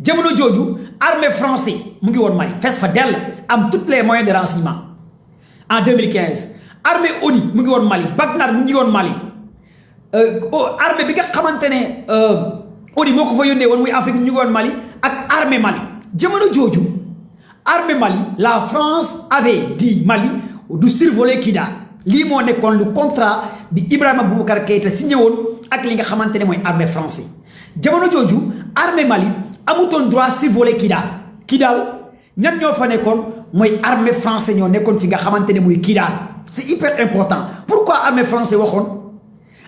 jamono jooju armée français mu ngi woon Mali fees fa dell am tous les moyens de renseignement en 2015 armée ONU mu ngi woon Mali Wagner mu ngi woon Mali armée bi nga xamante ne ONU moo ko fa yónnee woon muy Afrique mu ngi woon Mali ak armée Mali jamono jooju armée Mali la France avait dit Mali du survoler Kidal lii moo nekkoon lu contrat bi Ibrahima Boubacar Keïta signé woon ak li nga xamante ne mooy armée français jamono jooju armée Mali amutoon droit survoler Kidal ñan ñoo fa nekkoon mooy armée français ñoo nekkoon fi nga xamante ne mooy Kidal c'est hyper important pourquoi armée français waxoon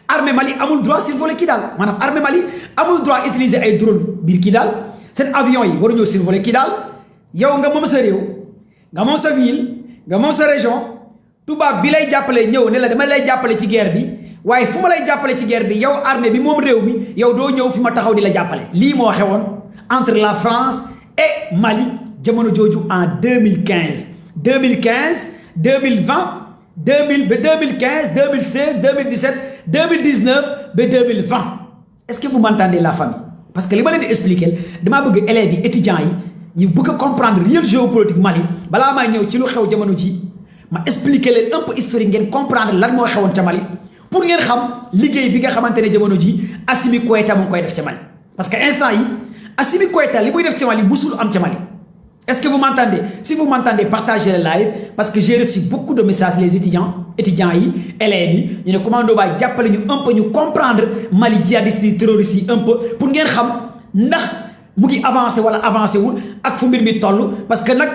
armée Mali amul droit survoler Kidal maanaam armée Mali amul droit utiliser ay drone biir Kidal seen avion yi waruñoo survoler Kidal yow nga moom sa réew nga moom sa ville nga moom sa région tubaab bi lay jàppale ñëw ne la dama lay jàppale ci guerre bi waaye fu ma lay jàppale ci guerre bi yow armée bi moom réew mi yow doo ñëw fi ma taxaw di la jàppale lii moo xewoon entre la France et Mali jamono jooju en 2015 2020 2015 2016 2017 2019 ba 2020 est-ce que vous m'entendez la famille parce que li ma leen di expliquer damaa bëgg élèves yi étudiants yi ñu bëgg a comprendre réel géopolitique Mali balaa may ñëw ci lu xew jamono ji ma expliquer leen un peu historique ngeen comprendre lan moo xewoon ca Mali pour ngeen xam liggéey bi nga xamante ne jamono ji Assimi Goïta mu ngi koy def ca Mali parce que instant yi Assimi Goïta li muy def ca Mali musul am ca Mali est-ce que vous m'entendez si vous m'entendez partagez le live parce que j'ai reçu beaucoup de messages les étudiants yi élèves yi ñu ne commando baay jàppale ñu un peu ñu comprendre Mali djihadiste yi terroriste yi un peu pour ngeen xam ndax mu ngi avancé wala avancé wul ak fu mbir mi toll parce que nag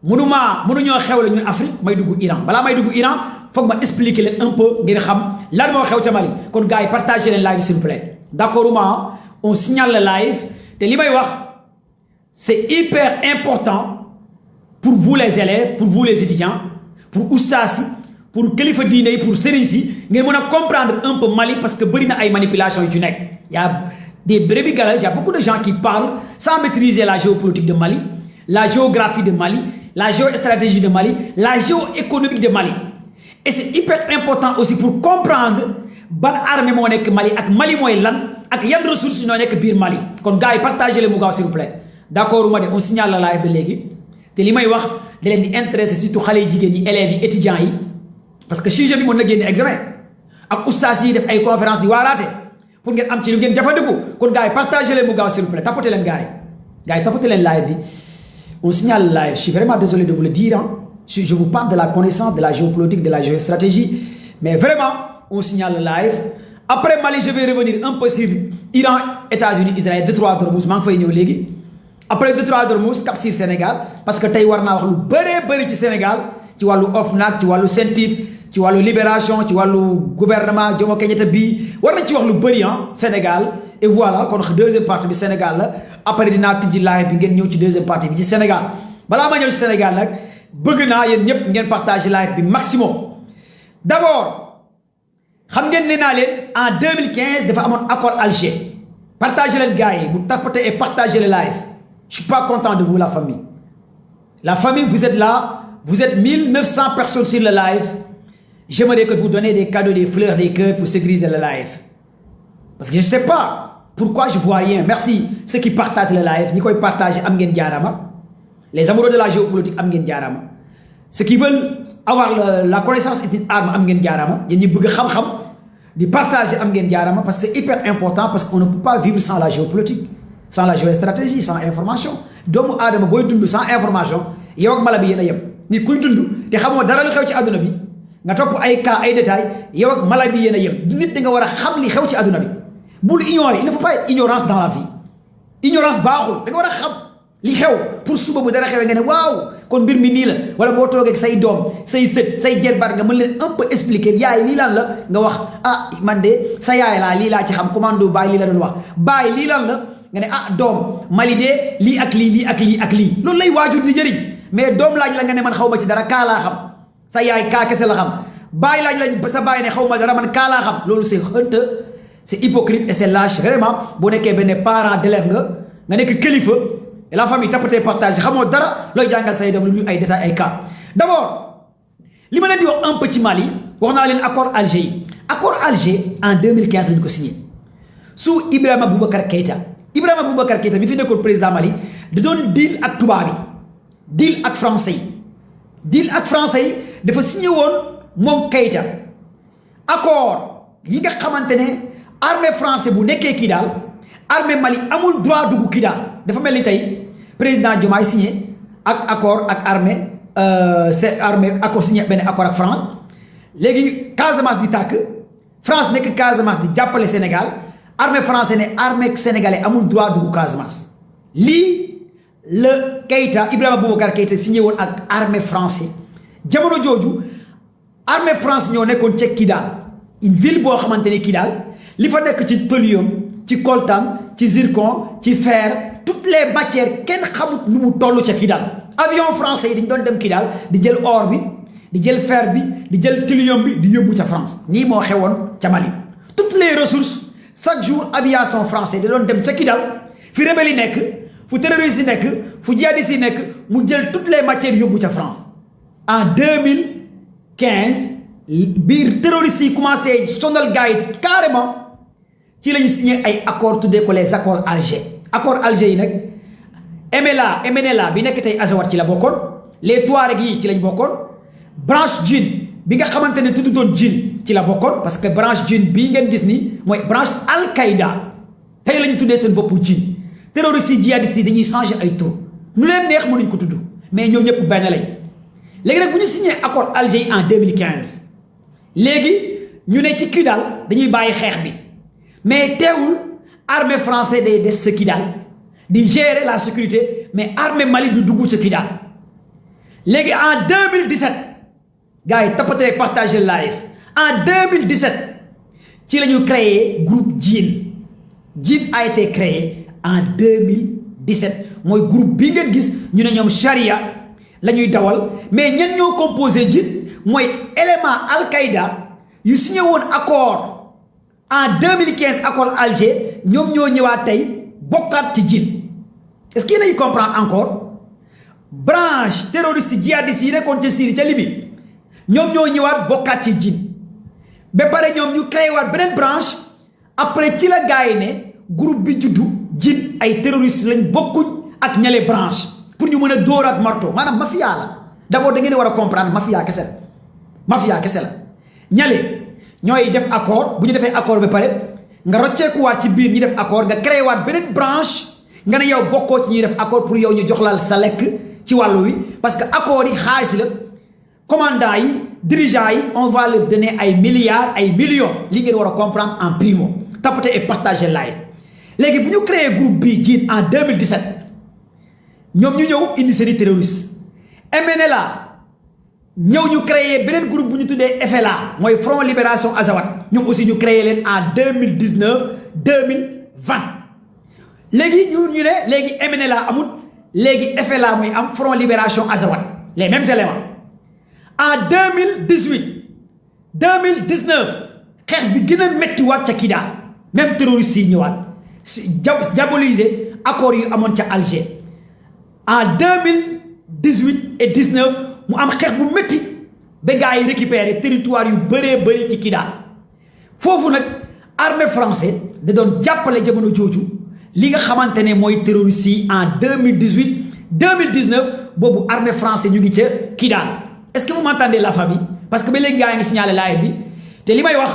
mënuñoo xewle ñun Afrique may dugg Iran balaa may dugg Iran foog ma expliquer leen un peu ngeen xam lan moo xew ca Mali kon gars yi partagez leen live s'il vous plaît d'accord on signale le live te li may wax c'est hyper important pour vous les élèves pour vous les étudiants pour oustaz yi pour kilifa diine yi pour sëriñ si ngeen mën a comprendre un peu Mali parce que bëri na ay manipulations yu ci nekk y a des brebis galeuses, il y a beaucoup de gens qui parlent sans maîtriser la géopolitique de Mali, la géographie de Mali, la géostratégie de Mali, la géoéconomique de Mali. Et c'est hyper important aussi pour comprendre ban armée moo nekk Mali ak Mali mooy lan ak yan ressources ñoo nekk biir Mali. kon gars yi partagez les mu gaaw s'il vous plaît d'accord ma de on signale la live ba léegi te li may wax da leen di intéressé surtout xale yi jigéen yi élèves yi étudiants yi parce que sujet bi mën na génne examen ak oustaz yi def ay conférence di waaraate pour ngeen am ci lu ngeen jafandiku kon gars yi partagez les mu gaaw s'il vous plaît tapoter leen gars yi tapoter leen live bi on signale le live je suis vraiment désolé de vous le dire je vous parle de la connaissance de la géopolitique de la géostratégie mais vraiment on signale le live après Mali je vais revenir un peu sur Iran États-Unis Israël Détroit d'Ormuz maa ngi fay ñëw léegi après Détroit d'Ormuz Cap sur Sénégal parce que tey war naa wax lu bëri ci Sénégal ci wàllu OFNAC ci wàllu CENTIF ci wàllu libération ci wàllu gouvernement Jomo Kenyatta bii war nañ ci wax lu bëri Sénégal et voilà kon deuxième partie bi Sénégal la après dinaa tijji live bi ngeen ñëw ci deuxième partie bi ci Sénégal balaa ma ñëw ci Sénégal nag bëgg naa yéen ñëpp ngeen partager live bi maximum d'abord xam ngeen nee naa leen en 2015 dafa amoon accord Alger partagez leen gars yi bu tapoter et partagez le live je suis pas content de vous la famille vous êtes là vous êtes 1900 personnes sur le live j'aimerais que vous donniez des cadeaux des fleurs des cœurs pour sécuriser le live parce que je sais pas pourquoi je vois rien merci ceux qui partagent le live ñi koy partager am ngeen jaarama les amoureux de la géopolitique am ngeen jaarama ceux qui veulent avoir la connaissance et une arme am ngeen jaarama yéen ñi bëgg xam-xam di partager am ngeen jaarama parce que c'est hyper important parce qu'on ne peut pas vivre sans la géopolitique sans la géostratégie sans information doomu aadama booy dund sans information yow ak mala bi yéen a yem nit kuy dund te xamoo dara lu xew ci àdduna bi nga topp ay cas ay détails yow ak mala bi yéen a yem nit da nga war a xam li xew ci àdduna bi bul ignorer il ne faut pas être ignorance dans la vie ignorance baaxul da nga war a xam li xew pour suba bu dara xewee nga ne waaw kon mbir mi nii la wala boo toogee ak say doom say sët say jelbar nga mën leen un peu expliquer yaay lii lan la nga wax ah man de sa yaay laa lii laa ci xam commando baay lii la doon wax baay lii lan la nga ne ah doom Mali de lii ak lii lii ak lii ak lii loolu lay waajur di jëriñ mais doom laaj la nga ne man xaw ma ci dara kaa laa xam sa yaay kaa kese la xam baay laaj la sa baay ne xaw ma dara man kaa laa xam loolu c'est honteux c'est hypocrite et c'est lâche vraiment boo nekkee benn parent d'élève nga nekk kilifa et la famille tapoter partage xamoo dara looy jàngal say doom lu ay détails ay cas d'abord li ma leen di wax un peu ci Mali wax naa leen accord Alger yi accord Alger en 2015 lañu ko signé sous Ibrahima Boubacar Keïta Ibrahima Boubacar Keïta mi fi nekkoon président Mali da doon deal ak tubaab yi deal ak français yi deal ak français yi dafa signé woon moom Keïta accord yi nga xamante ne armée français bu nekkee Kidal armée Mali amul droit dugg Kidal dafa mel ni tey président Diomaye signé ak accord ak armée c'est armée accord signé benn accord ak France léegi Casamance di tàkk France nekk Casamance di jàppale Sénégal armée français ne armée sénégalais amul droit dugg Casamance lii la Keïta Ibrahima Boubacar Keïta signé woon ak armée français jamono jooju armée France ñoo nekkoon ca Kidal une ville boo xamante ne Kidal li fa nekk ci thorium ci coltan ci zircon ci fer toutes les matières kenn xamut nu mu toll ca Kidal avion français yi dañ doon dem Kidal di jël or bi di jël fer bi di jël thorium bi di yóbbu ca France nii moo xewoon ca Mali toutes les ressources chaque jour aviation français da doon dem ca Kidal fi rebelle yi nekk fu terroriste yi nekk fu djihadiste yi nekk mu jël toutes les matières yóbbu ca France en 2015 biir terroristes yi commencé sonal gars yi carrément ci lañu signé ay accords tuddee ko les accords Alger accords Alger yi nag MNLA bi nekk tey Azawad ci la bokkoon les Touareg yi ci lañ bokkoon branche Djinn bi nga xamante ne tuddutoon Djinn ci la bokkoon parce que branche Djinn bii ngeen gis ni mooy branche Al-Qaïda tey la ñu tuddee seen boppu Djinn terroristes yi djihadistes yi dañuy changé ay tur nu leen neex mënuñ ko tudd mais ñoom ñëpp benn lañ léegi nag bu ñu signé accord Alger yi en 2015 léegi ñu ne ci Kidal dañuy bàyyi xeex bi mais teewul armée français day des sa Kidal di gérer la sécurité mais armée Mali du dugg sa Kidal léegi en 2017 gars yi tapatee partager live en 2017 ci la ñu créé groupe Djinn Djinn a été créé en 2017 mooy groupe bi ngeen gis ñu ne ñoom charia la ñuy dawal mais ñan ñoo composé Djinn mooy élément Al-Qaïda yu signé woon accord en 2015 accord Alger ñoom ñoo ñëwaat tey bokkaat ci Djinn est-ce que yéen a comprendre encore branche terroriste djihadiste yi nekkoon ca Syrie ca Libye ñoom ñoo ñëwaat bokkaat ci Djinn ba pare ñoom ñu créé waat beneen branche après ci la gars yi ne groupe bi juddu Djinn ay terroriste lañ bokkuñ ak ñale branche pour ñu mën a dóor ak marto maanaam mafia la d'abord da ngeen war a comprendre mafia kese la ñale ñooy def accord bu ñu defee accord ba pare nga rocceekuwaat ci biir ñi def accord nga créé waat beneen branche nga ne yow bokkoo ci ñuy def accord pour yow ñu jox la sa lekk ci wàllu wi parce que accord yi xaalis la commandant yi dirigeant yi on va leur donner ay milliards ay millions li ngeen war a comprendre en primo tapoter et partager live léegi bu ñu créé groupe bi Djinn en 2017 ñoom ñu ñëw indi seeni terroriste MNLA ñëw ñu créé beneen groupe bu ñu tuddee FLA mooy Front Libération Azawad ñoom aussi ñu créé leen en 2019 2020 léegi ñu ne léegi MNLA amul léegi FLA muy am Front Libération Azawad les mêmes éléments en 2018 2019 xeex bi gën a métti waat ca Kidal même terroristes yi ñëwaat diaboliser accords yu amoon ca Alger en 2018 et 19 mu am xeex bu métti ba gars yi récupérer territoire yu bëree bëri ci Kidal foofu nag armée français da doon jàppale jamono jooju li nga xamante ne mooy terroristes yi en 2018 2019 boobu armée français ñu ngi ca Kidal est-ce que vous m'entendez la famille parce que ba léegi gars yi ngi signalé live bi te li may wax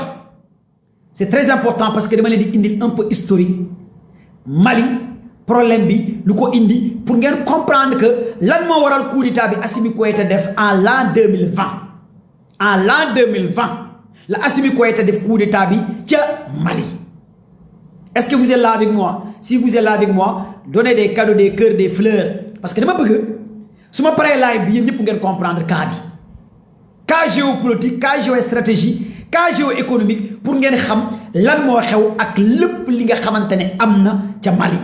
c'est très important parce que dama leen di indil un peu historique Mali problème bi lu ko indi pour ngeen comprendre que lan moo waral coup d'état bi Assimi Goïta def en l'an 2020 en l'an 2020 la Assimi Goïta def coup d'état bi ca Mali est-ce que vous êtes là avec moi si vous êtes là avec moi donnez des cadeaux des cœurs des fleurs parce que dama bëgg su ma paree live bi yéen ñëpp ngeen comprendre cas bi cas géopolitique cas géostratégie cas géoéconomique pour ngeen xam lan moo xew ak lépp li nga xamante ne am na ca Mali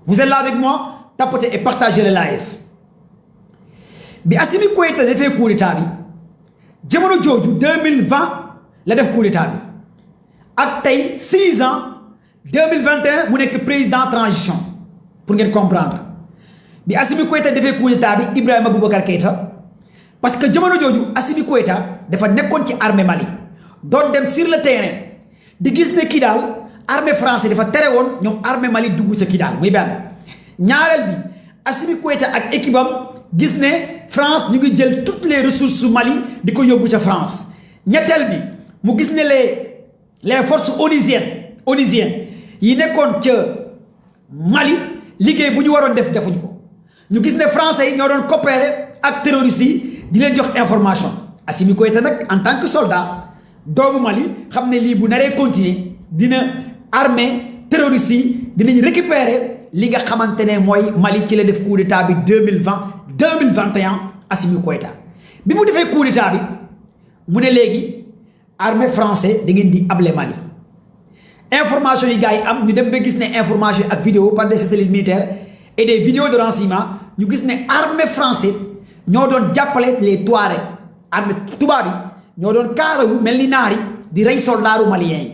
vous êtes là avec moi tapotez et partagez le live bi Assimi Goïta defee coup d'état bi jamono jooju 2020 la def coup d'état bi ak tey 6 ans 2021 mu nekk président transition pour ngeen comprendre bi Assimi Goïta defee coup d'état bi Ibrahima Boubacar Keïta parce que jamono jooju Assimi Goïta dafa nekkoon ci armée Mali doon dem sur le terrain di gis ne Kidal armée français dafa tere woon ñoom armée Mali dugg sa Kidal muy benn ñaareel bi Assimi Goïta ak équipe am gis ne France ñu ngi jël toutes les ressources su Mali di ko yóbbu ca France ñetteel bi mu gis ne les forces onusiennes yi nekkoon ca Mali liggéey bu ñu waroon def defuñ ko ñu gis ne français yi ñoo doon coopérer ak terroristes yi di leen jox information Assimi Goïta nag en tant que soldat doomu Mali xam ne lii bu naree continuer dina armée terroristes yi dinañ récupérer li nga xamante ne mooy Mali ci la def coup d'état bi 2021 Assimi Goïta bi mu defee coup d'état bi mu ne léegi armée français da ngeen di able Mali information yi gars yi am ñu dem ba gis ne information ak vidéo par des satellites militaires et des vidéos de renseignement ñu gis ne armée français ñoo doon jàppale les Touaregs armée tubaab yi ñoo doon kaarawu mel ni naari di rey soldaaru maliens yi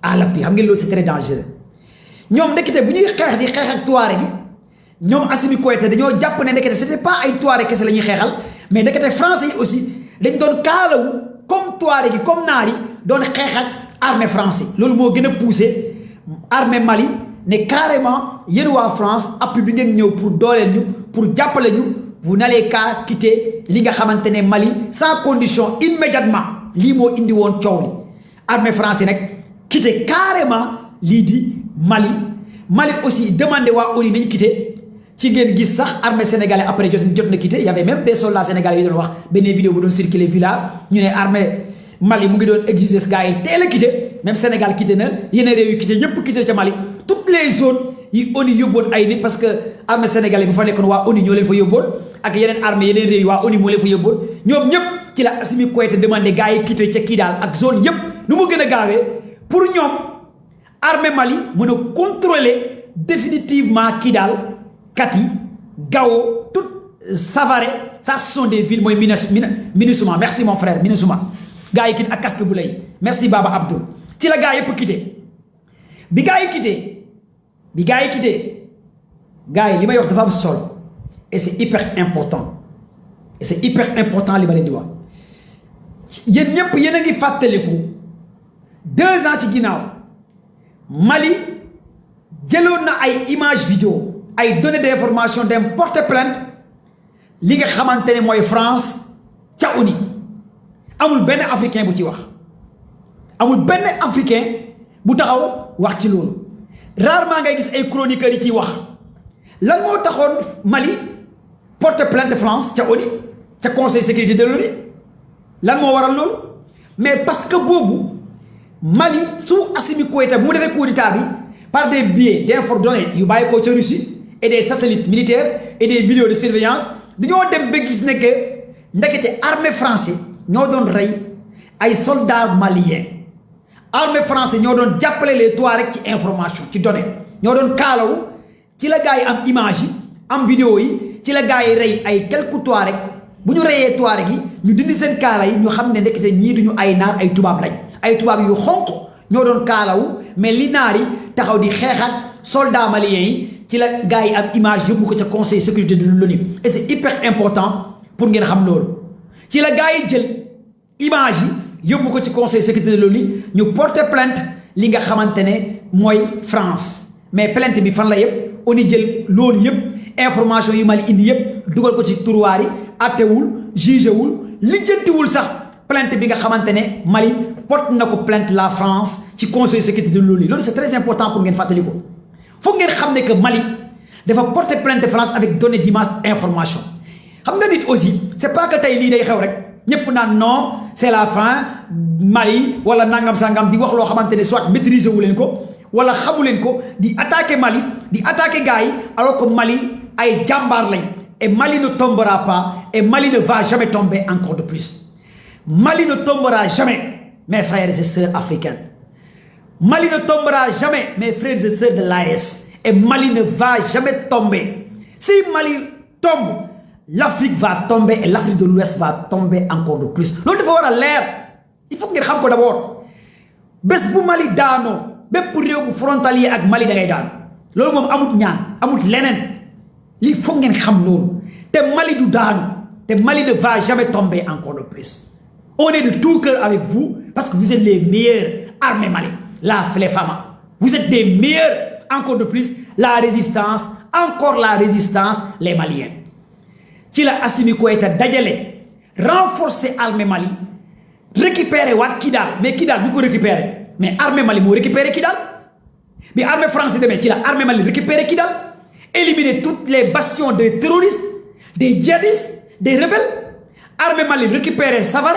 à l'appui xam ngeen loolu c'est très dangereux ñoom ndekete bu ñuy xeex di xeex ak Touareg gi ñoom Assimi Goïta dañoo jàpp ne ndekete c'était pas ay Touareg kese la ñuy xeexal mais ndekete français yi aussi dañ doon kaalawu comme Touareg gi comme naar yi doon xeex ak armée français loolu moo gën a poussé armée Mali ne carrément yéen waa France appui bi ngeen ñëw pour dooleel ñu pour jàppale ñu vous n'allez pas quitter li nga xamante ne Mali sans condition immédiatement lii moo indi woon coow li armée français nag quitter carrément lii di Mali aussi demandé waa ONU nañ quitter ci ngeen gis sax armée sénégalaise après jot na quitter y avait même des soldats sénégalais yi doon wax benn vidéo bu doon circuler villa ñu ne armée Mali mu ngi doon exiger ce gars yi teel a quitté même Sénégal quitté na yeneen réew yi quitté ñëpp quitté ca Mali toutes les zones yi ONU yóbboon ay nit parce que armée sénégalais bu fa nekkoon waa ONU ñoo leen fa yóbboon ak yeneen armée yeneen réew yi waa ONU moo leen fa yóbboon ñoom ñëpp ci la Assimi Goïta demandé gars yi quitté ca Kidal ak zone yëpp nu mu gën a gaawee pour ñoom armée Mali mën a contrôler définitivement Kidal Kati Gao tout Savare ça ce sont des villes mooy Minusma merci mon frère Minusma gars yi kit ak casque bu lay merci Baba Abdou ci la gars yëpp quitté bi gars yi quitté gars yi li may wax dafa am solo et c'est hyper important li ma leen di wax yéen ñëpp yéen a ngi fàttaliku 2 ans ci ginnaaw Mali jëloon na ay image vidéo ay données d'information dem porter plainte li nga xamante ne mooy France ca ONU amul benn africain bu ci wax amul benn africain bu taxaw wax ci loolu rarement ngay gis ay chroniqueurs yi ciy wax lan moo taxoon Mali porter plainte France ca ONU ca conseil sécurité de l'ONU lan moo waral loolu mais parce que boobu Mali sous Assimi Goïta bu mu defee coup d'état bi par des biais d'informations yu bàyyi ko ca Russie et des satellites militaires et des vidéos de surveillance dañoo dem ba gis ne que ndekete armée français ñoo doon rey ay soldats maliens armée français ñoo doon jàppale les Touaregs ci information ci données ñoo doon kaalawu ci la gars yi am image yi am vidéo yi ci la gars yi rey ay quelques Touaregs bu ñu reyee Touareg yi ñu dindi seen kaala yi ñu xam ne ndekete ñii duñu ay naar ay tubaab lañ ay tubaab yu xonq ñoo doon kaalawu mais li naar yi taxaw di xeexat soldats maliens yi ci la gars yi am image yóbbu ko ca conseil sécurité de l'ONU et c'est hyper important pour ngeen xam loolu ci la gars yi jël image yi yóbbu ko ci conseil sécurité de l'ONU ñu porter plainte li nga xamante ne mooy France mais plainte bi fan la yëpp ONU jël loolu yëpp information yu Mali indi yëpp dugal ko ci tiroir yi attewul jugewul lijjantiwul sax plainte bi nga xamante ne Mali porte na ko plainte la France ci conseil sécurité de l'ONU loolu c'est très important pour ngeen fàttali ko foog ngeen xam ne que Mali dafa porter plainte France avec données d'image information xam nga nit aussi c'est pas que tey lii day xew rek ñëpp naan non c'est la fin Mali wala nangam sangam di wax loo xamante ne soit maîtriser wu leen ko wala xamu leen ko di attaquer Mali di attaquer gars yi alors que Mali ay jàmbaar lañ et Mali ne tombera pas et Mali ne va jamais tomber encore de plus Mali ne tombera jamais mes frères et sœurs africains Mali ne tombera jamais mes frères et sœurs de l'AES et Mali ne va jamais tomber si Mali tombe l'Afrique va tomber et l'Afrique de l'Ouest va tomber encore de plus loolu dafa war a leer il faut ngeen xam ko d'abord bés bu Mali daanoo bépp réew bu frontalier ak Mali da ngay daanu loolu moom amut ñaan amut leneen lii foog ngeen xam loolu te Mali du daanu te Mali ne va jamais tomber encore de plus on est de tout cœur avec vous parce que vous êtes les meilleurs armées Mali les FAMA Vous êtes des meilleurs, encore de plus, la résistance, encore la résistance, les Maliens. Ci la Assimi Goïta dajale renforcer armée Mali, récupérer Wat Kidal, mais Kidal bu ko récupérer, mais armée Mali moo récupérer Kidal. Mais armée française demee ci la armée Mali récupérer Kidal, éliminer toutes les bastions des terroristes, des djihadistes, des rebelles. Armée Mali récupérer Savare,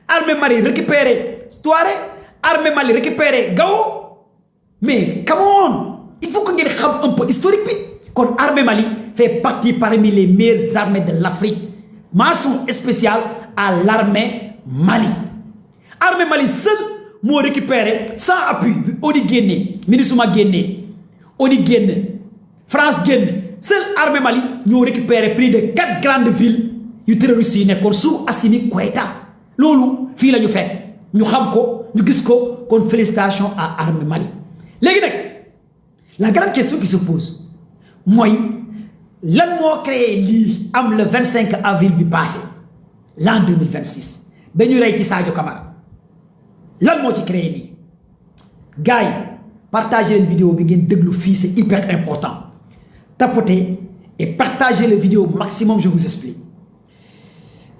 armée Mali récupérer Touareg, armée Mali récupérer Gao. Mais come on, il faut que ngeen xam un peu historique bi. Kon armée Mali fait partie parmi les meilleures armées de l'Afrique. Mention spéciale à l'armée Mali. Armée Mali seule moo récupéré sans appui. ONU génne, MINUSMA génne, ONU génne, France génne. Seule armée Mali ñoo récupéré plus de 4 grandes villes yu terroristes yi nekkoon sous Assimi Goïta. Loolu fii la ñu fekk ñu xam ko ñu gis ko kon félicitations à armée Mali. Léegi nag la grande question qui se pose mooy lan moo créé lii am le 25 avril bi passé l'an 2026 ba ñu rey ci Sadio Camara lan moo ci créé lii gars yi partagez leen vidéo bi ngeen déglu fii c'est hyper important tapotez et partagez la vidéo maximum. Je vous explique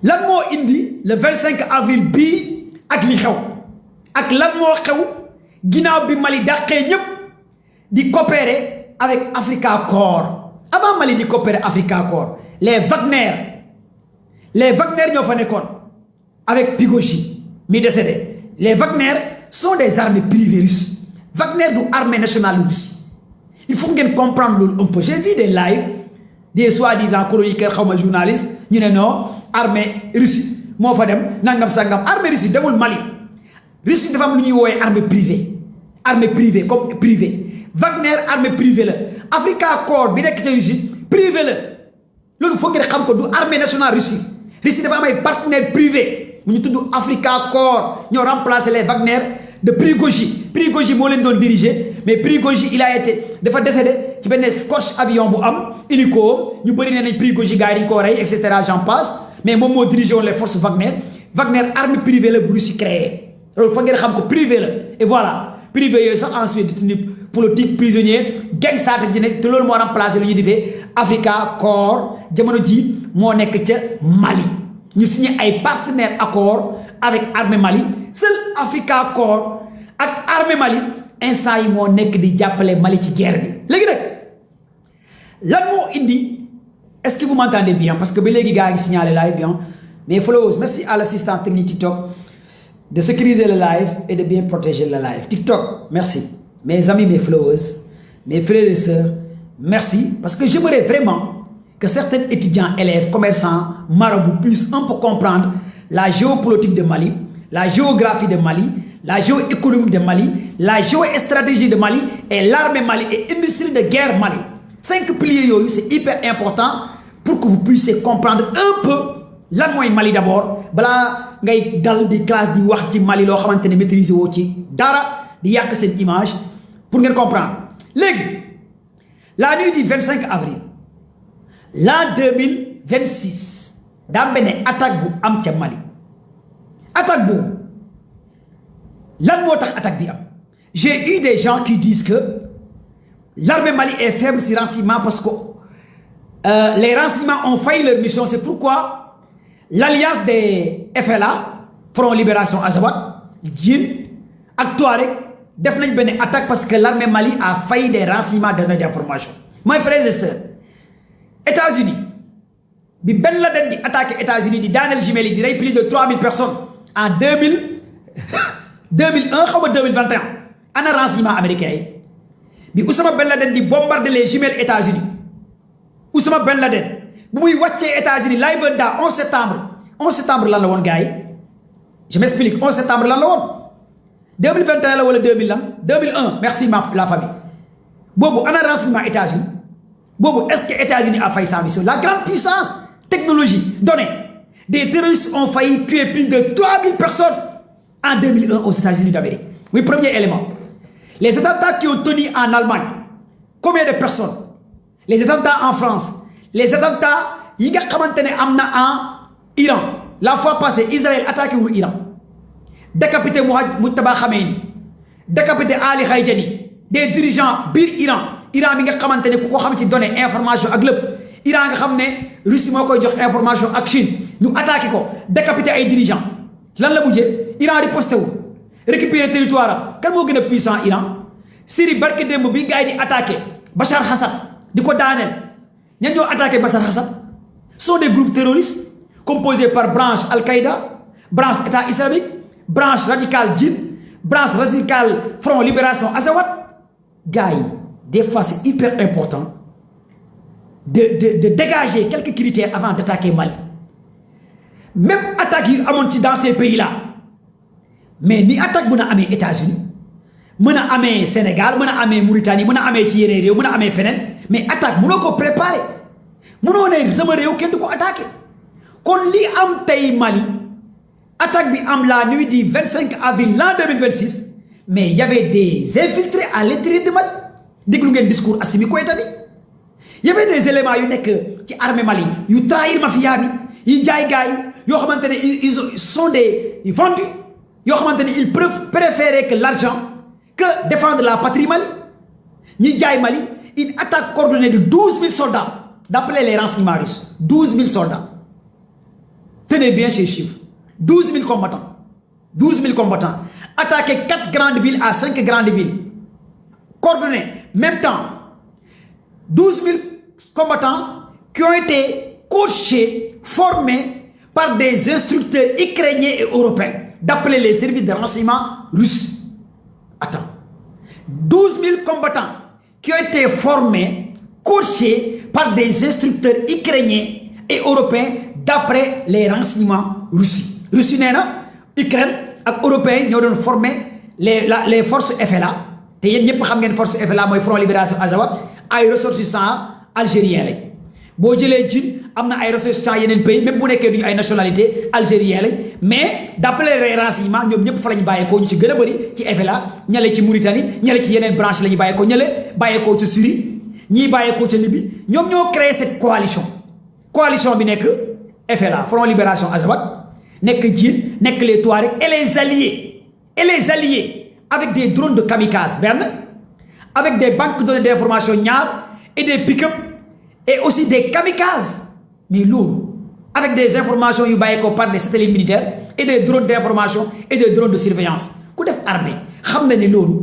lan moo indi le 25 avril bii ak li xew ak lan moo xew ginnaaw bi Mali dàqee ñëpp di coopérer avec Africa Corps. Avant Mali di coopérer Africa Corps les Wagner ñoo fa nekkoon avec Pigochi mi décédé. Les Wagner sont des armées privées russes. Wagner du armée nationale russe. Il faut ngeen comprendre loolu un peu. J'ai vu des lives des soi-disant chroniqueurs xaw ma journalistes ñu ne non armée russe moo fa dem nangam sangam. Armée russe demul Mali. Russie dafa am lu ñuy woowee armée privée comme privé. Wagner armée privée la. Africa Corps bi nekk ca Russie privé la loolu foog ngeen xam ko du armée nationale Russie. Russie dafa am ay partenaires privés mu ñu tudd Africa Corps ñoo remplacé les Wagner de Prigoji moo leen doon diriger mais Prigoji il a été dafa décédé ci benn scorch avion bu am hélico ñu bëri nee nañ Prigoji gars yi dañu ko rey et cetera j'en passe mais moom moo dirigé woon les forces Wagner armée privée la bu Russie créé loolu foog ngeen xam ko privé la et voilà privé yooyu sax ensuite détenu politique prisonnier gangster ji ne te loolu moo remplacé lu ñuy defee Africa Corps jamono ji moo nekk ca Mali ñu signé ay partenaires accord avec armée Mali. Seul Africa Corps ak armée Mali instant yi moo nekk di jàppale Mali ci guerre bi. Léegi nag lan moo indi est-ce que vous m'entendez bien parce que ba léegi gars yi signalé live bien mais followers merci à l'assistance technique TikTok de sécuriser le live et de bien protéger le live. TikTok merci. Mes amis, mes followers, mes frères et sœurs, merci parce que j'aimerais vraiment que certains étudiants, élèves, commerçants, marabouts puissent un peu comprendre la géopolitique de Mali, la géographie de Mali, la géoéconomie de Mali, la géostratégie de Mali et l'armée Mali et l'industrie de guerre Mali. 5 piliers yooyu, c'est hyper important pour que vous puissiez comprendre un peu lan mooy Mali d'abord balaa ngay dal di classe di wax ci Mali loo xamante ne maîtriser woo ci dara di yàq seen image. Pour ngeen comprendre léegi la nuit du 25 avril l'an 2026 daa benn attaque bu am ca Mali attaque boobu lan moo tax attaque bi am j'ai eu des gens qui disent que l'armée Mali est faible si renseignement parce que les renseignements ont failli leur mission. C'est pourquoi l'alliance des FLA Front Libération Azawad Djinn ak Touareg def nañ benn attaque parce que l'armée Mali a failli des renseignements d'information. Mes frères et sœurs, États-Unis bi Ben Laden di attaqué États-Unis di daaneel jumelles yi di rey plus de 3000 personnes en 2001 xaw ma 2021 ana renseignement américain yi bi Oussama Ben Laden di bombarder les jumelles États-Unis Oussama Ben Laden bu muy wàccee États-Unis live da 11 septembre lan la woon gars yi je m'explique 11 septembre lan la woon 2021 la wala 2001 merci la famille boobu ana renseignement États-Unis boobu est-ce que États-Unis a failli sa mission? La grande puissance, technologie, données. Des terroristes ont failli tuer plus de 3000 personnes en 2001 aux États-Unis d'Amérique. Oui, premier élément. Les attentats qui ont tenu en Allemagne, combien de personnes? Les attentats en France, les attentats yi nga xamante ne am na en Iran. La fois passée, Israël attaqué wul Iran. Décapité Mujtaba Khamenei, décapité Ali Khamenei, des dirigeants biir Iran mi nga xamante ne ku ko xam ci donné information ak lépp Iran nga xam ne Russie moo koy jox information ak Chine ñu attaqué ko décapité ay dirigeants lan la mujjee Iran riposté wu récupérer territoire am kan moo gën a puissant Iran Syrie barke démb bi gars yi di attaqué Bachar Assad di ko daaneel ñan ñoo attaqué Bachar Assad sont des groupes terroristes composés par branche Al-Qaïda branche État islamique branche radicale djihad branche radicale Front Libération Azawad gars yi des fois c'est hyper important de dégager quelques critères avant d'attaquer Mali même attaque yi amoon ci dans ces pays-là mais ni attaque mën a amee États-Unis mën a amee Sénégal mën a amee Mauritanie mën a amee ci yeneen réew mën a amee feneen mais attaque mënoo ko préparer mënoo ne sama réew kenn du ko attaqué kon li am tey Mali attaque bi am la nuit du 25 avril l'an 2026 mais il y avait des infiltrés à l'intérieur de Mali déglu ngeen discours Assimi Goïta bi y avait des éléments yu nekk ci armée Mali yu trahir mafia bi yi jaay gars yi yoo xamante ne ils sont des vendus yoo xamante ne ils préféraient que l'argent que défendre la patrie Mali ñi jaay Mali une attaque coordonnée de 12 000 soldats d'après les renseignements russes 12 000 soldats tenez bien ces chiffres 12 000 combattants 12 000 combattants attaquer 4 grandes villes à 5 grandes villes coordonnées même temps 12 000 combattants qui ont été coachés formés par des instructeurs ukrainiens et européens d'après les services de renseignement russes. Attends. 12 000 combattants qui ont été formés, coachés par des instructeurs ukrainiens et européens d'après les renseignements russes. Russie nee na Ukraine ak européens ñoo doon former les forces FLA te yéen ñëpp xam ngeen force FLA mooy Front Libération Azawad ay ressortissants algériens lañ boo jëlee jin am na ay ressortissants yeneen pays même bu nekkee duñu ay nationalité algérien lañ mais d'après les renseignements ñoom ñëpp fa lañ bàyyeekoo ñu ci gën a bëri ci FLA ñale ci Mauritanie ñale ci yeneen branche la ñu bàyyeekoo ñale bàyyeekoo ca Syrie ñii bàyyeekoo ca Libye ñoom ñoo créé cette coalition bi nekk FLA Front Libération Azawad nekk jin nekk les Touaregs et les alliés avec des drones de kamikaze benn avec des banques de données d'information ñaar et des pick-up et aussi des kamikazes mais loolu avec des informations yu bàyyeekoo par des satellites militaires et des drones d'information et des drones de surveillance ku def armée xam na ne loolu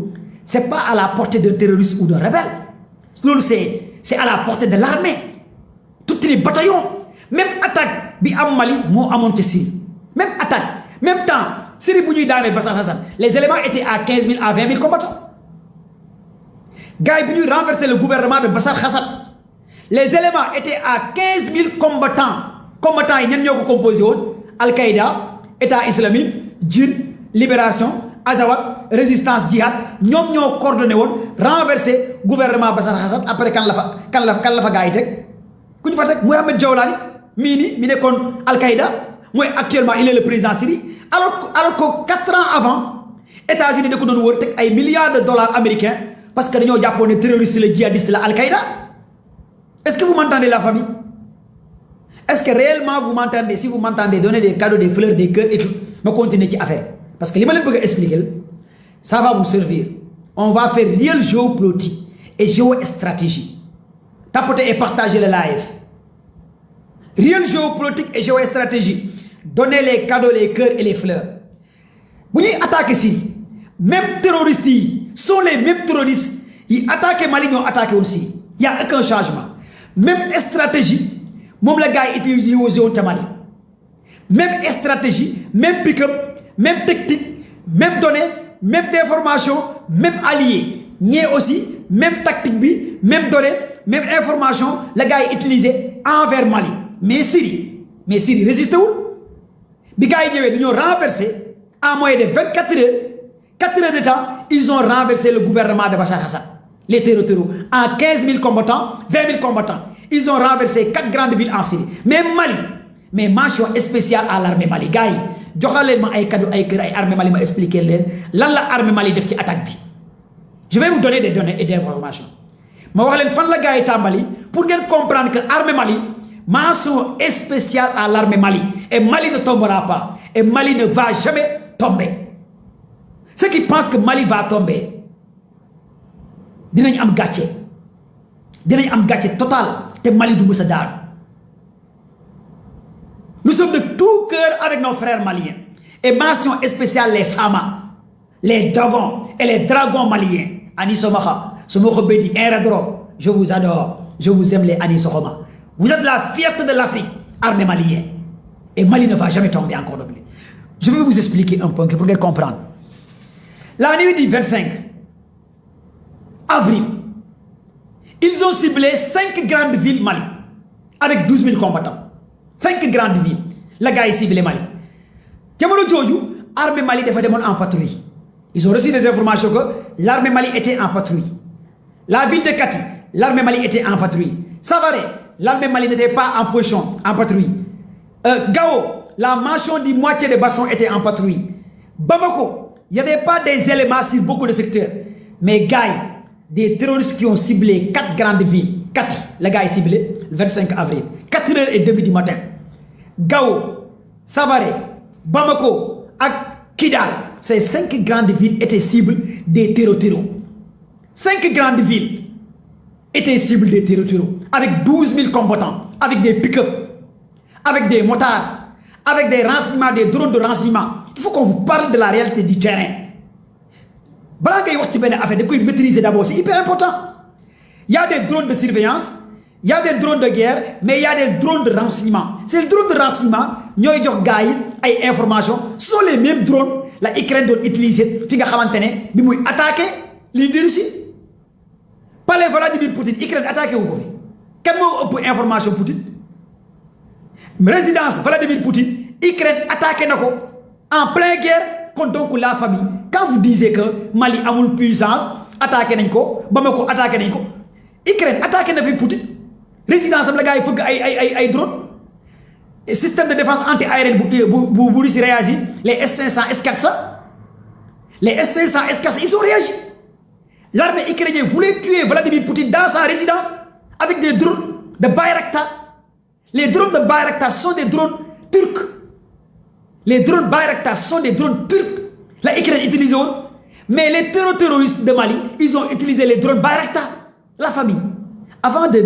c'est pas à la portée d'un terroriste ou d'un rebelle loolu c'est à la portée de l'armée tous les bataillons même attaque bi am Mali moo amoon ca Syrie même attaque même temps Syrie bu ñuy daanee Bachar Assad les éléments étaient à 15 000 à 20 000 combattants gars yi bu ñuy renverser le gouvernement de Bachar Assad les éléments étaient à 15 000 combattants yi ñan ñoo ko composé woon Al-Qaïda État islamique djihad libération Azawad résistance djihad ñoom ñoo coordonné woon renverser gouvernement Bachar Assad après kan la fa gars yi teg ku ñu fa teg Mohamed Jawlani mi nekkoon Al-Qaïda mooy actuellement il est le président Syrie alors que 4 ans avant États-Unis da ko doon wër teg ay milliards de dollars américains parce que dañoo jàppoon ne terroriste la djihadiste la Al-Qaïda. Est-ce que vous m'entendez la famille? Est-ce que réellement vous m'entendez? Si vous m'entendez, donnez des cadeaux, des fleurs, des cœurs et tout. Je continue ci affaire parce que li ma leen bëgg a expliquer ça va vous servir. On va faire réel géopolitique et géostratégie. Tapotez et partagez le live. Réel géopolitique et géostratégie. Donnez les cadeaux, les cœurs et les fleurs. Bu ñuy attaquer Syrie même terroristes yi sont les mêmes terroristes yi attaqué Mali ñoo attaqué woon Syrie. Il y a aucun changement. Même stratégie moom la gars yi utilisé woon ca Mali même stratégie même pick-up même technique même données même information même allié ñee aussi même tactique bi même données même information la gars yi utilisé envers Mali mais Syrie résisté wul bi gars yi ñëwee dañoo renversé en moins de 4 heures de temps ils ont renversé le gouvernement de Bachar Assad les terreaux en 15 000 combattants 20 000 combattants ils ont renversé 4 grandes villes en Syrie mais Mali mais mention spéciale à l'armée Mali gars yi joxaleen ma ay cadeau ay kër ay armée Mali ma expliquer leen lan la armée Mali def ci attaque bi je vais vous donner des données et des informations ma wax leen fan la gars yi tàmbali pour ngeen comprendre que armée Mali mention spéciale à l'armée Mali et Mali ne tombera pas et Mali ne va jamais tomber ceux qui pensent que Mali va tomber dinañ am gàcce total te Mali du mës a daaru. Nous sommes de tout cœur avec nos frères maliens et mention spéciale les Fama, les Dogons et les Dragons maliens. Ani Somaha, Somoko Bedi, Eradro, je vous adore, je vous aime les Ani Sohoma. Vous êtes la fierté de l'Afrique, armée malienne. Et Mali ne va jamais tomber encore de blé. Je vais vous expliquer un peu pour que vous compreniez. La nuit du 25 avril, ils ont ciblé 5 grandes villes Mali avec 12 000 combattants. 5 grandes villes. La gars ici ciblé Mali. Tiamoro Djodju, l'armée Mali était en patrouille. Ils ont reçu des informations que l'armée Mali était en patrouille. La ville de Kati, l'armée Mali était en patrouille. Savare, l'armée Mali n'était pas en position, en patrouille. Gao, la mention du moitié de Basson était en patrouille. Bamako, il n'y avait pas des éléments sur beaucoup de secteurs. Mais gars, des terroristes qui ont ciblé 4 grandes villes. Kati, le gars est ciblé le 25 avril. 4h30 du matin. Gao, Savare, Bamako et Kidal, ces 5 grandes villes étaient cibles des terreaux. 5 grandes villes étaient cibles des terreaux. Avec 12 000 combattants, avec des pick-up, avec des motards, avec des renseignements, des drones de renseignement. Il faut qu'on vous parle de la réalité du terrain. Maîtriser d'abord, c'est hyper important. Il y a des drones de surveillance, il y a des drones de guerre, mais il y a des drones de renseignement. C'est le drone de renseignement, nous avons des informations, ce sont les mêmes drones la Ukraine doit utiliser, fi nga xamantene bi muy attaquer li di Russie. Pas les Vladimir Poutine, Ukraine attaqué wu ko fi. Kan mo ëpp information Poutine? Résidence Vladimir Poutine, Ukraine attaqué nako en pleine guerre contre donc la famille. Quand vous disiez que Mali amul puissance, attaqué nañ ko, Bamako attaqué nañ ko. Ukraine attaqué na fi Poutine. Résidence am la gars yi fëgg ay drone. Système de défense anti-aérienne bu Russie réagi, les S-500, S-400. Les S-500, S-400, ils ont réagi. L'armée ukrainienne voulait tuer Vladimir Poutine dans sa résidence avec des drones de Bayraktar. Les drones de Bayraktar sont des drones turcs. Les drones Bayraktar sont des drones turcs. La Ukraine utilise. Mais les terroristes de Mali, ils ont utilisé les drones Bayraktar. La famille. Avant de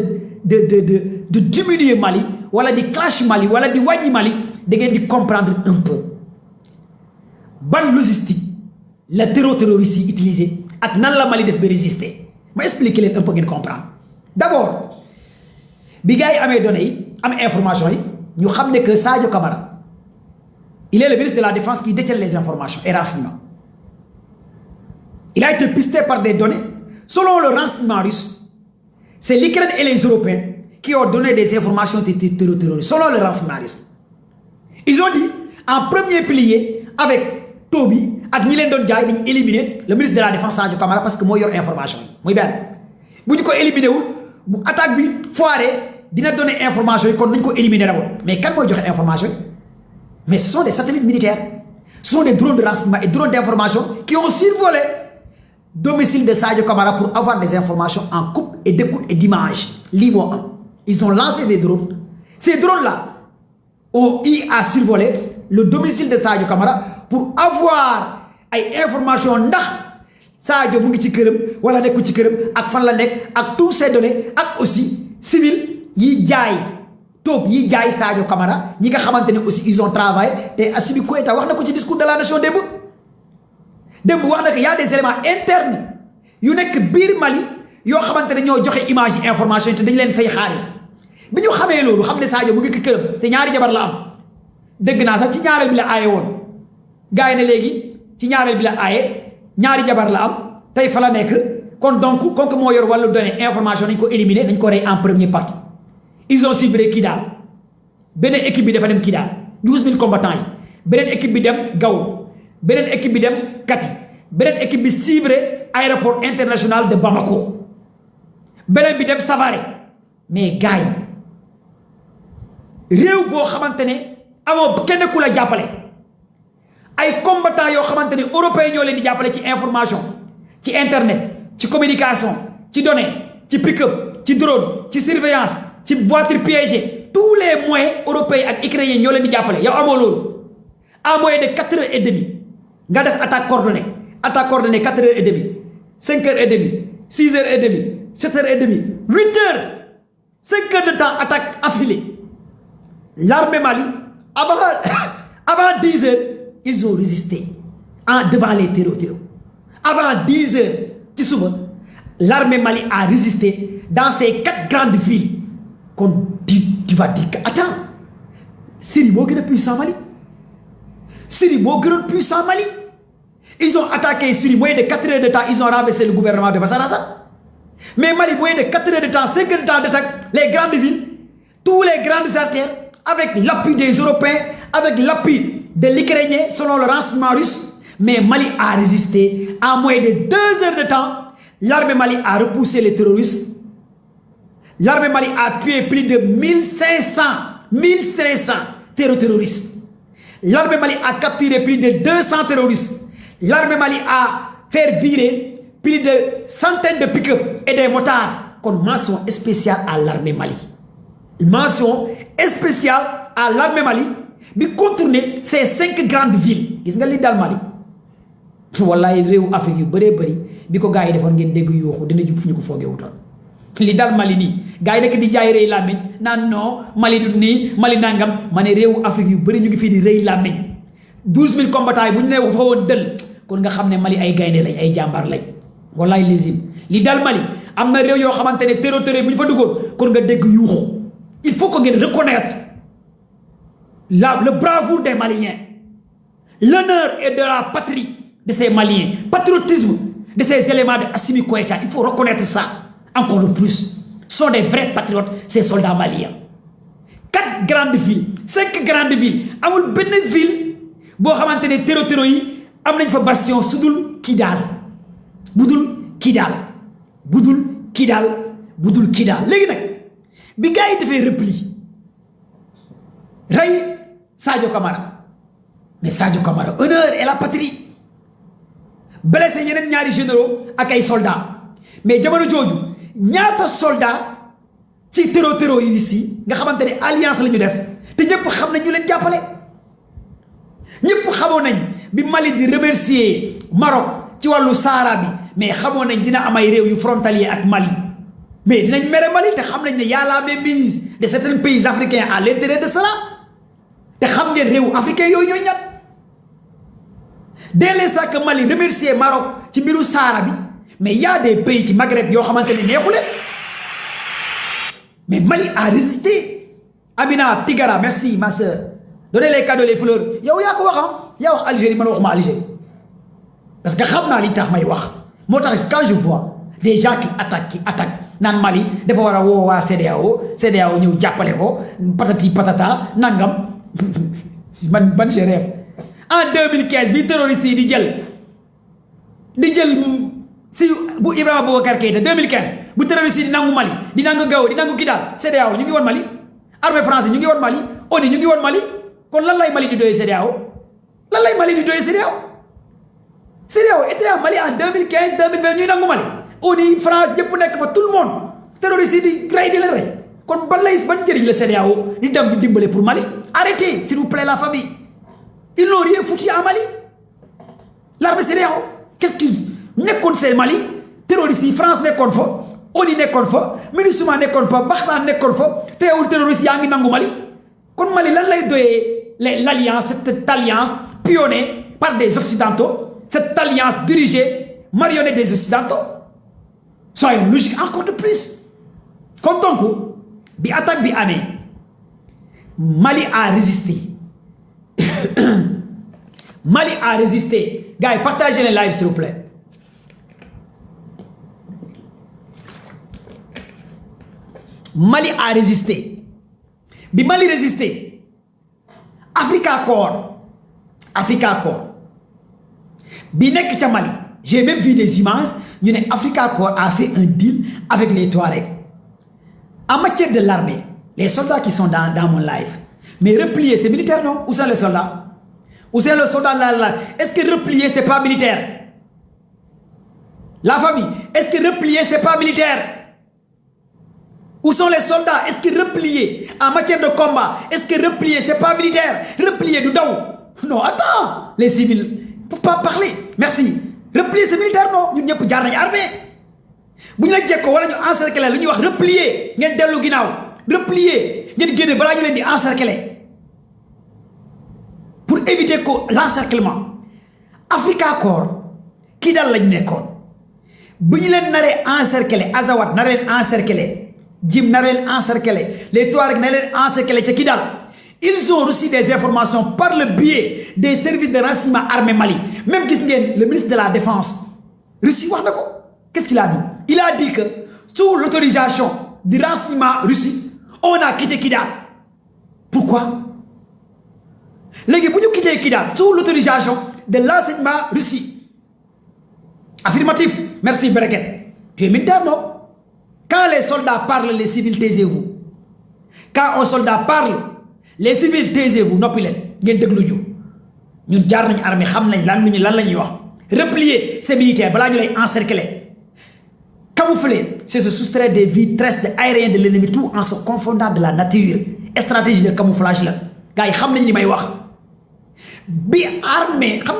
diminuer Mali, voilà di clash Mali, voilà di wàññi Mali, da ngeen di comprendre un peu. Ban logistique la terroriste yi utilisé ak nan la Mali def ba résister. Ma expliquer leen un peu ngeen comprendre. D'abord, bi gars yi amee données yi, am information yi, ñu xam ne que Sadio Camara, il est le ministre de la Défense qui détient les informations et renseignements. Il a été pisté par des données. Selon le renseignement russe, c'est l'Ukraine et les Européens qui ont donné des informations terroristes, selon le renseignement russe. Ils ont dit, en premier pilier, avec Toby, ak ñi leen doon jaay dañu éliminer le ministre de la Défense Sadio Camara parce que moo yor information yi muy benn bu ñu ko éliminé wul bu attaque bi foiré dina donner information yi kon nañ ko éliminer d'abord. Mais kan mooy joxe information yi? Mais ce sont des satellites militaires, ce sont des drones de renseignement et drones d'information qui ont survolé domicile de Sadio Camara pour avoir des informations en coupe et d'écoute et d'image. Ils ont lancé des drones. Ces drones-là ont eu à survoler le domicile de Sadio Camara pour avoir des informations ndax Sadio mu ngi ci këram wala nekku ci këram ak fan la nekk ak tous ces données ak aussi civil yi jaay top yi jaay Sadio Camara ñi nga xamantene aussi ils ont travaillé te Assimi Goïta wax na ko ci discours de la nation démb wax na que y a des éléments internes yu nekk biir Mali yoo xamantene ñoo joxe image yi information te dañ leen fay xaalis bi ñu xamee loolu xam ne Sadio mu ngi këram te ñaari jabar la am dégg naa sax ci ñaareel bi la aaye woon gars yi ne léegi ci ñaareel bi la aaye ñaari jabar la am tey fa la nekk kon donc comme que moo yor wàllu données information nañ ko éliminer nañ ko rey en première partie. Ils ont ciblé Kidal beneen équipe bi dafa dem Kidal 12 000 combattants yi beneen équipe bi dem Gao beneen équipe bi dem Kati beneen équipe bi ciblé aéroport international de Bamako beneen bi dem Savare. Mais gars yi réew boo xamante ne amoo kenn ku la jàppale ay combattants yoo xamante ne européens ñoo leen di jàppale ci information ci internet ci communication ci données ci pick-up ci drone ci surveillance ci voiture piégée tous les moyens européens ak ukrainiens ñoo leen di jàppale yow amoo loolu à moyen de 4h30 nga def attaque coordonnée 4h30 5h30 6h30, 7h30, 8h, 5 heures de temps attaque affilée. L'armée Mali, avant 10h, ils ont résisté devant les terreaux. Avant 10h, l'armée Mali a résisté dans ces 4 grandes villes. Tu vas dire que, attends, Syrie est puissant Mali. Syrie est puissant Mali. Ils ont attaqué Syrie, moins de 4 heures de temps, ils ont renversé le gouvernement de Bachar Assad. Mais Mali, moins de 4 heures de temps, 5 heures de temps d'attaque, les grandes villes, tous les grandes artères, avec l'appui des Européens, avec l'appui de l'Ukrainien, selon le renseignement russe. Mais Mali a résisté. En moins de 2 heures de temps, l'armée Mali a repoussé les terroristes. L'armée Mali a tué plus de 1500 terroristes. L'armée Mali a capturé plus de 200 terroristes. L'armée Mali a fait virer plus de centaines de pick-up et des motards. Comme mention spéciale à l'armée Mali. Une mention spéciale à l'armée Mali qui contourner ces 5 grandes villes. Gis nga li dal Mali. Wallahi réew Afrique yu bëree bëri bi ko gars yi defoon ngeen dégg yuuxu dina jub fu ñu ko foogee wutoon. Li dal Mali nii gars yi nekk di jaay rëy làmmiñ naan non Mali du nii Mali nangam ma ne réewu Afrique yu bëri ñu ngi fii di rëy làmmiñ 12000 combattants bu ñu nee fa woon dëll kon nga xam ne Mali ay gaynde lañ ay jàmbaar lañ wallahi lésime li dal Mali am na réew yoo xamante ne terreau bu ñu fa duggoon kon nga dégg yuuxu il faut que ngeen reconnaître le bravoure des Maliens l'honneur et de la patrie de ces Maliens patriotisme de ces éléments de Assimi Goïta il faut reconnaître ça encore de plus sont des vrais patriotes ces soldats maliens 4 grandes villes 5 grandes villes amul benn ville boo xamante ne terreau yi am nañ fa bastion budul Kidal léegi nag bi gars yi defee repli rey Sadio Camara mais Sadio Camara honneur et la patrie blessé yeneen ñaari généraux ak ay soldats mais jamono jooju ñaata soldats ci terreau yi ici nga xamante ne alliance la ñu def te ñëpp xam nañ ñu leen jàppale ñëpp xamoon nañ bi Mali di remercier Maroc ci wàllu Sahara bi mais xamoon nañ dina am ay réew yu frontalier ak Mali mais dinañ mere Mali te xam nañ ne y a la mainmise de certains pays africains à l'intérieur de cela te xam ngeen réewu africain yooyu ñooy ñat dès l'instant que Mali remercier Maroc ci mbiru Sahara bi mais y a des pays ci Maghreb yoo xamante ne neexu leen mais Mali a résisté. Amina Tigara merci ma soeur donnez les cadeaux les fleurs yow yaa ko wax yaa wax Algérie man waxuma Algérie parce que xam naa li tax may wax moo tax quand je vois des gens qui attaquent naan Mali dafa war a woo waa CEDEAO ñëw jàppale ko patati patata nangam man je rêve en 2015 bi terroriste yi di jël si bu Ibrahima Boubacar Keïta 2015 bu terroriste yi di nangu Mali di nangu Gao di nangu Kidal CEDEAO ñu ngi woon Mali armée française ñu ngi woon Mali ONU ñu ngi woon Mali kon lan lay Mali di doyee CEDEAO lan lay Mali di doyee CEDEAO était à Mali en 2015 2020 ñuy nangu Mali ONU France ñëpp nekk fa tout le monde terroriste yi di rey di leen rey kon ban njëriñ la CEDEAO di dem di dimbale pour Mali arrêtez s'il vous plaît la famille ils n'ont rien foutu à Mali l'armée CEDEAO qu'est-ce qui nekkoon seen Mali terroriste yi France nekkoon fa ONU nekkoon fa MINUSMA nekkoon fa Baxtaan nekkoon fa teewul terroriste yaa ngi nangu Mali kon Mali lan lay doyee l'alliance cette alliance pionnée par des occidentaux cette alliance dirigée marionnette des occidentaux soyons logiques encore de plus kon donc bi attaque bi amee Mali a résisté Mali a résisté gars yi partagez les lives s'il vous plaît Mali a résisté bi Mali résisté Africa Corps bi nekk ca Mali j'ai même vu des images ñu ne Africa Corps a fait un deal avec les Touaregs en matière de l'armée les soldats qui sont dans mon live mais replier c'est militaire non où sont les soldats où sont les soldats là est-ce que replier c'est pas militaire la famille est-ce que replier c'est pas militaire où sont les soldats est-ce que replier en matière de combat est-ce que replier c'est pas militaire replier du daw non attends les civils faut pas parler merci replier c'est militaire non ñun ñëpp jaar nañu armée bu ñu la jekkoo wala ñu encercler lu ñuy wax replier ngeen dellu ginnaaw replier ngeen génne balaa ñu leen di encercler pour éviter que l'encerclement. Africa Corps kii daal la ñu nekkoon bu ñu leen naree encercler Azawad nar leen encercler Jim nar leen encercler les Touaregs nar leen encercler ca Kidal. Ils ont reçu des informations par le biais des services de renseignement armés Mali. Même gis ngeen le ministre de la Défense Russie wax na ko. Qu'est-ce qu'il a dit? Il a dit que sous l'autorisation du renseignement russe, on a quitté Kidal. Pourquoi? Léegi bu ñu quitté Kidal sous l'autorisation de l'enseignement russe. Affirmatif. Merci Bereket. Tu es militaire, non? Quand les soldats parlent, les civils taisez-vous. Quand un soldat parle, les civils taisez-vous. Noppi leen ngeen déglu ñu ñun jaar nañu armée xam nañ lan la ñuy wax. Replier ces militaires balaa ñu lay encercler. Camoufler, c'est se soustraire des vitres aériennes de l'ennemi tout en se confondant de la nature. Stratégie de camouflage la gars yi xam nañ li may wax. Bi armée xam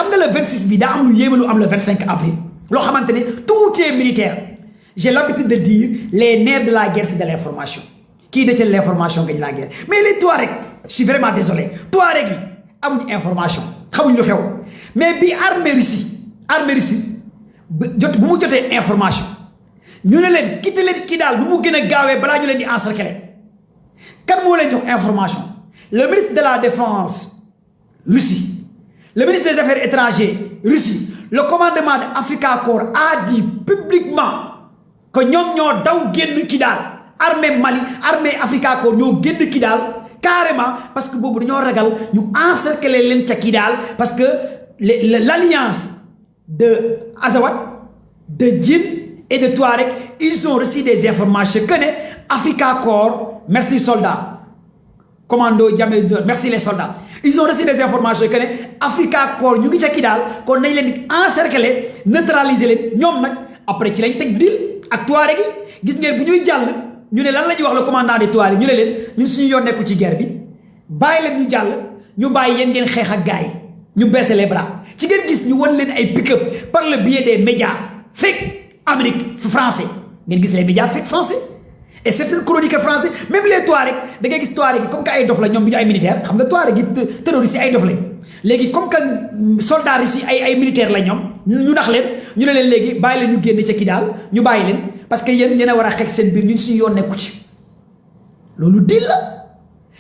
nga le 26 bi daa am lu yéeme lu am le 25 avril loo xamante ne tout est militaire. J'ai l'habitude de dire les nerfs de la guerre c'est de l'information. Qui détient l'information gagne la guerre. Mais les Touaregs, je suis vraiment désolé. Touaregs yi amuñu information xamuñ lu xew mais bi armée Russie bu mu jotee information ñu ne leen quitté leen Kidal bu mu gën a gaawee balaa ñu leen di encercler. Kan moo leen jox information? Le ministre de la Défense Russie, le ministre des Affaires étrangères Russie, le commandement de Africa Corps a dit publiquement que ñoom ñoo daw génn Kidal. Armée Mali armée Africa Corps ñoo génn Kidal carrément parce que boobu dañoo ragal ñu encercler leen ca Kidal parce que l'alliance de Azawad, de Djinn et de Touareg ils ont reçu des informations que ne Africa Corps merci soldats commando Diamé merci les soldats ils ont reçu des informations que ne Africa Corps ñu ngi ca Kidal kon nañ leen di encercler neutraliser leen ñoom nag après ci lañ teg deal ak Touareg yi gis ngeen bu ñuy jàll. ñu ne lan la ñuy wax le commandant des Touaregs ñu ne leen ñun suñu yoon nekku ci guerre bi bàyyi leen ñu jàll ñu bàyyi yéen ngeen xeex ak gars yi ñu baisser les bras ci ngeen gis ñu wan leen ay pick-up par le biais des médias fake Amérique français ngeen gis les médias fake français et certains chroniqueurs français même les Touaregs da ngay gis Touaregs yi comme que ay dof la ñoom bi ñu ay militaire xam nga Touaregs yi terroristes yi ay dof lañ léegi comme que soldats yi ay militaire la ñoom ñu nax leen ñu ne leen léegi bàyyi leen ñu génn ca Kidal ñu bàyyi leen parce que yéen a war a xeex seen biir ñun suñu yoon nekku ci loolu dil la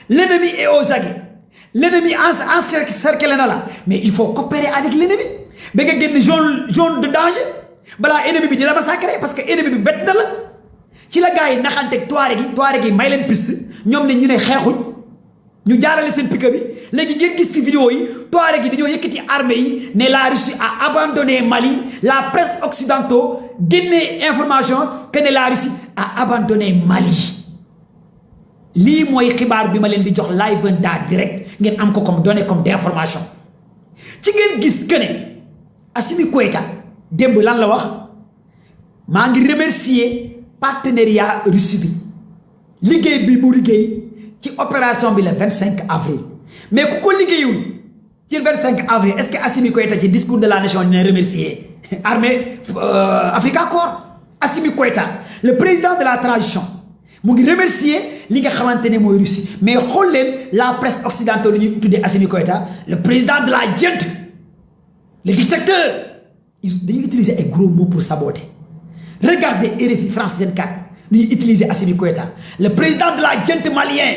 l'ennemi est aux aguets l'ennemi encerclé na la mais il faut coopérer avec l'ennemi ba nga génn zone de danger balaa ennemi bi di la massacrer parce que ennemi bi bett na la ci la gars yi naxanteeg Touareg yi may leen piste ñoom ne ñu ne xeexuñ ñu jaarale seen pick-up bi léegi ngeen gis ci vidéo yi Touareg yi dañoo yëkkati armée yi ne la Russie a abandonné Mali la presse occidentale génne information que ne la Russie a abandonné Mali lii mooy xibaar bi ma leen di jox live en direct ngeen am ko comme données comme d'information ci ngeen gis que ne Assimi Goïta démb lan la wax maa ngi remercier partenariat Russie bi liggéey bi mu liggéey ci opération bi le 25 avril mais ku ko liggéeyul ci le 25 avril est-ce que Assimi Goïta ci discours de la nation dina remercier armée Africa Corps Assimi Goïta le président de la transition mu ngi remercier li nga xamante ne mooy Russie mais xool leen la presse occidentale lu ñuy tuddee Assimi Goïta le président de la junte le dictateur dañuy utiliser ay gros mots pour saboter regardez RFI France 24 nu ñuy utiliser Assimi Goïta le président de la junte malien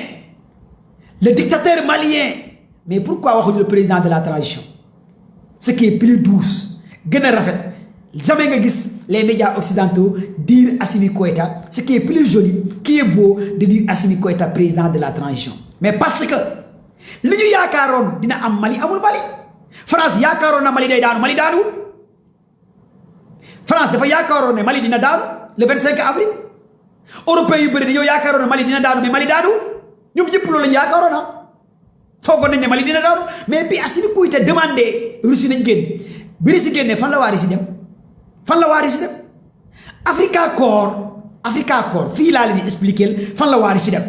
le dictateur malien mais pourquoi waxuñu le président de la transition ce qui est plus douce gën a rafet jamais nga gis les médias occidentaux dire Assimi Goïta ce qui est plus joli qui est beau de dire Assimi Goïta président de la transition mais parce que li ñu yaakaaroon dina am Mali amul Mali France yaakaaroon na Mali day daanu Mali daanuwul France dafa yaakaaroon ne Mali dina daanu le 25 avril européens yu bëri dañoo yaakaaroon ne Mali dina daanu mais Mali daanuwul ñoom ñëpp loolu lañu yaakaaroon na foogoon nañ ne Mali dina daanu mais bi Assimi Goïta demandé Russie nañ génn bi Russie génnee fan la waa Russie dem fan la waa Russie dem Africa Corps fii laa leen di expliquer fan la waa Russie dem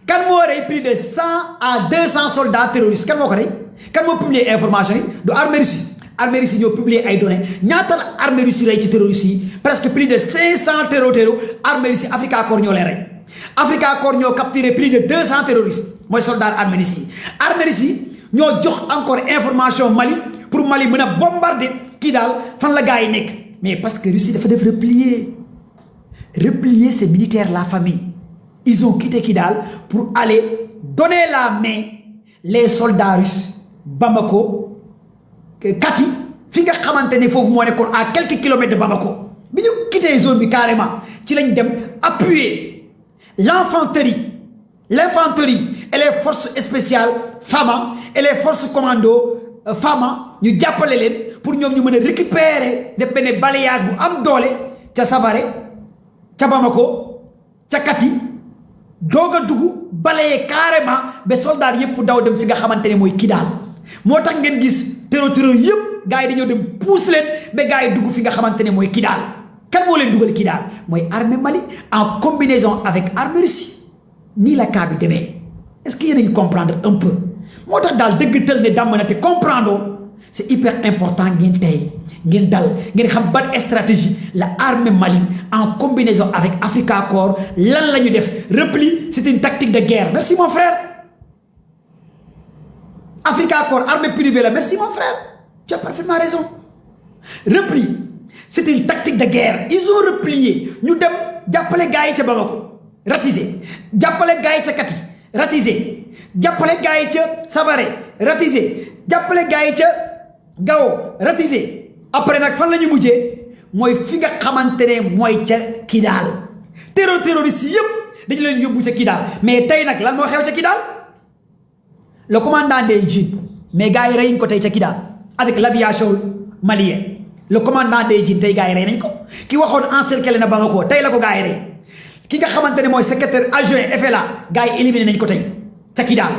kan moo rey plus de 100 à 200 soldats terroristes kan moo ko rey kan moo publier information yi du armée Russie armée Russie ñoo publier ay données ñaata la armée Russie rey ci terroristes yi presque plus de 500 terror armée Russie Africa Corps ñoo leen rey Africa Corps ñoo capturé plus de 200 terroristes mooy soldats armée Russie armée Russie ñoo jox encore information Mali pour Mali mën a bombarder kii daal fan la gars yi nekk mais parce que Russie dafa def replier ses militaires la famille ils ont quitté Kidal pour aller donner la main les soldats russes Bamako Kati fi nga xamante ne foofu moo nekkoon à quelques kilomètres de Bamako bi ñu quitté zone bi carrément ci lañ dem appuyer l'infanterie et les forces spéciales FAMA et les forces commando FAMA ñu jàppale leen pour ñoom ñu mën a récupérer def benn balayage bu am doole ca Savare ca Bamako ca Kati doog a dugg balayé carrément ba soldat yëpp daw dem fi nga xamante ne mooy Kidal moo tax ngeen gis terror yëpp gars yi dañoo dem pousse leen ba gars yi dugg fi nga xamante ne mooy Kidal kan moo leen dugal Kidal mooy armée Mali en combinaison avec armée Russie nii la cas bi demee est-ce que yéen a ngi comprendre un peu moo tax daal dëgg tël ne dàmm na te comprendre c'est hyper important ngeen tey ngeen dal ngeen xam ban stratégie la armée Mali en combinaison avec Africa Corps lan la ñu def repli c'est une tactique de guerre merci mon frère Africa Corps armée privée la merci mon frère tu as parfaitement raison repli c'est une tactique de guerre ils ont replié ñu dem jàppale gars yi ca Bamako ratisé jàppale gars yi ca Kati ratisé jàppale gars yi ca Savare ratisé jàppale gars yi ca Gao ratisé après nag fan la ñu mujjee mooy fi nga xamante ne mooy ca Kidal terroriste yëpp dañu leen yóbbu ca Kidal mais tey nag lan moo xew ca Kidal le commandant des djinns mais gars yi reyuñ ko tey ca Kidal avec l'aviation malienne le commandant des djinns tey gars yi rey nañ ko ki waxoon encercler na Bamako tey la ko gars yi rey ki nga xamante ne mooy secrétaire adjoint FLA gars yi éliminé nañ ko tey ca Kidal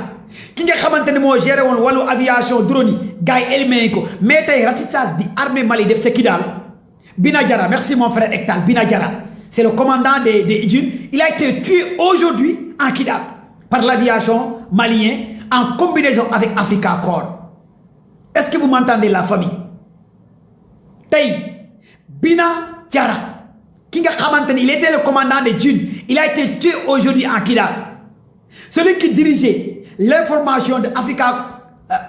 ki nga xamante ne moo géré woon wàllu aviation drone yi gars yi éliminé nañ ko mais tey ratissage bi armée Mali def ca Kidal Bina Diarra merci mon frère Ektal Bina Diarra c'est le commandant des djinns il a été tué aujourd'hui en Kidal par l'aviation malienne en combinaison avec Africa Corps est-ce que vous m'entendez la famille tey Bina Diarra ki nga xamante ne il était le commandant des djinns il a été tué aujourd'hui en Kidal celui qui dirigeait l'information de Africa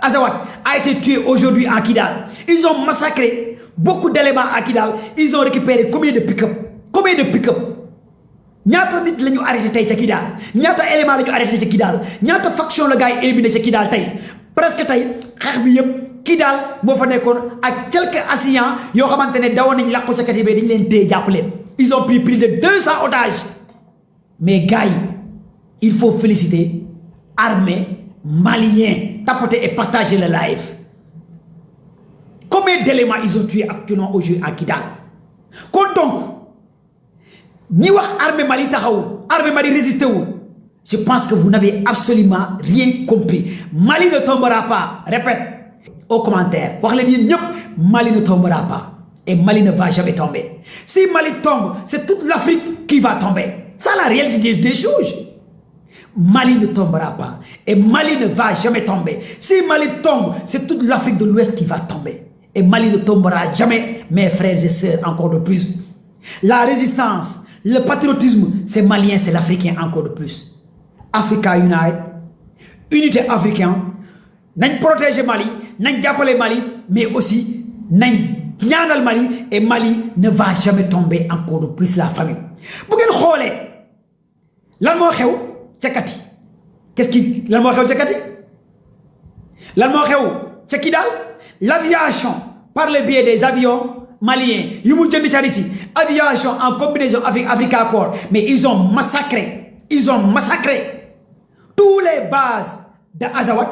Azawad a été tué aujourd'hui en Kidal ils ont massacré beaucoup d'éléments à Kidal ils ont récupéré combien de pick-up ñaata nit la ñu arrêté tey ca Kidal ñaata élément la ñu arrêté ca Kidal ñaata faction la gars yi éliminé ca Kidal tey presque tey xeex bi yëpp Kidal moo fa nekkoon ak quelques assaillants yoo xamante ne dawoon nañ làqu ca Katibe dañu leen téye jàpp leen ils ont pris plus de 200 otages mais gars yi il faut féliciter armée malien tapoter et partager le live combien d'éléments ils ont tué actuellement aujourd'hui à Kidal kon donc ñi wax armée Mali taxawul armée Mali résisté wul je pense que vous n'avez absolument rien compris Mali ne tombera pas répète au commentaire wax leen yéen ñëpp Mali ne tombera pas et Mali ne va jamais tomber si Mali tombe c'est toute l'Afrique qui va tomber ça la réalité des choses Mali ne tombera pas et Mali ne va jamais tomber si Mali tombe c'est toute l'Afrique de l'Ouest qui va tomber et Mali ne tombera jamais mes frères et sœurs encore de plus la résistance le patriotisme c'est malien c'est l'africain encore de plus Africa Unite unité africaine nañ protéger Mali nañ jàppale Mali mais aussi nañ ñaanal Mali et Mali ne va jamais tomber encore de plus la famille bu ngeen xoolee lan moo xew ca Kati lan moo xew ca Kati lan moo xew ca Kidal l'aviation par le biais des avions maliens yu mu jënd ca Russie aviation en combinaison avec Africa Corps mais ils ont massacré tous les bases de Azawad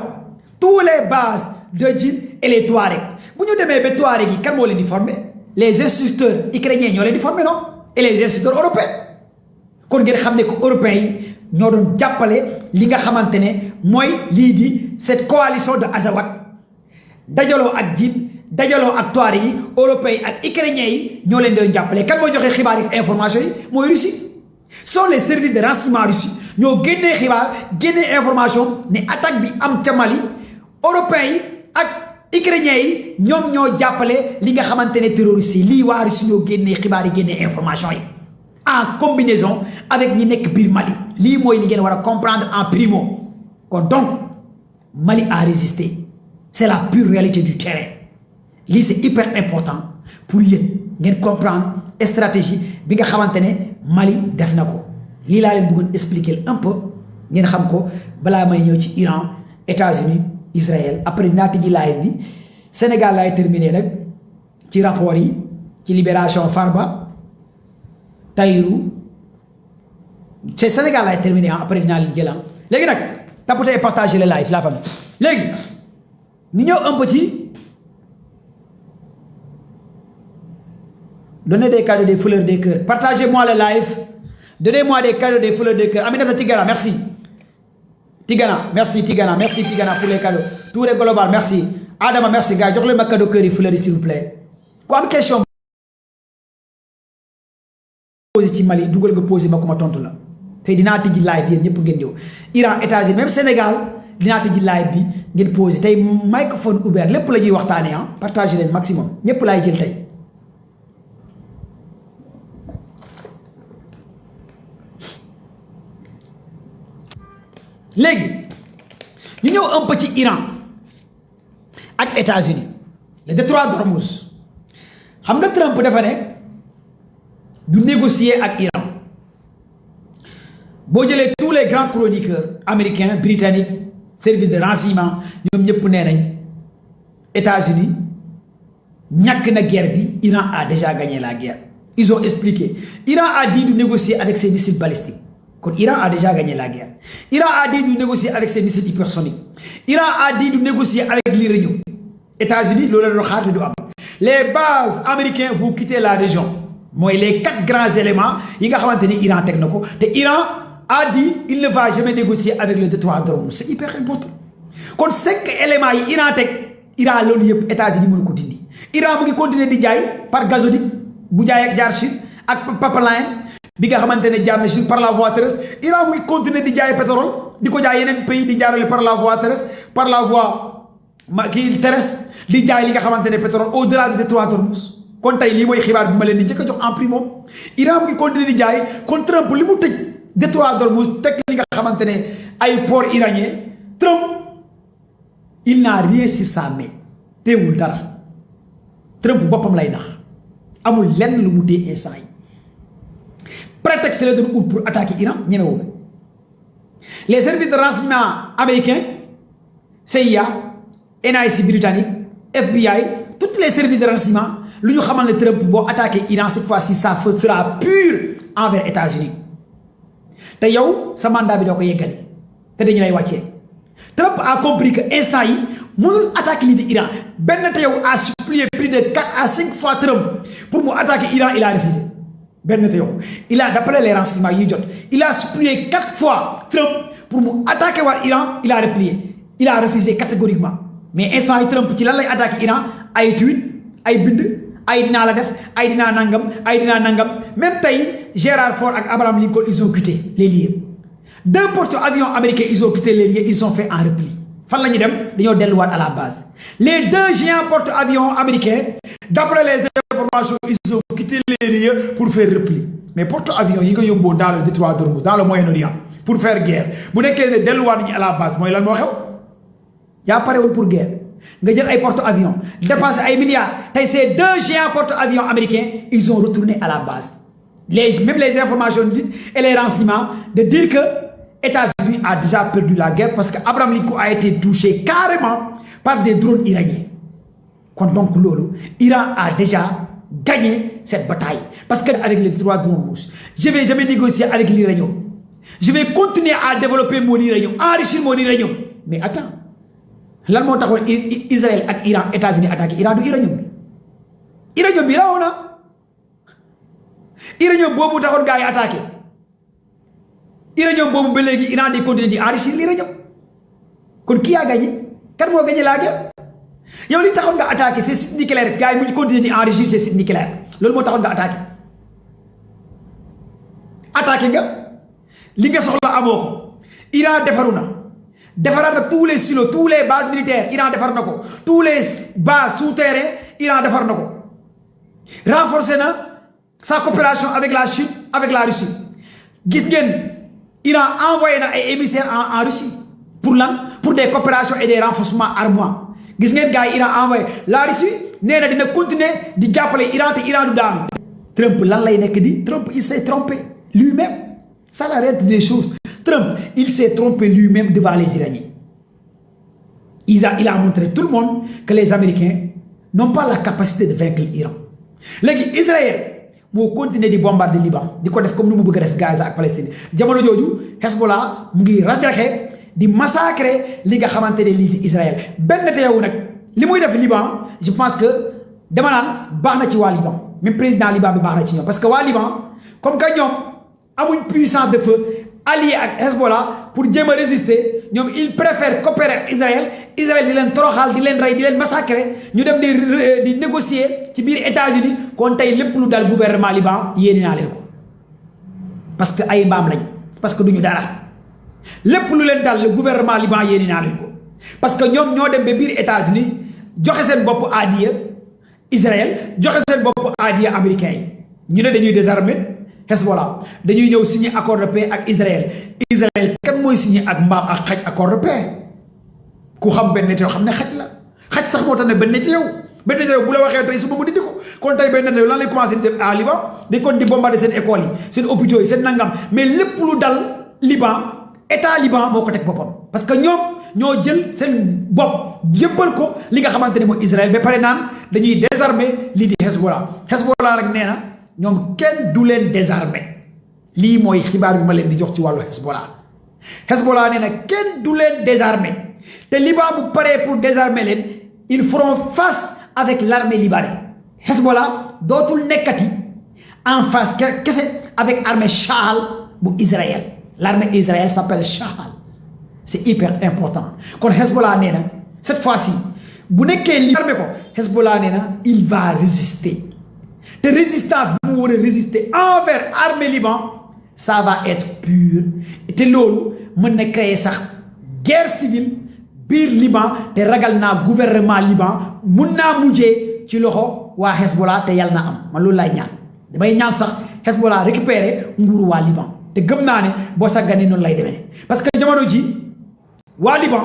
tous les bases de djinns et les Touaregs bu ñu demee ba Touareg yi kan moo leen di former les instructeurs ukrainiens ñoo leen di former non et les instructeurs européens kon ngeen xam ne que européens yi ñoo doon jàppale li nga xamante ne mooy lii di cette coalition de Azawad dajaloo ak djinn dajaloo ak Touareg yi européens yi ak ukrainiens yi ñoo leen doon jàppale kan moo joxe xibaar yi information yi mooy Russie sont les services de renseignement Russie ñoo génnee xibaar génnee information ne attaque bi am ca Mali européens yi ak ukrainiens yi ñoom ñoo jàppale li nga xamante ne terroriste yi lii waa Russie ñoo génnee xibaar yi génnee information yi en combinaison avec ñi nekk biir Mali lii mooy li ngeen war a comprendre en primo kon donc Mali a résisté c'est la pure réalité du terrain lii c'est hyper important pour yéen ngeen comprendre stratégie bi nga xamante ne Mali def na ko lii laa leen bëggoon expliquer un peu ngeen xam ko balaa may ñëw ci Iran États-Unis Israël après dinaa tijji live bi Sénégal laay terminer nag ci rapport yi ci libération Farba Tahirou c'est Sénégal laay terminer après dinaa leen jël léegi nag tapoter et partager le live la famille léegi ñu ñëw un peu ci donnez des cadeaux, des fleurs, des cœurs. Partagez-moi le live. Donnez-moi des cadeaux, des fleurs, des cœurs. Aminata Tigana, merci. Tigana, merci Tigana, merci Tigana pour les cadeaux. Tout les global, merci. Adama, merci gars. Jox leen ma cadeau cœur et fleurs s'il vous plaît. Ko am question posé ci Mali dugal nga posé ma ko ma tontu la. Tey dinaa tijji live bi yéen ñëpp ngeen ñëw. Iran, États-Unis, même Sénégal dinaa tijji live bi ngeen posé tey microphone ouvert lépp la ñuy waxtaanee ah. Partagez leen maximum ñëpp laay jël tey. léegi ñu ñëw un peu ci Iran ak États-Unis le détroit d'Ormuz xam nga Trump dafa ne du négocier ak Iran boo jëlee tous les grands chroniqueurs américains britanniques service de renseignement ñoom ñëpp nee nañ États-Unis ñàkk na guerre bi Iran a déjà gagné la guerre ils ont expliqué Iran a dit de négocier avec ses missiles balistiques. Iran a déjà gagné la guerre. Iran a dit de négocier avec ses missiles hypersoniques. Iran a dit de négocier avec l'Iran. États-Unis, les bases américaines vont quitter la région. Moi, les 4 grands éléments, il y a Iran technico. Iran a dit il ne va jamais négocier avec le détroit d'Ormuz. C'est hyper important. Quand 5 éléments, Iran tech, Iran l'Union, États-Unis, Iran continue de jaay par gazoduc, Boujaï ak Jarchid, ak pipeline. bi nga xamante ne jaar na Chine par la voie terrestre Iran muy continuer di jaay pétrole di ko jaay yeneen pays di jaarale par la voie terrestre par la voie kii terrestre di jaay li nga xamante ne pétrole au delà du détroit d'Ormuz kon tey lii mooy xibaar bi ma leen di njëkk a jox en primo Iran muy continuer di jaay kon Trump li mu tëj détroit d'Ormuz teg li nga xamante ne ay port iranien Trump il n'a rien sur sa main teewul dara Trump boppam lay nax amul lenn lu mu téye instant yi prétexte la doon ut pour attaquer Iran ñemewul les services de renseignement américains CIA NIC britannique FBI tous les services de renseignement lu ñu xamal ne Trump boo attaquer Iran cette fois-ci ça sera pur envers États-Unis te yow sa mandat bi doo ko yeggali te dañu lay wàccee Trump a compris que instant yi mënul attaquer lii di Iran benn te yow a supplié plus de 4 à 5 fois Trump pour mu attaquer Iran il a refusé. Il a, d'après les renseignements, il a supplié 4 fois Trump pour attaquer l'Iran, il a replié. Il a refusé catégoriquement. Mais instant Trump, il a attaqué l'Iran, il a tweet, il a bind, il a def, il a nangam, Même taille, Gérard Ford et Abraham Lincoln, ils ont quitté les lieux. 2 porte-avions américains, ils ont quitté les lieux, ils ont fait un repli. Fan la ñu dem dañoo delluwaat à la base. Les 2 géants porte-avions américains, d'après les informations, ils ont quitté les lieux pour faire repli. Mais porte-avions yi nga yóbboo dans le détroit d'Ormuz, dans le Moyen-Orient, pour faire guerre. Bu nekkee ne delluwaat nañu à la base mooy lan moo xew yaa parewul pour guerre nga jël ay porte-avions dépenser ay milliards tey ces 2 géants porte-avions américains ils ont retourné à la base. Même les informations dites et les renseignements de dire que États-Unis a déjà perdu la guerre parce que Abraham Lincoln a été touché carrément par des drones iraniens. Donc, l'Iran a déjà gagné cette bataille. Parce qu'avec les droits de l'Ormuz, je ne vais jamais négocier avec l'Iranium. Je vais continuer à développer mon uranium, enrichir mon uranium. Mais attends, là, Israël et Iran, États-Unis attaquent Iran du uranium. Uranium, là, on a. Uranium, bobu taxone gaay attaqué. Uranium bobu ba légui Iran di continuer d'enrichir l'uranium. Kon qui a gagné? Kan mo gagné la guerre? Yow li taxone nga attaquer ces sites nucléaires gaay mu continuer d'enrichir ces sites nucléaires. Lolu mo taxone nga attaquer. Attaquer nga li nga soxla amoko. Iran defaruna. defaraat na tous les silos tous les bases militaires Iran defar na ko tous les bases souterrains Iran defar na ko renforcer na sa coopération avec la Chine avec la Russie gis ngeen Iran envoyé na ay émissaires en Russie pour lan pour des coopérations et des renforcements armés gis ngeen gars yi Iran envoyé la Russie nee na dina continuer di jàppale Iran te Iran du daanu Trump lan lay nekk di Trump il s'est trompé lui-même ça la réalité des choses Trump il s'est trompé lui-même devant les Iraniens il a montré tout le monde que les Américains n'ont pas la capacité de vaincre l'Iran léegi Israël moo continuer di bombarder Liban di ko def comme nu mu bëgg a def Gaza ak Palestine jamono jooju Hezbollah mu ngi rajaxe di massacrer li nga xamante ne lii si Israël benn teewu nag li muy def Liban je pense que dama naan baax na ci waa Liban même président Liban bi baax na ci ñoom parce que waa Liban comme que ñoom amuñ puissance de feu allié ak Hezbollah pour jéem a résister ñoom il préfère coopérer ak Israël di leen toroxal di leen rey di leen massacrer ñu dem di négocier ci biir États-Unis kon tey lépp lu dal gouvernement Liban yéene naa leen ko parce que ay mbaam lañ parce que duñu dara lépp lu leen dal le gouvernement Liban yéene naa leen ko parce que ñoom ñoo dem ba biir États-Unis joxe seen bopp adiya Israël joxe seen bopp adiya américain yi ñu ne dañuy désarmer Hezbollah dañuy ñëw signer accord de paix ak Israël kan mooy signer ak mbaam ak xaj accord de paix ku xam benn teew xam ne xaj la xaj sax moo tax ne benn teew bu la waxee tey suba mu dindi ko kon tey benn teew lan lay commencé di def à Liban di kon di bombarder seen écoles yi seen hôpitaux yi seen nangam mais lépp lu dal Liban état Liban moo ko teg boppam parce que ñoom ñoo jël seen bopp jëbbal ko li nga xamante ne mooy Israël ba pare naan dañuy désarmer lii di Hezbollah nag nee na ñoom kenn du leen désarmer lii mooy xibaar bi ma leen di jox ci wàllu Hezbollah nee na kenn du leen désarmer te Liban bu paree pour désarmer leen ils feront face avec l'armée libanaise Hezbollah dootul nekkati en face kese avec armée Chahal bu Israël l'armée Israël s'appelle Chahal c'est hyper important kon Hezbollah nee na cette fois-ci bu nekkee li armée ko Hezbollah nee na il va résister te résistance bu mu war a résister envers armée Liban ça va être pur te loolu mën na créer sax guerre civile biir Liban te ragal naa gouvernement Liban mun naa mujjee ci loxo waa Hezbollah te yàlla na am man loolu laay ñaan damay ñaan sax Hezbollah récupérer nguuru waa Liban te gëm naa ne boo sàgganee noonu lay demee parce que jamono ji waa Liban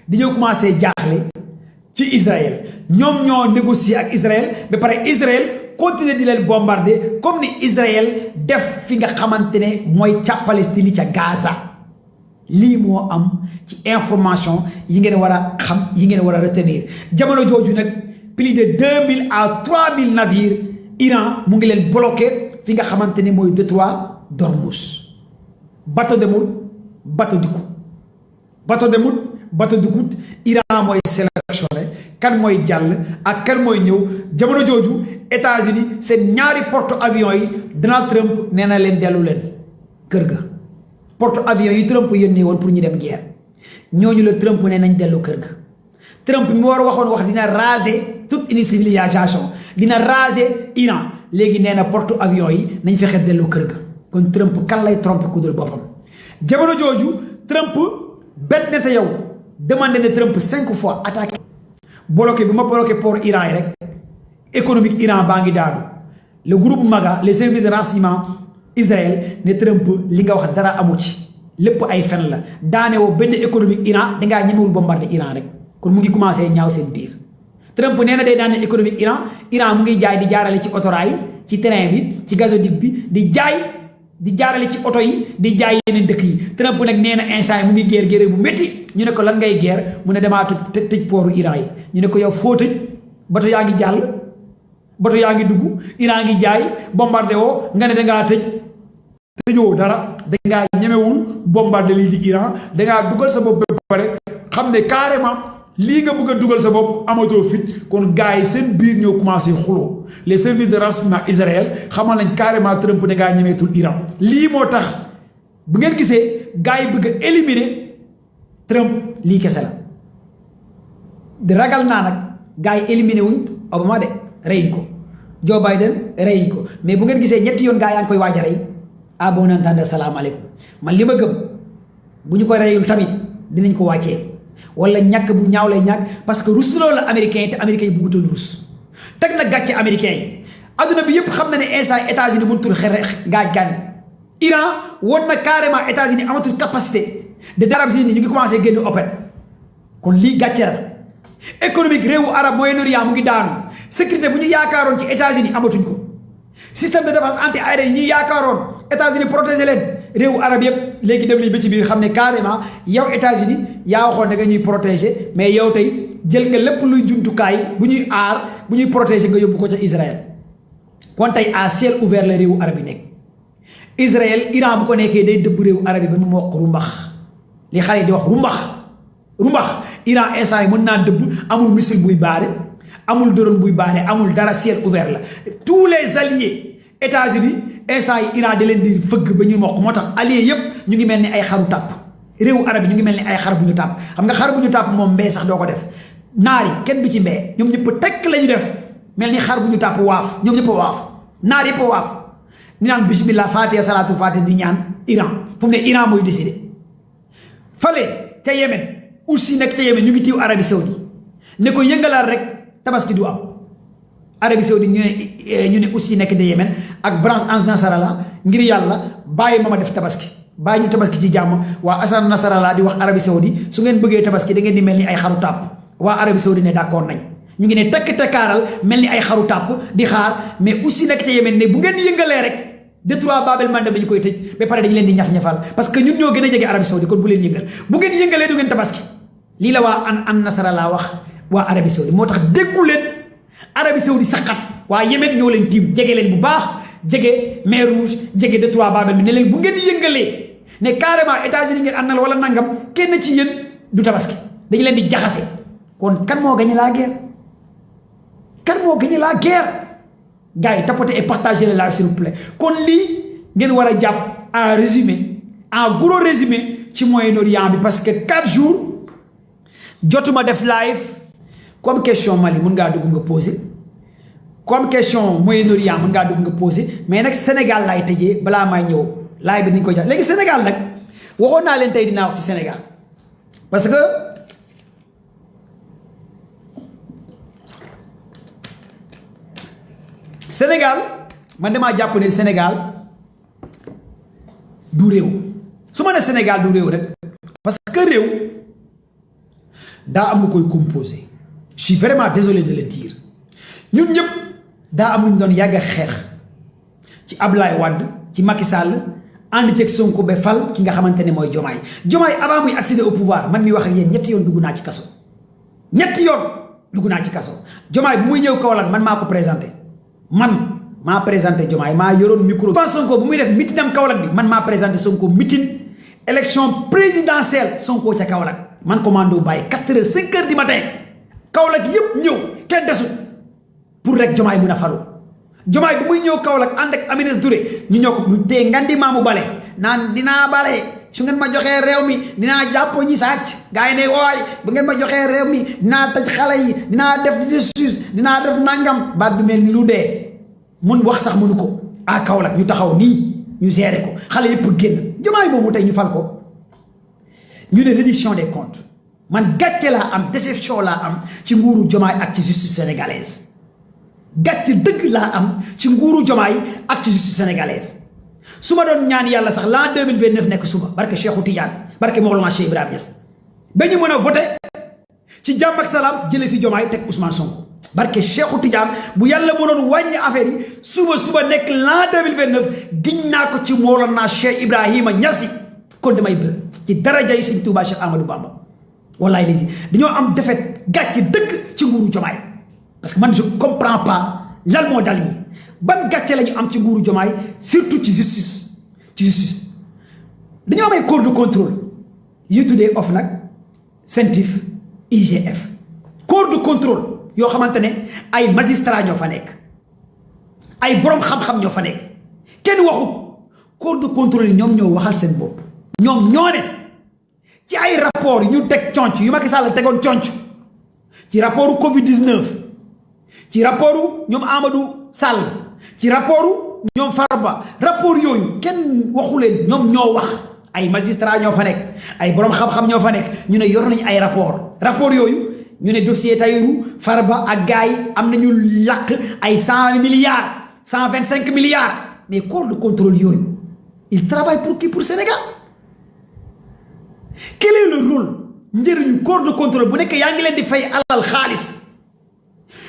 dañoo commencé jaaxle ci Israël ñoom ñoo négocier ak Israël ba pare Israël continuer di leen bombarder comme ni Israël def fi nga xamante ne mooy ca Palestine ca Gaza lii moo am ci information yi ngeen war a xam yi ngeen war a retenir jamono jooju nag plus de 2000 à 3000 navires Iran mu ngi leen bloqué fi nga xamante ne mooy détroit d'Ormuz bateau demul bateau dikku bateau demul bateau dikkut Iran mooy sélectionné kan mooy jàll ak kan mooy ñëw jamono jooju États-Unis seen ñaari porte avions yi Donald Trump nee na leen dellu leen kër ga porte avions yi Trump yónnee woon pour ñu dem guerre ñooñu la Trump nee nañ dellu kër ga Trump mi war a waxoon wax dina raser toute une civilisation dina raser Iran léegi nee na porte avions yi nañ fexe dellu kër ga kon Trump kan lay tromper ku dul boppam jamono jooju Trump benn nete yow demandé na Trump 5 fois attaqué bloqué bi ma bloqué port Iran yi rek économique Iran baa ngi daanu le groupe MAGA les services de renseignement Israël ne Trump li nga wax dara amu ci lépp ay fen la daane woo benn économique Iran dangaa ñemewul bombardé Iran rek kon mu ngi commencé ñaaw seen biir Trump nee na day daane économique Iran mu ngi jaay di jaarale ci autorail ci train bi ci gazoduc bi di jaarale ci oto yi di jaay yeneen dëkk yi Trump nag nee na instant yi mu ngi guerre bu métti ñu ne ko lan ngay guerre mu ne damaa tëj pooru Iran yi ñu ne ko yow foo tëj bato yaa ngi jàll bato yaa ngi dugg Iran ngi jaay bombardé woo nga ne dangaa tëjoo dara dangaa ñemewul bombardé lii di Iran dangaa dugal sa bopp ba pare xam ne carrément lii nga bëgg a dugal sa bopp amatoo fit kon gars yi seen biir ñoo commencé xuloo les services de renseignement Israël xamal nañ carrément Trump ne ngaa ñemeetul Iran lii moo tax bu ngeen gisee gars yi bëgg a éliminer Trump lii kese la di ragal naa nag gars yi éliminer wuñ Obama de reyiñ ko Joe Biden reyiñ ko mais bu ngeen gisee ñetti yoon gars yaa ngi koy waaj a rey ah bon entendeur salaamaaleykum man li ma gëm bu ñu ko reyul tamit dinañ ko wàccee wala ñàkk bu ñaaw lay ñàkk parce que rusloo la américain yi te américain yi bëggutoon rus teg na gàcce américain yi adduna bi yëpp xam na ne instant États-Unis mënutul gaaj Iran won na carrément États-Unis amatul capacité de Arabes Unis ñu ngi commencé génn open kon lii gàcce la économique réewu arab Moyen-Orient mu ngi daanu sécurité bu ñu yaakaaroon ci États-Unis amatuñ ko système de défense anti-aérien yi ñu yaakaaroon États-Unis protéger leen réewu arab yëpp léegi dem nañ ba ci biir xam ne carrément yow États-Unis yaa waxoon da nga ñuy protéger mais yow tey jël nga lépp luy jumtukaay bu ñuy aar bu ñuy protéger nga yóbbu ko ca Israël kon tey à ciel ouvert la réewu arab yi nekk Israël Iran bu ko nekkee day dëbb réewu arab yi ba mu wax rumbax li xale yi di wax rumbax Iran instant yi mën naa dëbb amul missile buy baare amul drone buy baare amul dara ciel ouvert la tous les alliés États-Unis instant yi Iran da leen di fëgg ba ñu mokk moo tax alliés yépp ñu ngi mel ni ay xaru tàpp réewu arab yi ñu ngi mel ni ay xar bu ñu tàpp xam nga xar bu ñu tàpp moom mbee sax doo ko def naar yi kenn du ci mbee ñoom ñëpp tekk la ñu def mel ni xar bu ñu tàpp waaf ñoom ñëpp a waaf naar yëpp a waaf ni naan bismillah fatiha salatu fatiha di ñaan Iran fu mu ne Iran mooy décidé fale ca Yémen aussi nekk ca Yémen ñu ngi tiiw Arabie Saoudi ne ko yëngalaat rek tabaski du am Arabie Saoudi ñu ne aussi nekk de Yémen ak branche Ans Nasrallah ngir yàlla bàyyi ma def tabaski bàyyi ñu tabaski ci jàmm waa Ans Nasrallah di wax Arabie Saoudi su ngeen bëggee tabaski da ngeen di mel ni ay xaru tàpp waa Arabie Saoudi ne d'accord nañ ñu ngi ne tekk tekkaaral mel ni ay xaru tàpp di xaar mais aussi nekk ca Yémen ne bu ngeen yëngalee rek détroit Babel Mandeb dañu koy tëj ba pare dañu leen di ñaf-ñafal parce que ñun ñoo gën a jege Arabie Saoudi kon bu leen yëngal bu ngeen yëngalee du ngeen tabaski lii la waa an Nasrallah wax waa Arabie Saoudi moo tax déggu leen Arabie Saoudi saxat waa Yémen ñoo leen tiim jege leen bu baax jege mer Rouge jege détroit Babel bi ne leen bu ngeen yëngalee ne carrément États-Unis ngeen àndal wala nangam kenn ci yéen du tabaski dañu leen di jaxase kon kan moo gagné la guerre kan moo gagné la guerre gars yi tapotez et partagez le live s'il vous plaît kon lii ngeen war a jàpp en résumé en gros résumé ci Moyen-Orient bi parce que 4 jours jotuma def live comme question Mali mun ngaa dugg nga poser comme question Moyen-Orient mun ngaa dugg nga poser mais nag Sénégal laay tëjee balaa may ñëw live bi nañ ko jàpp léegi Sénégal nag waxoon naa leen tey dinaa wax ci Sénégal parce que Sénégal man damaa jàpp ne Sénégal du réew su ma ne Sénégal du réew rek parce que réew daa am lu koy composé je suis vraiment désolé de le dire ñun ñëpp daa am lu ñu doon yàgg a xeex ci Ablaye Wade ci Macky Sall ànd ceeg Sonko ba fal ki nga xamante ne mooy Diomaye avant muy accéder au pouvoir man mi wax ak yéen ñetti yoon dugg naa ci kaso ñetti yoon dugg naa ci kaso Diomaye bu muy ñëw Kaolack man maa ko présenté. man maa présenté Diomaye maa yoroon micro bi Sonko bu muy def mitin am Kaolack bi man maa présenté Sonko mitin élection présidentielle Sonko ca Kaolack man commando bàyyi 4 heures 5 heures du matin Kaolack yëpp ñëw kenn desut pour rek Diomaye mun a falu Diomaye bu muy ñëw Kaolack ànd ak Aminata Touré ñu ñëw ko mu tee ngandi maamu bale naan dinaa bale su ngeen ma joxee réew mi dinaa jàpp ñi sàcc gars yi ne wooy bu ngeen ma joxee réew mi dinaa tëj xale yi dinaa def justice dinaa def nangam baat bi mel ni lu dee mun wax sax mënu ko à Kaolack ñu taxaw nii ñu gérer ko xale yëpp génn Diomaye boobu tey ñu fal ko ñu ne reddition des comptes man gàcce laa am déception laa am ci nguuru Diomaye ak ci justice sénégalaise gàcce dëgg laa am ci nguuru Diomaye ak ci justice sénégalaise su ma doon ñaan yàlla sax l'an 2029 nekk suba barke Cheikhou Tidiane barke Mawlana Cheikh Ibrahima Niass ba ñu mën a voté ci jàmm ak salaam jëlee fi Diomaye teg Ousmane Sonko barke Cheikhou Tidiane bu yàlla mënoon wàññi affaire yi suba nekk l'an 2029 giñ naa ko ci Mawlana Cheikh Ibrahima Niass kon damay bër ci daraja yi Sëñ Touba Cheikh Amadou Bamba wallaay lisi dañoo am defet gàcce dëgg ci nguuru Diomaye parce que man je comprends pas lan moo dal ñi ban gàcce la ñu am ci nguuru Diomaye surtout ci justice dañoo am ay corps de contrôle yu tuddee OFNAC CENTIF IGF corps de contrôle yoo xamante ne ay magistrat ñoo fa nekk ay borom xam-xam ñoo fa nekk kenn waxu corps de contrôle yi ñoom ñoo waxal seen bopp ñoom ñoo ne ci ay rapport yu ñu teg conc yu Macky Sall tegoon conc ci rapportu Covid-19 ci rapportu ñoom Amadou Sall ci rapportu ñoom Farba rapport yooyu kenn waxu leen ñoom ñoo wax ay magistrat ñoo fa nekk ay borom xam-xam ñoo fa nekk ñu ne yor nañu ay rapport yooyu ñu ne dossier Tahirou Farba ak gars yi am nañu làq ay 100 milliards 125 milliards mais corps de contrôle yooyu il travaille pour qui? Pour Sénégal. Quel est le rôle njëriñu corps de contrôle bu nekkee yaa ngi leen di fay alal xaalis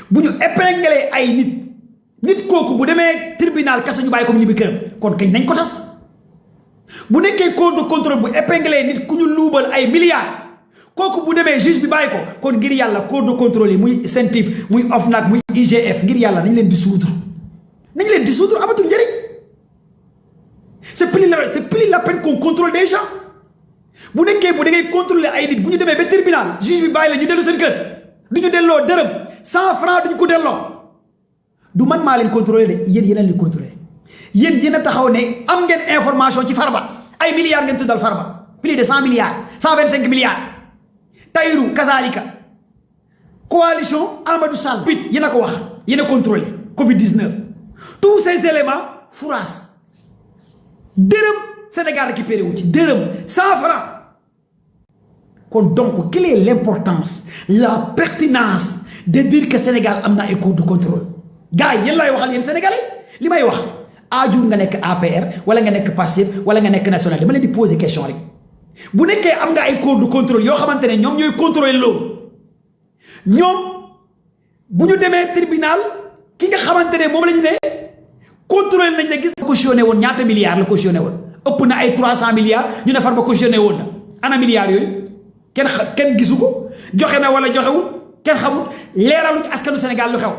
bu ñu épinglé ay nit kooku bu demee tribunal kaso ñu bàyyi ko mu ñibbi këram kon kañ nañ ko tas bu nekkee corps de contrôle bu épinglé nit ku ñu luubal ay milliards kooku bu demee juge bi bàyyi ko kon ngir yàlla corps de contrôle yi muy CENTIF muy OFNAC muy IGF ngir yàlla nañ leen dissoudre amatul njëriñ. C'est plus la peine qu'on contrôle des gens. Bu nekkee bu da ngay contrôler ay nit bu ñu demee ba tribunal juge bi bàyyi la ñu dellu seen kër du ñu delloo dërëm 100 francs duñ ko delloo du man maa leen contrôler de yéen a leen contrôler yéen a taxaw ne am ngeen information ci Farba ay milliards ngeen tuddal Farba plus de 100 milliards 125 milliards Tahirou kazalika coalition Amadou Sall bit yéen a ko wax yéen a contrôler Covid-19 tous ces éléments fouraas dërëm Sénégal récupéré wu ci dërëm 100 francs kon donc quelle est l'importance la pertinence de dire que Sénégal am na ay corps de contrôle gars yi yéen lay waxal yéen Sénégalais li may wax aajur nga nekk APR wala nga nekk Pastef wala nga nekk national dama leen di poser question rek bu nekkee am nga ay corps de contrôle yoo xamante ne ñoom ñooy contrôler loolu ñoom bu ñu demee tribunal ki nga xamante ne moom la ñu ne contrôler nañ ne gis na cautionné woon ñaata milliards la cautionné woon ëpp na ay 300 milliards ñu ne Farba cautionné woon na ana milliards yooyu kenn gisu ko joxe na wala joxewul kenn xamul leeraluñ askanu Sénégal lu xew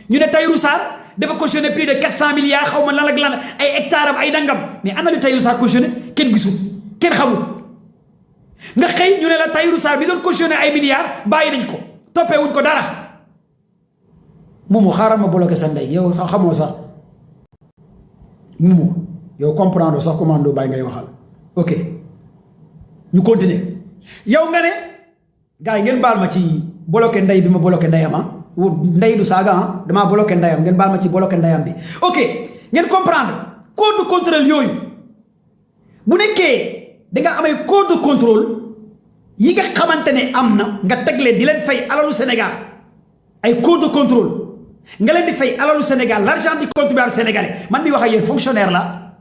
ñu ne Tahirou Sarr dafa cautionné plus de 400 milliards xaw ma lan ak lan ay hectares am ay dangam mais ana li Tahirou Sarr cautionné kenn gisul kenn xamul nga xëy ñu ne la Tahirou Sarr bi doon cautionné ay milliards bàyyi nañ ko toppee wuñ ko dara moomu xaaral ma bloqué sa ndey yow sax xamoo sax moomu yow comprendre sax commando bàyyi ngay waxal ok ñu continuer yow nga ne gars yi ngeen baal ma ci bloqué ndey bi ma bloqué ndeyam ndey du saaga damaa bloqué ndeyam ngeen baal ma ci bloqué ndeyam bi ok ngeen comprendre code de contrôle yooyu bu nekkee da nga amay code de contrôle yi nga xamante ne am na nga teg leen di leen fay alalu Sénégal ay code de contrôle nga leen di fay alalu Sénégal l'argent du contribuable sénégalais man mi wax ak yéen fonctionnaire la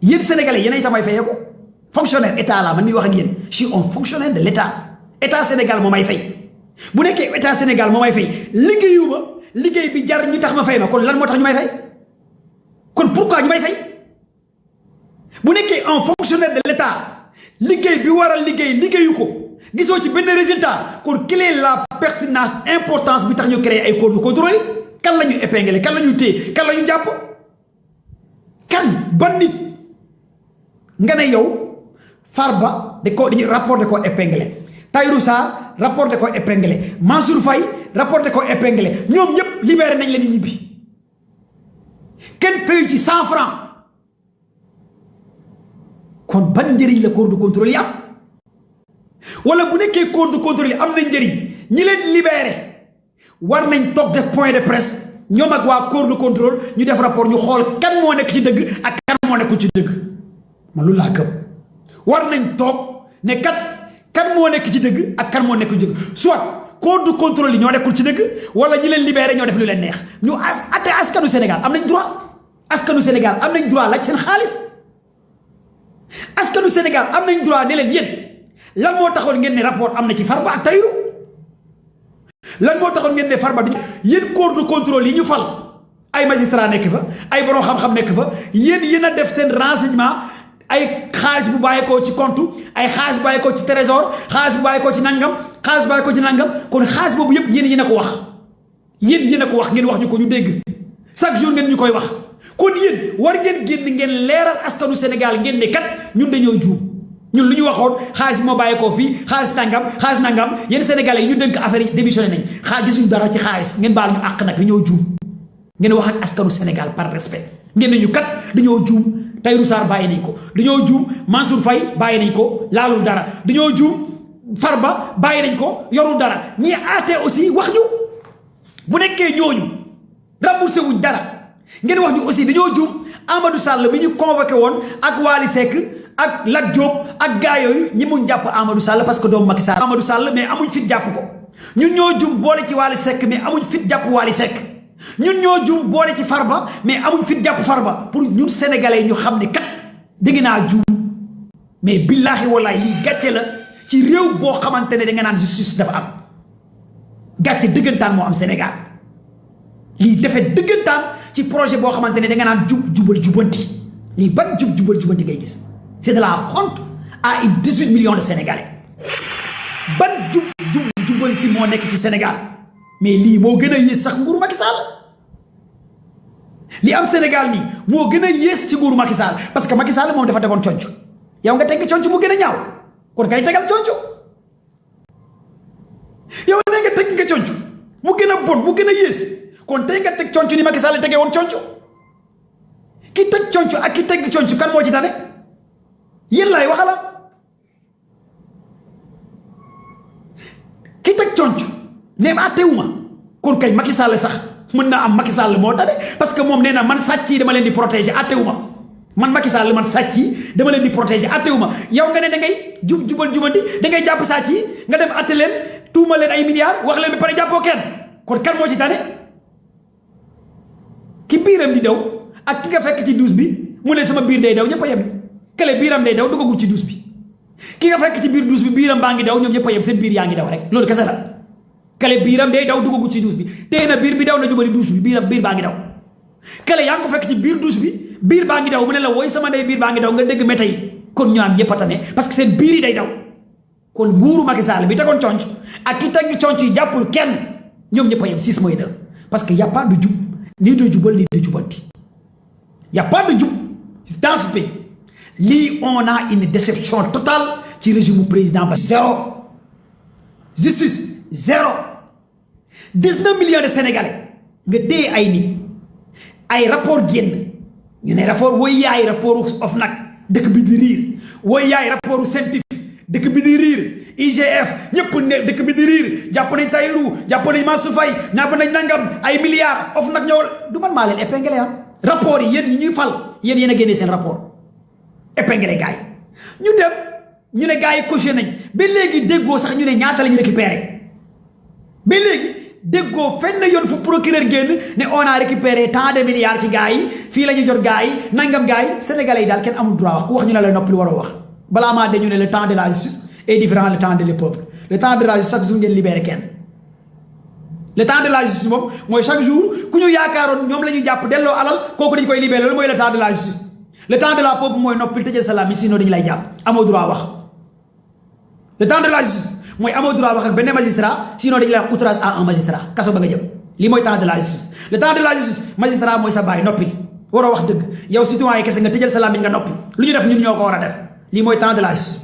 yéen sénégalais yéen ay tamay fayee ko fonctionnaire état la man mi wax ak yéen je suis un fonctionnaire de état Sénégal moo may fay bu nekkee état Sénégal moo may fay liggéeyuma liggéey bi jar ñu tax ma fay ma kon lan moo tax ñu may fay kon pourquoi ñu may fay bu nekkee un fonctionnaire de l'état liggéey bi waral liggéeyu ko gisoo ci benn résultat kon quelle est la pertinence importance bi tax ñu créer ay corps de contrôle yi kan la ñu épinglé kan la ñu téye kan la ñu jàpp kan ban nit nga ne yow Farba dañu rapport de ko épinglé Tahirou Sarr rapport de ko épinglé Mansour Faye rapport de ko épinglé ñoom ñëpp libéré nañ leen ñibbi kenn fayu ci 100 francs kon ban njëriñ la corps de contrôle yi am wala bu nekkee corps de contrôle yi am na njëriñ ñi leen libéré war nañ toog def point de presse ñoom ak waa corps de contrôle ñu def rapport ñu xool kan moo nekk ci dëgg ak kan moo nekkul ci dëgg man loolu laa gëm war nañ toog ne kan moo nekk ci dëgg ak kan moo nekkul ci dëgg soit corps de contrôle yi ñoo nekkul ci dëgg wala ñi leen libéré ñoo def lu leen neex ñu ate askanu Sénégal am nañ droit laaj seen xaalis askanu Sénégal am nañ droit ne leen yéen lan moo taxoon ngeen ne rapport am na ci Farba ak Tahirou lan moo taxoon ngeen ne Farba di yéen corps de contrôle yi ñu fal ay magistrat nekk fa ay borom xam-xam nekk fa yéen a def seen renseignement ay xaalis bu bàyyeekoo ci compte ay xaalis bu bàyyeekoo ci trésor xaalis bu bàyyeekoo ci nangam xaalis bu bàyyeekoo ci nangam kon xaalis boobu yëpp yéen a ko wax yéen a ko wax ngeen wax ñu ko ñu dégg chaque jour ngeen ñu koy wax kon yéen war ngeen génn ngeen leeral askanu Sénégal ngeen ne kat ñun dañoo juum ñun lu ñu waxoon xaalis bi moo bàyyeekoo fii xaalis nangam yéen sénégalais yi ñu dënk affaire yi démissionné nañ gisuñu dara ci xaalis ngeen baal ñu àq nag dañoo juum ngeen wax ak askanu Sénégal par respect ngeen ne ñu kat dañoo juum Tahirou Sarr bàyyi nañ ko dañoo juum Mansour Faye bàyyi nañ ko laalul dara dañoo juum Farba bàyyi nañ ko yorul dara ñii aate aussi wax ñu bu nekkee ñooñu remboursé wuñ dara ngeen wax ñu aussi dañoo juum Amadou Sall bi ñu convoqué woon ak Wali Seck ak Lat Diop ak gars yooyu ñi muñ jàpp Amadou Sall parce que doomu Macky Sall Amadou Sall mais amuñ fit jàpp ko ñun ñoo jum boole ci Wally Seck mais amuñ fit jàpp Wally Seck ñun ñoo jum boole ci Farba mais amuñ fit jàpp Farba pour ñun sénégalais ñu xam ne kat dégg naa juum mais billaahi wallaahi lii gàcce la ci réew boo xamante ne da nga naan justice dafa am gàcce dëggantaan moo am Sénégal lii defee dëggantaan ci projet boo xamante ne da nga naan jubal jubanti lii ban jubal jubanti ngay gis c'est de la honte à 18 millions de Sénégalais ban jubanti moo nekk ci Sénégal mais lii moo gën a yées sax nguuru Macky Sall li am Sénégal nii moo gën a yées ci nguuru Macky Sall parce que Macky Sall moom dafa tegoon conc yow nga teg conc mu gën a ñaaw kon kay tegal conc yow ne nga teg nga conc mu gën a bon mu gën a yées kon tey nga teg conc ni Macky Sall tegee woon conc ki teg conc ak ki teg conc kan moo ci tane yéen laay waxala ki teg conc neem àttewuma kon kay Macky Sall sax mën naa am Macky Sall moo tane parce que moom nee na man sàcc yi dama leen di protéger àttewuma man Macky Sall man sàcc yi dama leen di protéger àttewuma yow nga ne da ngay jubal jubanti da ngay jàpp sàcc yi nga dem àtte leen tuuma leen ay milliards wax leen ba pare jàppoo kenn kon kan moo ci tane ki biiram di daw ak ki nga fekk ci douche bi mu ne sama biir day daw ñëpp a yem kële biiram day daw duggagul ci douche bi ki nga fekk ci biir douche bi biiram baa ngi daw ñoom ñëpp a yem seen biir yaa ngi daw rek loolu kese la kële biiram day daw duggagul ci douche bi tey na biir bi daw na jubali douche bi biir baa ngi daw kële yaa ngi ko fekk ci biir douche bi biir baa ngi daw mu ne la woy sama ndey biir baa ngi daw nga dégg méta yi kon ñoo am ñëpp a tane parce que seen biir yi day daw kon nguuru Macky Sall bi tegoon conc ak ki teg conc yi jàppul kenn ñoom ñëpp a yem 6 mooy 9 parce que y a pas de jub ni de jubal ni de jubanti y a pas de jub dans ce pays lii on a une déception totale ci régime président ba zéro justice zéro 19 millions de Sénégalais nga téye ay nit ay rapport génn ñu ne rapport woy yaay rapport OFNAC dëkk bi di riir woy yaay rapport scientifique dëkk bi di riir IGF ñëpp ne dëkk bi di riir jàpp nañ Tahirou jàpp nañ Mansour Faye ñàpp nañ nangam ay milliards OFNAC ñëwal du man maa leen épinglé rapport yi yéen yi ñuy fal yéen a génnee seen rapport épinglé gars yi ñu dem ñu ne gars yi coché nañ ba léegi déggoo sax ñu ne ñaata la ñu récupéré ba léegi déggoo fenn yoon fu procureur génn ne on a récupéré tant de milliards ci gars yi fii la ñu jot gars yi nangam gars yi sénégalais yi daal kenn amul droit wax ku wax ñu ne la noppi waroo wax balaa maa de ñu ne le temps de la justice est différent le temps de le peuple le temps de la justice chaque jour ngeen libéré kenn le temps de la justice moom mooy chaque jour ku ñu yaakaaroon ñoom la ñuy jàpp delloo alal kooku dañu koy libéré loolu mooy le temps de la justice le temps de la peuple mooy noppil tëjal sa làmmiñ sinon dañu lay jàpp amoo droit wax le temps de la justice mooy amoo droit wax ak benn magistrat sinon dañu lay wax outrage à un magistrat kaso ba nga jëm lii mooy temps de la justice le temps de la justice magistrat mooy sa baay noppil waroo wax dëgg yow citoyen yi kese nga tëjal sa làmmiñ nga noppi lu ñu def ñun ñoo ko war a def lii mooy temps de la justice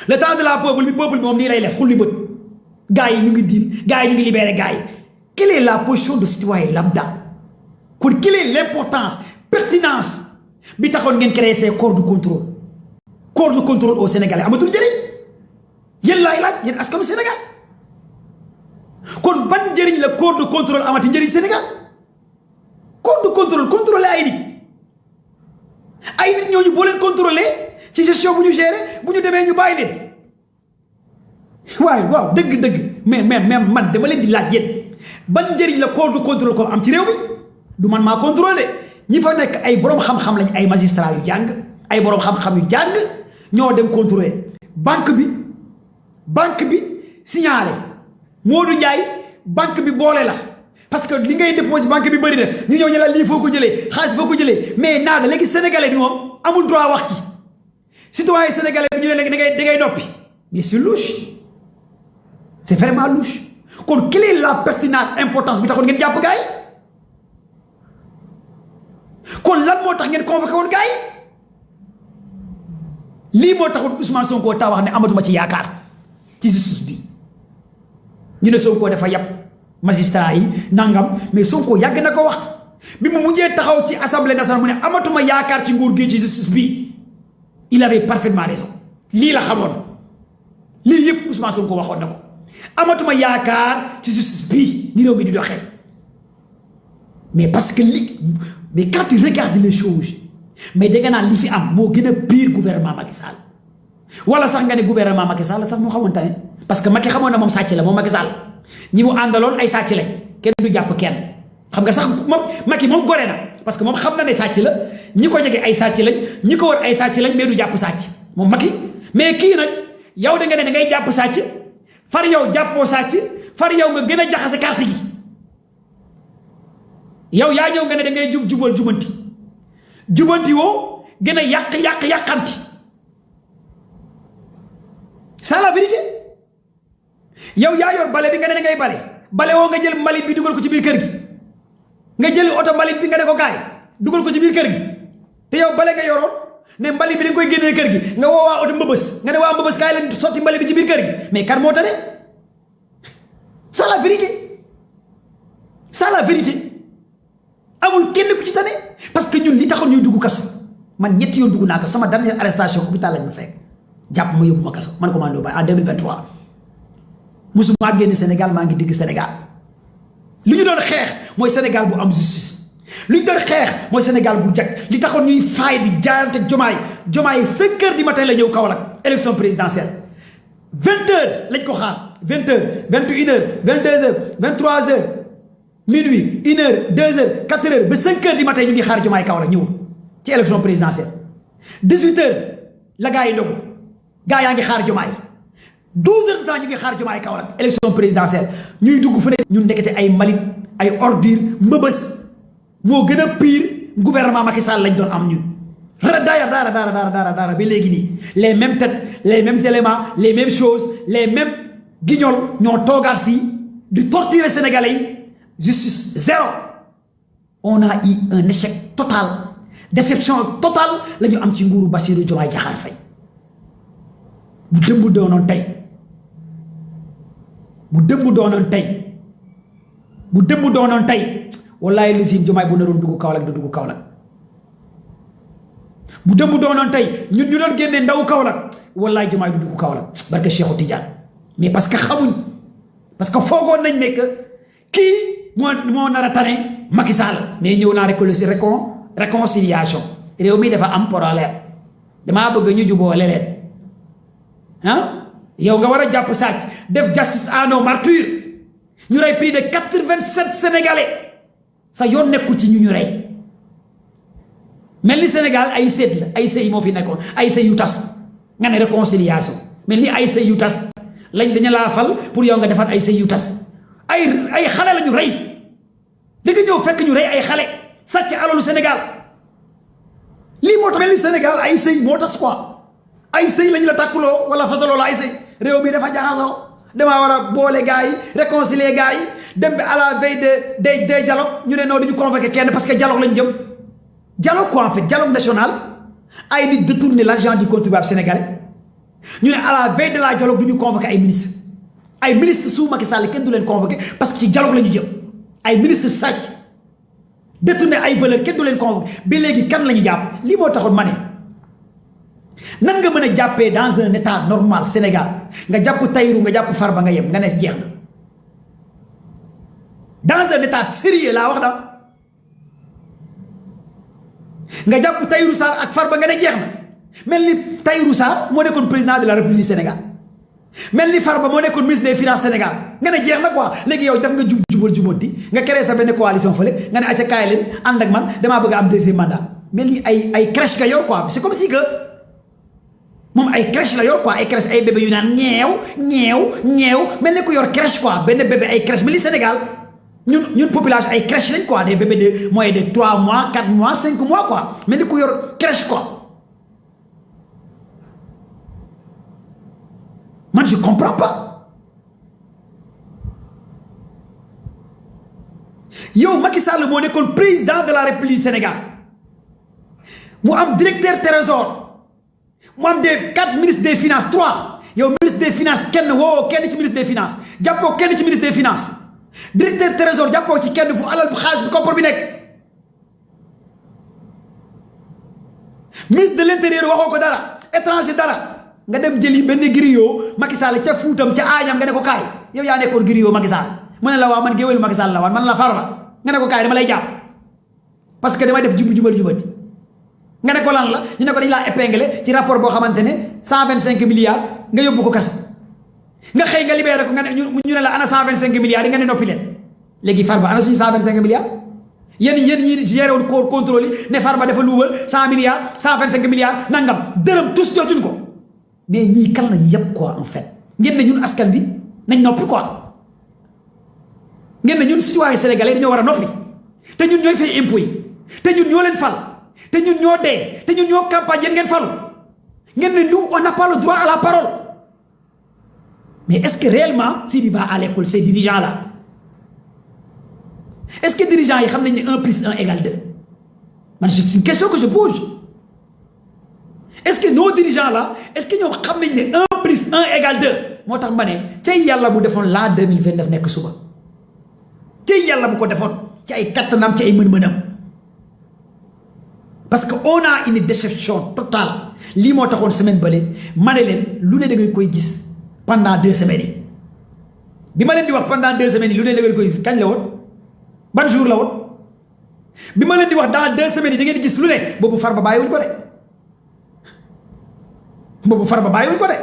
le temps de la peuple bi moom nii lay lef xulli bët gars yi ñu ngi diin gars yi ñu ngi libéré gars yi quelle est la position de citoyen lambda kon quelle est l'importance pertinence bi taxoon ngeen créer ces corps de contrôle au Sénégalais amatul njëriñ yéen laay laaj yéen askanu Sénégal kon ban njëriñ la corps de contrôle amati njëriñ Sénégal corps de contrôler ay nit ñooñu boo leen contrôler ci gestion bu ñu gérer bu ñu demee ñu bàyyi leen waaw dëgg mais man dama leen di laaj yéen ban njëriñ la corps de contrôle ko am ci réew mi du man maa contrôler ñi fa nekk ay borom xam-xam lañ ay magistrats yu jàng ay borom xam-xam yu jàng ñoo dem contrôler banque bi signalé Modou Ndiaye banque bi boole la parce que li ngay déposé banque bi bëri na ñu ñëw ñu la lii foo ko jëlee xaalis foo ko jëlee mais naada léegi sénégalais bi moom amul droit wax ci citoyen sénégalais bi ñu ne léegi da ngay noppi mais c'est louche c'est vraiment louche kon quelle est la pertinence importance bi taxoon ngeen jàpp gars yi kon lan moo tax ngeen convoqué woon gars yi lii moo taxoon Ousmane Sonko taa wax ne amatuma ci yaakaar ci justice bi ñu ne Sonko dafa yab magistrat yi nangam mais Sonko yàgg na ko wax bi mu mujjee taxaw ci assemblée nationale mu ne amatuma yaakaar ci nguur gi ci justice bi il avait parfaitement raison lii la xamoon lii yëpp Ousmane Sonko waxoon na ko amatuma yaakaar ci justice bi ni réew mi di doxee mais parce que mais quand tu regardes les choses mais dégg naa li fi am moo gën a pire gouvernement Macky Sall wala sax nga ne gouvernement Macky Sall sax moo xamoon tane parce que Macky xamoon na moom sàcc la moom Macky Sall ñi mu àndaloon ay sàcc lañ kenn du jàpp kenn xam nga sax moom Macky moom gore na parce que moom xam na ne sàcc la ñi ko jege ay sàcc lañ ñi ko wër ay sàcc lañ mais du jàpp sàcc moom Macky mais kii nag yow da nga ne da ngay jàpp sàcc far yow jàppoo sàcc far yow nga gën a jaxase carte gi yow yaa ñëw nga ne da ngay jubal jubanti woo gën a yàqanti c'est la vérité yow yaa yor bale bi nga ne da ngay bale woo nga jël mbalit bi dugal ko ci biir kër gi nga jël oto mbalit bi nga ne ko kaay dugal ko ci biir kër gi te yow bale nga yoroon ne mbalit bi da nga koy génnee kër gi nga woo waa oto mbëbës nga ne waa mbëbës kaay leen sotti mbalit bi ci biir kër gi mais kan moo tane c'est la vérité c'est la vérité amul kenn ku ci tane parce que ñun li taxoon ñuy dugg kaso man ñetti yoon dugg naa ko sama dernière arrestation hôpital lañ ma fekk jàpp ma yóbbu ma kaso man commando ba en 2023 musuma génn Sénégal maa ngi digg Sénégal li ñu doon xeex mooy Sénégal bu am justice li ñu doon xeex mooy Sénégal bu jag li taxoon ñuy faay di jaayante jomaay 5 heures du matin la ñëw Kaolack élection présidentielle 20 heures lañ ko xaar 20 heures 21 heures 22 heures 23 heures minuit 1 heure 2 heures 4 heures ba 5 heures du matin ñu ngi xaar jomaay Kaolack ñëwul ci élection présidentielle 18 heures la gaa yi ndogu gaa yaa ngi xaar jomaay 12 heures de temps ñu ngi xaar jomaay Kaolack élection présidentielle ñuy dugg fu ne ñun ndekete ay mbalit ay ordure mbëbës moo gën a pire gouvernement Macky Sall lañ doon am ñun daara ba léegi nii les mêmes têtes les mêmes éléments les mêmes choses les mêmes guignols ñoo toogaat fii di torturer sénégalais yi justice zéro on a eu un échec total déception totale la ñu am ci nguuru Bassirou Diomaye Diakhar Faye bu dëmb doonoon tey bu dëmb doonoon tey wallaay lisim Diomaye bu naroon dugg Kaolack du dugg Kaolack bu dëmb doonoon tey ñun ñu doon génne ndaw Kaolack wallaay Diomaye du dugg Kaolack barke Cheikhou Tidiane mais parce que xamuñ parce que foogoon nañ ne que kii moo nar a tane Macky Sall mais ñëw naa réconciliation réew mi dafa am problème damaa bëgg ñu jubóole leen yow nga war a jàpp sàcc def justice à nos martyrs ñu rey plus de 87 sénégalais sa yoon nekku ci ñu rey mel ni Sénégal ay seet la ay sëy moo fi nekkoon ay sëy yu tas nga ne réconciliation mel ni ay sëy yu tas dañu laa fal pour yow nga defar ay sëy yu tas ay xale la ñu rey da nga ñëw fekk ñu rey ay xale sàcc alalu Sénégal lii moo tax mel ni Sénégal ay sëy moo tas quoi ay sëy lañu la tàkkuloo wala fasaloo la ay sëy réew mi dafa jaxasoo damaa war a boole gars yi réconcilier gars yi dem bi à la veille des dialogues ñu ne non duñu convoqué kenn parce que dialogue lañ jëm dialogue quoi en fait dialogue national ay nit détourner l'argent du contribuable sénégalais ñu ne à la veille de la dialogue duñu convoqué ay ministre sous Macky Sall kenn du leen convoqué parce que ci dialogue la ñu jëm ay ministre sàcc détourner ay valeur kenn du leen convoqué ba léegi kan la ñu jàpp lii moo taxoon ma ne nan nga mën a jàppee dans un état normal Sénégal nga jàpp Tahirou nga jàpp Farba nga yem nga ne jeex na dans un état sérieux laa wax na nga jàpp Tahirou Sarr ak Farba nga ne jeex na mel ni Tahirou Sarr moo nekkoon président de la République Sénégal mel ni Farba moo nekkoon ministre des finances Sénégal nga ne jeex na quoi léegi yow def nga jubanti nga créé sa benn coalition fële nga ne acca kaay leen ànd ak man damaa bëgg a am deuxième mandat mel ni ay crèche nga yor quoi c'est comme si que moom ay crèche la yor quoi ay crèche ay bébé yu naan ñeew mel ni ku yor crèche quoi benn bébé ay crèche mel ni Sénégal ñun population ay crèche lañ quoi des bébés de moins de 3 mois 4 mois 5 mois quoi mel ni ku yor crèche quoi man je comprends pas yow Macky Sall moo nekkoon président de la République Sénégal mu am directeur trésor mu am des 4 ministres des finances 3 yow ministre des finances kenn woo kenn ci ministre des finances jàppoo kenn ci ministre des finances directeur trésor jàppoo ci kenn fu alal bu xaalis bi koppar bi nekk ministre de l'intérieur waxoo ko dara étranger dara nga dem jëli benn griot Macky Sall ca Fuutam ca Añam nga ne ko kaay yow yaa nekkoon griot Macky Sall mu ne la waaw man géwélu Macky Sall la waan man la Farba nga ne ko kaay dama lay jàpp parce que damay def jubati nga ne ko lan la ñu ne ko dañ laa épinglé ci rapport boo xamante ne 125 milliards nga yóbbu ko kaso nga xëy nga libéré ko nga ne ñu ne la ana 125 milliards yi nga ne noppi leen léegi Farba ana suñu 125 milliards yéen ñi géré woon corps contrôle yi ne Farba dafa luubal 100 milliards 125 milliards nangam dërëm tous jotuñ ko mais ñii kan lañu yëpp quoi en fait ngeen ne ñun askan bi nañ noppi quoi ngeen ne ñun citoyen sénégalais dañoo war a noppi te ñun ñooy fay impôt yi te ñun ñoo leen fal te ñun ñoo dee te ñun ñoo campagne yéen ngeen falu ngeen ne nous on n'a pas le droit à la parole mais est-ce que réellement Sidi va à l'école ces dirigeants là est-ce que dirigeants yi xam nañ ne 1 plus 1 égale 2 man c'est une question que je pose est-ce que nos dirigeants là est-ce que ñoom xam nañ ne 1 plus 1 égale 2 moo tax ma ne tey yàlla bu defoon l'an 2029 nekk suba tey yàlla bu ko defoon ci ay kattanam ci ay mën-mënam parce que on a une déception totale lii moo taxoon semaine bële ma ne leen lu ne da ngay koy gis pendant 2 semaines yi bi ma leen di wax pendant 2 semaines yi lu ne da ngay koy gis kañ la woon ban jour la woon bi ma leen di wax dans 2 semaines yi da ngeen gis lu ne boobu Farba bàyyiwuñ ko de boobu Farba bàyyiwuñ ko de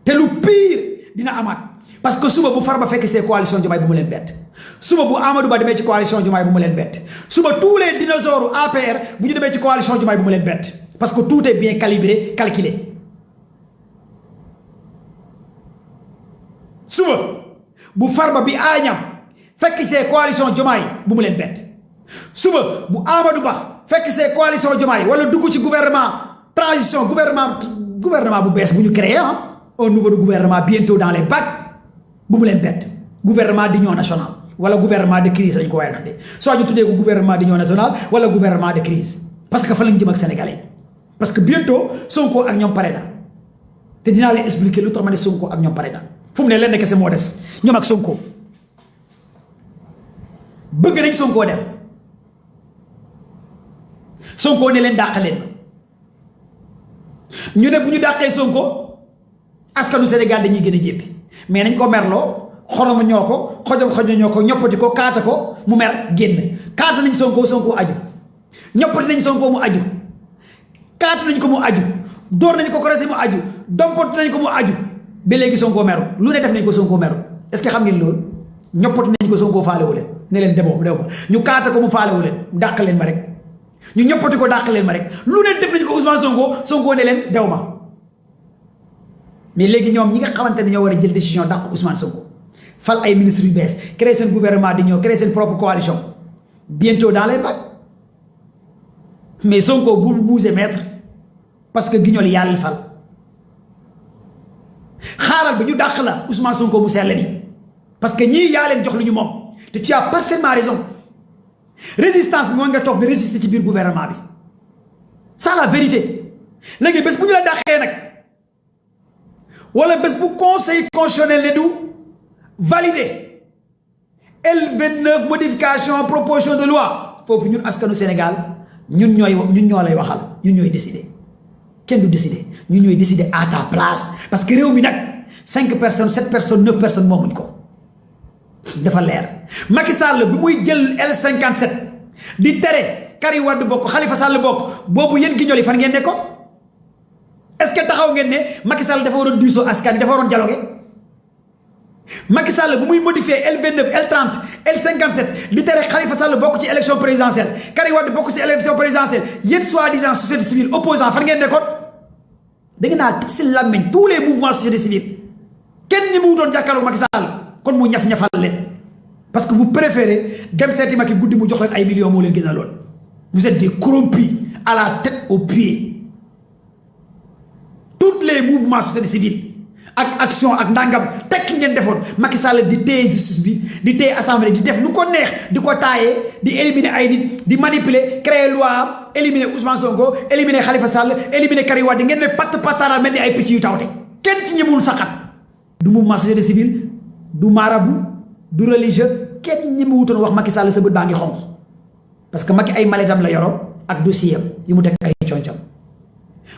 te lu pire dina amaat parce que suba bu Farba fekk see coalition Diomaye bu mu leen bett suba bu Amadou Ba demee ci coalition Diomaye bu mu leen bett suba tous les dinosaures APR bu ñu demee ci coalition Diomaye bu mu leen bett parce que tout est bien calibré calculé suba bu Farba bi Agnam fekk see coalition Diomaye bu mu leen bett suba bu Amadou Ba fekk see coalition Diomaye wala dugg ci transition gouvernement bu bees bu ñu créé un nouveau gouvernement bientôt dans les bacs bu mu leen bett gouvernement d'union nationale wala gouvernement de crise lañ ko waaye de soit ñu tuddee ko gouvernement d'union nationale wala gouvernement de crise parce que fa lañ jëm ak sénégalais parce que bientôt Sonko ak ñoom pare na te dinaa leen expliquer lu tax ma ne Sonko ak ñoom pare na fu mu ne leen kese moo des ñoom ak Sonko bëgg nañ Sonko dem Sonko ne leen dàq leen ñu ne bu ñu dàqee Sonko askanu Sénégal dañuy gën a jéppi mais nañ ko merloo xorom ñoo ko xojom ñoo ko ñoppati ko kaata ko mu mer génn kaata nañ Sonko aju ñoppati nañ Sonko mu aju kaata nañ ko mu aju door nañ ko korosé mu aju dompoti nañ ko mu aju ba léegi Sonko meru lu ne def nañ ko Sonko meru est-ce que xam ngeen loolu ñoppati nañ ko Sonko faalewu leen ne leen demoo dew ma ñu kaata ko mu faalewu leen dàq leen ma rek ñu ñoppati ko dàq leen ma rek lu ne def nañ ko Ousmane Sonko ne leen dew ma mais léegi ñoom ñi nga xamante ne ñoo war a jël décision dàq Ousmane Sonko fal ay ministres yu bees créer seen gouvernement di ñëw créer seen propre coalition bientôt dans les bacs mais Sonko bu bougé maître parce que guignol yàlla fal xaaral ba ñu dàq la Ousmane Sonko mu sell ni parce que ñii yaa leen jox lu ñu moom te tu as parfaitement raison résistance bi moo nga toog nga résister ci biir gouvernement bi c'est la vérité léegi bés bu ñu la dàqee nag wala bés bu conseil constitutionnel ne du valider L29 modification proposition de loi foofu ñun askanu Sénégal ñun ñoo lay waxal ñun ñooy décider kenn du décider ñun ñooy décider à ta place parce que réew mi nag 5 personnes 7 personnes 9 personnes moomuñ ko dafa leer Macky Sall bi muy jël L57 di tere Karim Wade bokk Khalifa Sall bokk boobu yéen giñol yi fan ngeen nekkoon est-ce que taxaw ngeen ne Macky Sall dafa waroon diisoo askan wi dafa waroon dialogue Macky Sall bu muy modifier L29 L30 L57 di tere Khalifa Sall bokk ci élection présidentielle Karim Wade bokk ci élection présidentielle yéen soi-disant société civile opposant fan ngeen nekkoon da ngeen naa si làmmeñ tous les mouvements société civile kenn ñi mu wutoon jàkkaarloog Macky Sall kon mu ñaf-ñafal leen parce que vous préférez dem seeti Macky guddi mu jox leen ay millions moo leen gën a lool vous êtes des corrompus à la tête aux pieds tous les mouvements société civile ak action ak ndàngam tekki ngeen defoon Macky Sall di téye justice bi di téye assemblée di def lu ko neex di ko taayee di éliminer ay nit di manipuler créer loi éliminer Ousmane Sonko éliminer Khalifa Sall éliminer Karim Wade ngeen ne patt pattara mel ni ay picc yu tawte kenn ci ñemul saxat du mouvement société civile du marabout du religieux kenn ñemewutoon wax Macky Sall sa bët baa ngi xonq parce que Macky ay maletam la yoroon ak dossier yi mu teg ay concom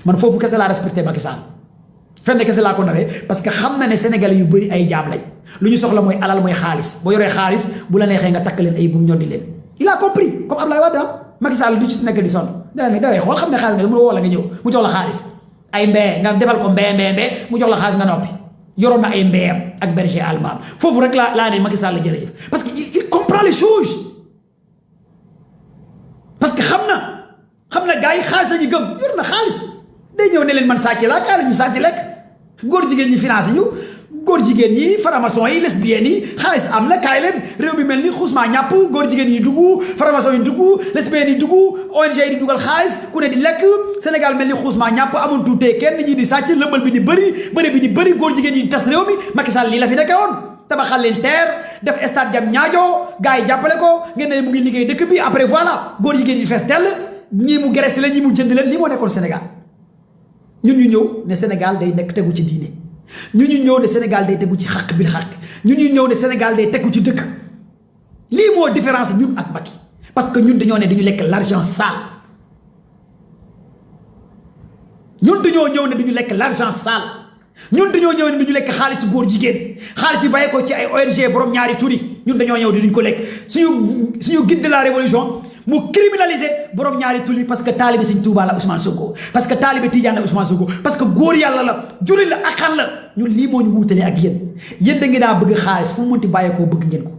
man foofu kese laa respecté Macky Sall fenn kese laa ko nawee parce que xam na ne sénégalais yu bëri ay jaam lañ lu ñu soxla mooy alal mooy xaalis boo yoree xaalis bu la neexee nga takk leen ay bu ñoddi leen il a compris comme Ablaye Wade Macky Sall du ci nekk di sonn dana ne daway xool xam ne xaalis nga mu woo la nga ñëw mu jox la xaalis ay mbee nga defal ko mbee mu jox la xaalis nga noppi yoroon na ay mbeeyam ak berger allemand foofu rek laa ne Macky Sall la jërëjëf parce que il comprend les choses parce que xam na gars yi xaalis lañu gëm yor na xaalis day ñëw ne leen man sàcc laa kaa la ñu sàcc lekk góor jigéen ñi financé ñu góor jigéen ñi franc-maçon yi lesbiennes yi xaalis am na kaay leen réew mi mel ni xusma ñàpp góor jigéen yi dugg franc-maçon yi dugg lesbiennes yi dugg ONG yi di dugal xaalis ku ne di lekk Sénégal mel ni xusma ñàpp amul tuutee kenn ñi di sàcc lëmbal bi di bëri góor jigéen yi di tas réew mi Macky Sall lii la fi nekkee woon tabaxal leen terre def stade jam ñaajoo gars yi jàppale ko ngeen ne mu ngi liggéey dëkk bi après voilà góor jigéen yi fees dell ñii mu geresi leen ñii mu jënd leen lii moo nekkoon Sénégal ñun ñu ñëw ne Sénégal day nekk tegu ci diine ñun ñu ñëw ne Sénégal day tegu ci xàq bil xàq ñun ñu ñëw ne Sénégal day tegu ci dëkk lii moo différence ñun ak Macky parce que ñun dañoo ne dañu lekk l'argent sale ñun dañoo ñëw ne dañu lekk l'argent sale ñun dañoo ñëw ne dañu lekk xaalisu góor jigéen xaalis yu bàyyi ko ci ay ONG borom ñaari turi ñun dañoo ñëw di duñ ko lekk suñu guide de la révolution mu criminaliser borom ñaari tuli parce que taalibe Sëñ Tuubaa la Ousmane Sonko parce que taalibe Tijaan la Ousmane Sonko parce que góor yàlla la jullit la akhan la ñun lii moo ñu wuutale ak yéen da ngeen daa bëgg xaalis fu mu mënti bàyyeekoo bëgg ngeen ko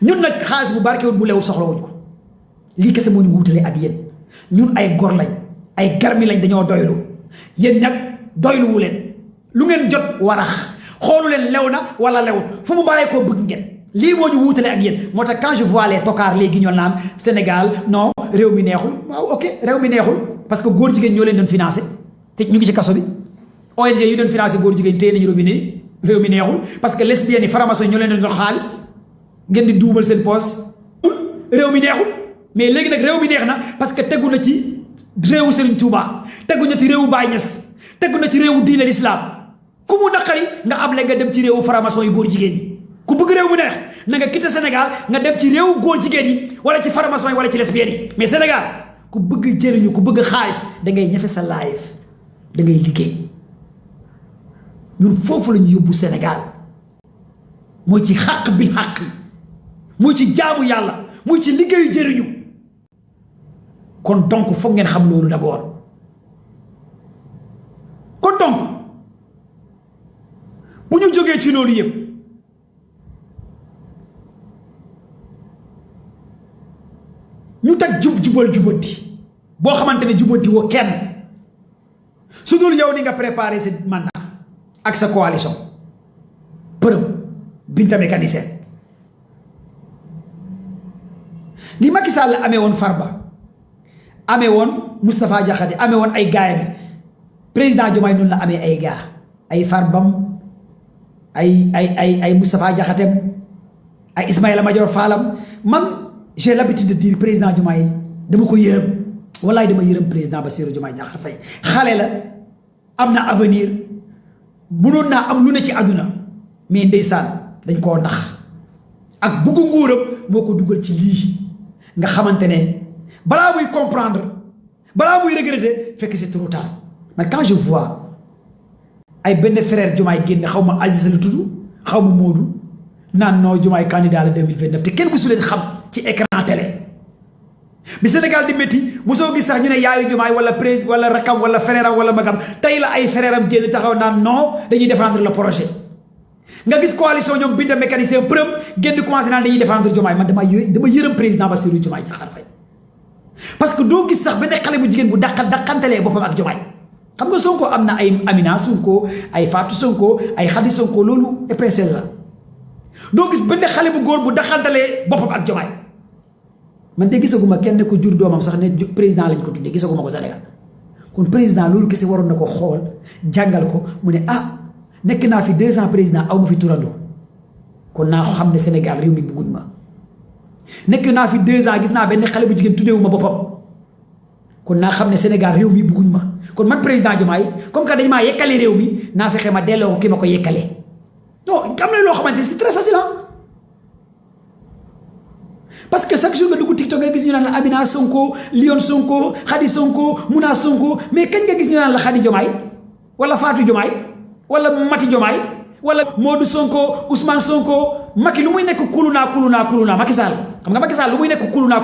ñun nag xaalis bu barkewul bu leew soxlawuñ ko lii kese moo ñu wuutale ak yéen ñun ay gor lañ ay garmi lañ dañoo doylu yéen nag doyluwu leen lu ngeen jot warax xoolu leen lew na wala lewut fu mu bàyyeekoo bëgg ngeen lii moo ñu wuutale ak yéen moo tax quand je vois les tocards léegi ñoo naan Sénégal non réew mi neexul waaw ok réew mi neexul parce que góor jigéen ñoo leen doon financé te ñu ngi ci kaso bi ONG yi doon financé góor jigéen téye nañu robinet yi réew mi neexul parce que lesbiennes yi franc-maçon ñoo leen doon jox xaalis ngeen di duubal seen poche réew mi neexul mais léegi nag réew mi neex na parce que tegu na ci réewu Serigne Touba tegu na ci réewu Baye Niass tegu na ci réewu diine l'islam ku mu naqari nga able nga dem ci réewu franc-maçon yi góor jigéen yi ku bëgg réew mu neex na nga quitté Sénégal nga dem ci réew góor jigéen yi wala ci franc-maçon yi wala ci lesbiennes yi mais Sénégal ku bëgg jëriñu ku bëgg xaalis da ngay ñefe sa life da ngay liggéey ñun foofu la ñu yóbbu Sénégal mooy ci xàq bil xàq muy ci jaamu yàlla muy ci liggéeyu jëriñu kon donc foog ngeen xam loolu d'abord kon donc bu ñu jógee ci loolu yëpp ñu teg jubal jubanti boo xamante ne jubanti woo kenn su dul yow ni nga préparé sa mandat ak sa coalition përëm Binta mécanicien ni Macky Sall amee woon Farba amee woon Moustapha Diakhaté amee woon ay gaayam président Diomaye noonu la amee ay gaa ay Farbam ay Moustapha Diakhaté ay Ismaïla Madior Fallam man j'ai l'habitude de dire président Diomaye dama ko yërëm wallaay dama yërëm président Bassirou Diomaye Diakhar Faye xale la am na avenir mënoon naa am lu ne ci àdduna mais ndeysaan dañ koo nax ak buggu nguuram moo ko dugal ci lii nga xamante ne balaa muy comprendre balaa muy regretter fekk c'est trop tard man quand je vois ay benn frère Diomaye génn xaw ma Aziz la tudd xaw ma Modou naan noo Diomaye candidat la 2029 te kenn mësu leen xam ci écran télé bi Sénégal di métti mosoo gis sax ñu ne yaayu Diomaye wala président wala rakam wala frère am wala magam tey la ay frère am génn taxaw naan non dañuy défendre le projet nga gis coalition ñoom Binta mécanicien përëm génn commencé naan dañuy défendre Diomaye man dama yërëm président Bassirou Diomaye Diakhar Faye parce que doo gis sax benn xale bu jigéen bu dàqantelee boppam ak Diomaye xam nga Sonko am na ay Amina Sonko ay Fatou Sonko ay Khady Sonko loolu épincelle la doo gis benn xale bu góor bu dàqantelee boppam ak Diomaye man de gisaguma kenn ko jur doomam sax ne président lañ ko tuddee gisaguma ko Sénégal kon président loolu kese waroon na ko xool jàngal ko mu ne ah nekk naa fi 2 ans président aw ma fi turandoo kon naa xam ne Sénégal réew mi bëgguñ ma nekk naa fi 2 ans gis naa benn xale bu jigéen tuddeewu ma boppam kon naa xam ne Sénégal réew mi bëgguñ ma kon man président Diomaye comme que dañ maa yekkale réew mi naa fexe ma delloo ko ki ma ko yekkalee non am na loo xamante c'est très facile parce que chaque jour nga dugg TikTok nga gis ñu naan la Amina Sonko Lion Sonko Khady Sonko Mouna Sonko mais kañ nga gis ñu naan la Khady Diomaye wala Fatou Diomaye wala Mati Diomaye wala Modou Sonko Ousmane Sonko Macky lu muy nekk kuluna Macky Sall xam nga Macky Sall lu muy nekk kuluna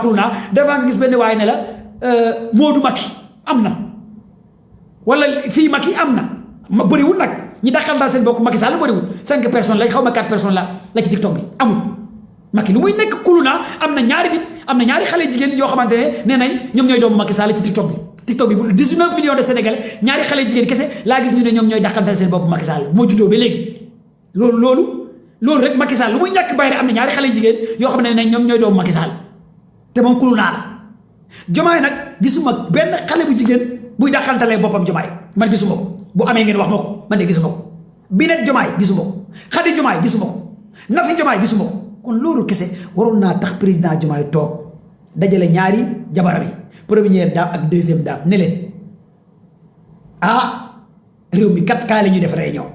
devant nga gis benn waaye ne la Modou Macky am na wala fii Macky am na ma bëriwul nag ñi dàqantal seen bokk Macky Sall bëriwul 5 personnes la xaw ma 4 personnes la ci TikTok bi amul Macky lu muy nekk kuluna am na ñaari nit am na ñaari xale jigéen yoo xamante ne nee nañ ñoom ñooy doomu Macky Sall ci TikTok bi bu 19 millions de Sénégalais ñaari xale jigéen kese laa gis ñu ne ñoom ñooy dàqantal seen bopp Macky Sall moo juddoo ba léegi loolu rek Macky Sall lu muy ñàkk bayre am na ñaari xale jigéen yoo xam ne ñoom ñooy doomu Macky Sall te moom kulunaa la Diomaye nag gisuma benn xale bu jigéen buy dàqantalee boppam Diomaye man gisuma ko bu amee ngeen wax ma ko man de gisuma ko Binet Diomaye gisuma ko Khady Diomaye gisuma ko Nafi Diomaye gisuma ko kon loolu kese waroon naa tax président Diomaye toog dajale ñaari jabaram yi première dame ak deuxième dame ne leen réew mi kat kaa la ñuy def réunion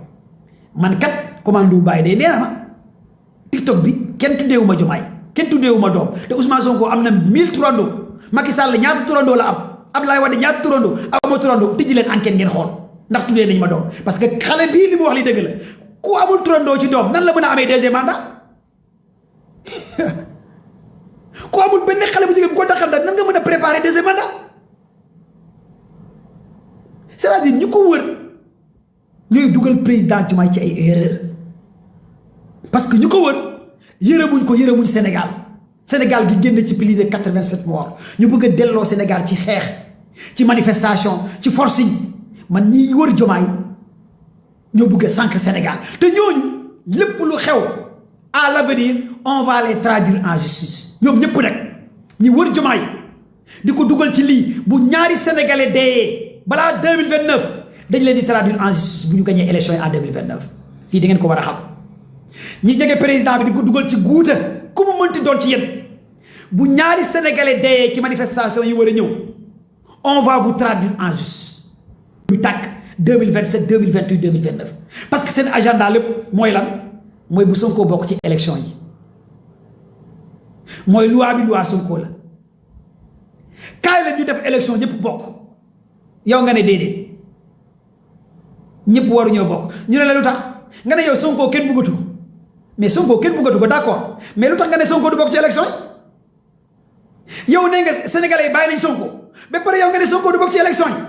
man kat commande Baye de nee na ma TikTok bi kenn tuddeewu ma Diomaye kenn tuddeewu ma doom te Ousmane Sonko am na 1000 turandoo Macky Sall ñaata turandoo la am Abdoulaye Wade ñaata turandoo awma turandoo tijji leen enquête ngeen xool ndax tuddee nañ ma doom parce que xale bii li mu wax li dëgg la ku amul turandoo ci doom nan la mën a amee deuxième mandat ku amul benn xale bu jigéen bu ko taxal nan nga mën a préparer deuxième mandat c'est-à-dire ñu ko wër ñooy dugal président Diomaye ci ay erreur parce que ñu ko wër yërëmuñ Sénégal gi génn ci plus de 87 morts ñu bëgg a delloo Sénégal ci xeex ci manifestation ci forcing man ñi wër Diomaye ñoo bëgg a sànq Sénégal te ñooñu lépp lu xew à l'avenir on va les traduire en justice ñoom ñëpp nag ñi wër Diomaye di ko dugal ci lii bu ñaari sénégalais dee balaa 2029 dañ leen di traduire en justice bu ñu gagné élection yi en 2029 lii da ngeen ko war a xam ñi jege président bi di ko dugal ci guuta ku mu mënti doon ci yéen bu ñaari sénégalais dee ci manifestation yi war a ñëw on va vous traduire en justice ñu tàkk 2027 2028 2029 parce que seen agenda lépp mooy lan mooy bu Sonko bokk ci élection yi mooy loi bi loi Sonko la kaay la ñu def élection ñëpp bokk yow nga ne déedéet ñëpp waruñoo bokk ñu ne la lu tax nga ne yow Sonko kenn bëggatu ko mais Sonko kenn bëggatu ko d'accord mais lu tax nga ne Sonko du bokk ci élection yi yow nee nga sénégalais yi bàyyi nañ Sonko ba pare yow nga ne Sonko du bokk ci élection yi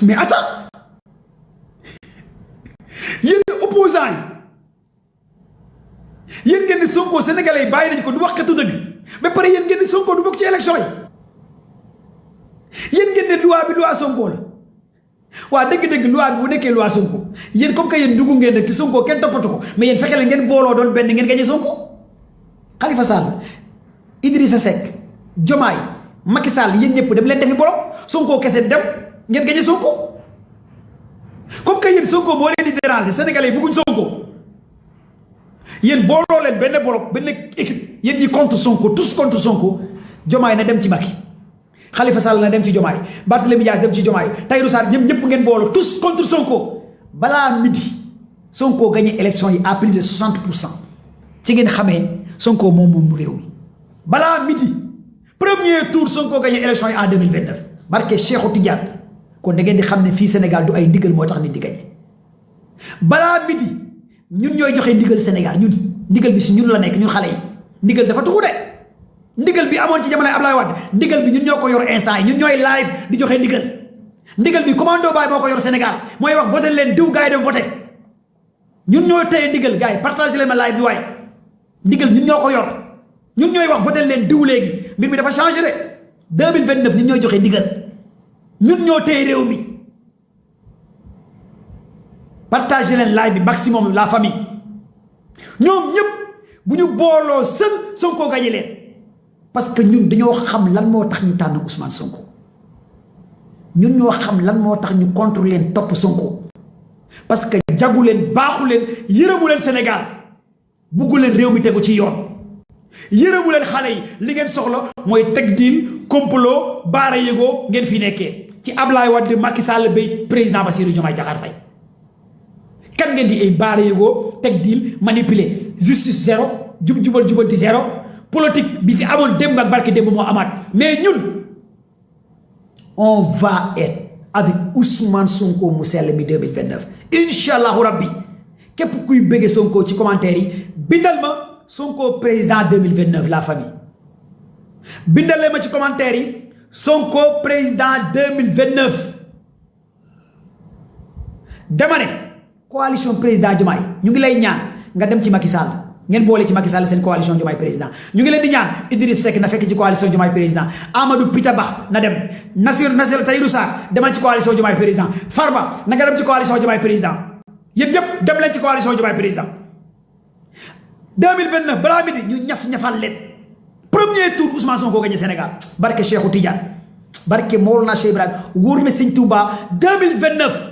mais attends yéen opposants yi yéen ngeen ni Sonko sénégalais yi bàyyi nañ ko du wax katu dëgg ba pare yéen ngeen ni Sonko du bokk ci élection yi yéen ngeen ne loi bi loi Sonko la waa dëgg-dëgg loi bi bu nekkee loi Sonko yéen comme que yéen dugg ngeen rek te Sonko kenn toppatu ko mais yéen fexe leen ngeen booloo doon benn ngeen gañe Sonko Khalifa Sall Idrissa Seck Diomaye Macky Sall yéen ñëpp dem leen defi bolok Sonko kese dem ngeen gañe Sonko comme que yéen Sonko boo leen di déranger sénégalais yi bëgguñ Sonko yéen booloo leen benn bolok benn équipe yéen ñi contre Sonko tous contre Sonko Diomaye na dem ci Macky Khalifa Sall na dem ci Diomaye Barthélémy Dias dem ci Diomaye Tahirou Sarr ñëpp ngeen booloo tous contre Sonko balaa midi Sonko gagné élection yi à plus de 60% ci ngeen xamee Sonko moom réew mi balaa midi premier tour Sonko gagné élection yi en 2029 barke Cheikhou Tidiane kon da ngeen di xam ne fii Sénégal du ay ndigal moo tax nit di gagné balaa midi ñun ñooy joxe ndigal Sénégal ñun ndigal bi si ñun la nekk ñun xale yi ndigal dafa tuxu de ndigal bi amoon ci jamonoy Ablaye Wade ndigal bi ñun ñoo ko yor instant yi ñun ñooy live di joxe ndigal bi commando baay moo ko yor Sénégal mooy wax voté leen diw gars yi dem voté ñun ñoo téye ndigal gars yi partagé leen ma live bi waay ndigal ñun ñoo ko yor ñun ñooy wax voté leen diw léegi mbir mi dafa changé de 2029 ñun ñooy joxe ndigal ñun ñoo téye réew mi partagé leen live bi maximum la famille ñoom ñëpp bu ñu booloo seul Sonko gagné leen parce que ñun dañoo xam lan moo tax ñu tànn Ousmane Sonko ñun ñoo xam lan moo tax ñu contre leen topp Sonko parce que jagu leen baaxu leen yërëmu leen Sénégal buggu leen réew mi tegu ci yoon yërëmu leen xale yi li ngeen soxla mooy teg diil complot baara yëgoo ngeen fi nekkee ci Ablaye Wade Macky Sall bay président Bassirou Diomaye Diakhar Faye kan ngeen di ay baara yëgoo teg diil manipuler justice zéro jubanti zéro politique bi fi amoon démb ak barki démb moo amaat mais ñun on va être avec Ousmane Sonko mu sell mi 2029 inshallah rabbi képp kuy bëgg Sonko ci commentaire yi bindal ma Sonko président 2029 la famille bindal ma ci commentaire yi Sonko président 2029 dama ne coalition président Diomaye ñu ngi lay ñaan nga dem ci Macky Sall ngeen boole ci Macky Sall seen coalition Diomaye président ñu ngi leen di ñaan Idriss Seck na fekk ci coalition Diomaye président Amadou Pita Ba na dem Nassir Tahirou Sarr demal ci coalition Diomaye président Farba na nga dem ci coalition Diomaye président yéen ñëpp dem leen ci coalition Diomaye président 2029 balaa midi ñu ñafal leen premier tour Ousmane Sonko gagné Sénégal barke Cheikhou Tidiane barke Mawlana Cheikh Ibrahim wóor na Sëñ Touba 2029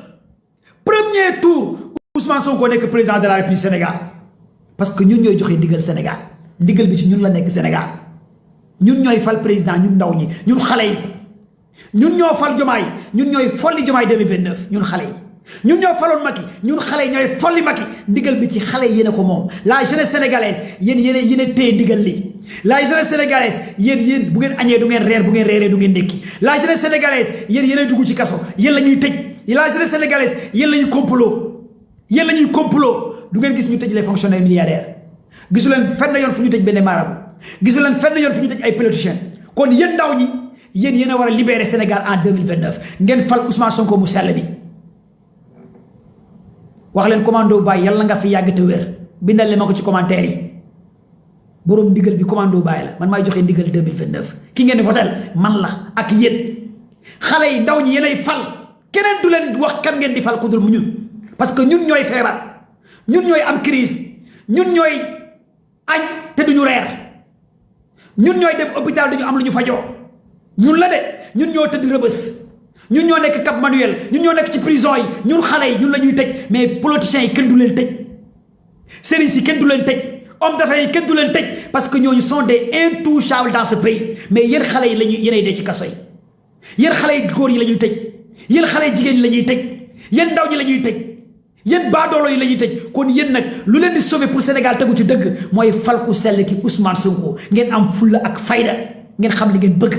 premier tour Ousmane Sonko nekk président de la République Sénégal parce que ñun ñooy joxe ndigal Sénégal ndigal bi ci ñun la nekk Sénégal ñun ñooy fal président ñun ndaw ñi ñun xale yi ñun ñoo fal Diomaye ñun ñooy folli Diomaye 2029 ñun xale yi ñun ñoo faloon Macky ñun xale yi ñooy folli Macky ndigal bi ci xale yi yéen a ko moom la jeunesse sénégalaise yéen a téye ndigal li la jeunesse sénégalaise yéen bu ngeen añee du ngeen reer bu ngeen reeree du ngeen ndékki la jeunesse sénégalaise yéen a dugg ci kaso yéen la ñuy tëj la jeunesse sénégalaise yéen la ñuy complot du ngeen gis ñu tëj les fonctionnaires milliardaires gisu leen fenn yoon fu ñu tëj benn marabu gisu leen fenn yoon fu ñu tëj ay politiciens kon yéen ndaw ñi yéen a war a libérer Sénégal en 2029 ngeen fal Ousmane Sonko mu sell bi wax leen commando Baye yàlla nga fi yàgg te wér bindal leen ma ko ci commentaire yi borom ndigal bi commando Baye la man maay joxe ndigal 2029 ki ngeen di votel man la ak yéen xale yi ndaw ñi yéenay fal keneen du leen wax kan ngeen di fal ku dul mu ñun parce que ñun ñooy feebar ñun ñooy am crise ñun ñooy añ te duñu reer ñun ñooy dem hôpital duñu am lu ñu fajoo ñun la de ñun ñoo tëdd Rëbës ñun ñoo nekk Cap Manuel ñun ñoo nekk ci prison yi ñun xale yi ñun la ñuy tëj mais politiciens yi kenn du leen tëj sëriñ si kenn du leen tëj homme d'affaires yi kenn du leen tëj parce que ñooñu sont des intouchables dans ce pays mais yéen xale yi lañuy yéenay dee ci kaso yi yéen xale yi góor yi la ñuy tëj yéen xale yi jigéen ñi la ñuy tëj yéen ndaw ñi la ñuy tëj yéen baadoolo yi la ñuy tëj kon yéen nag lu leen di sauver pour Sénégal tegu ci dëgg mooy falku sell ki Ousmane Sonko ngeen am fulla ak fayda ngeen xam li ngeen bëgg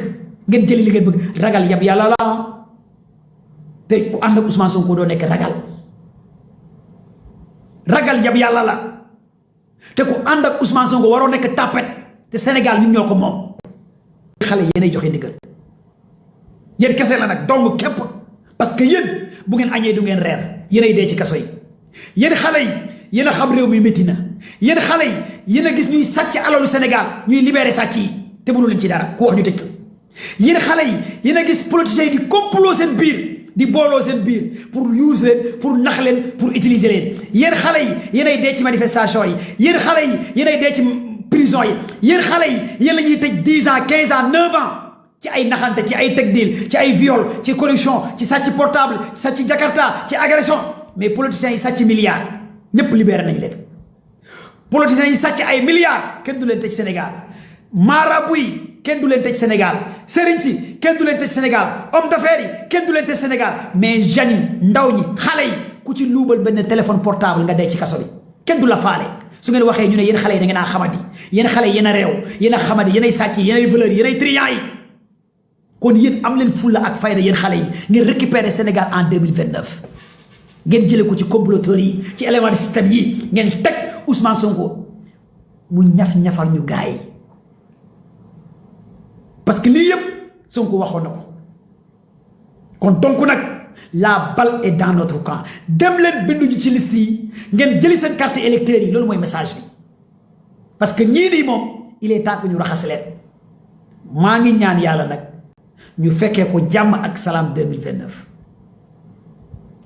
ngeen jëli li ngeen bëgg ragal yab yàlla la te ku ànd ak Ousmane Sonko doo nekk ragal yab yàlla la te ku ànd ak Ousmane Sonko waroo nekk tapet te Sénégal ñun ñoo ko moom xale yéenay joxe ndigal yéen kese la nag dong képp parce que yéen bu ngeen añee du ngeen reer yéenay dee ci kaso yi yéen xale yi yéen a xam réew mi métti na yéen xale yi yéen a gis ñuy sàcc alalu Sénégal ñuy libéré sàcc yi te mënu leen ci dara ku wax ñu tëj ko yéen xale yi yéen a gis politiciens yi di complot seen biir di booloo seen biir pour use leen pour nax leen pour utiliser leen yéen xale yi yéenay dee ci manifestation yi yéen xale yi yéenay dee ci prison yi yéen xale yi yéen la ñuy tëj 10 ans 15 ans 9 ans ci ay naxante ci ay teg deal ci ay viol ci corruption ci sàcc portable ci sàcc Jakarta ci agression mais politiciens yi sàcc milliards ñëpp libéré nañ leen politiciens yi sàcc ay milliards kenn du leen tëj Sénégal marabu yi kenn du leen tëj Sénégal sëriñ si kenn du leen tëj Sénégal homme d'affaires yi kenn du leen tëj Sénégal mais jeunes yi ndaw ñi xale yi ku ci luubal benn téléphone portable nga dee ci kaso bi kenn du la faale su ngeen waxee ñu ne yéen xale yi da ngeen a xamadi yéen xale yi yéen a réew yéen a xamadi yéen ay sàcc yi yéen ay voleurs yéen ay triants yi kon yéen am leen fulla ak fayda yéen xale yi ngeen récupérer Sénégal en 2029 ngeen jëlee ko ci comploteurs yi ci élément de système yi ngeen teg Ousmane Sonko mu ñaf-ñafal ñu gaay yi parce que lii yëpp Sonko waxoon na ko kon donc nag la balle est dans notre camp dem leen bindu ji ci liste yi ngeen jëli seen carte électeur yi loolu mooy message bi parce que ñii nii moom il est temps que ñu raxas leen maa ngi ñaan yàlla nag ñu fekkee ko jàmm ak salaam 2029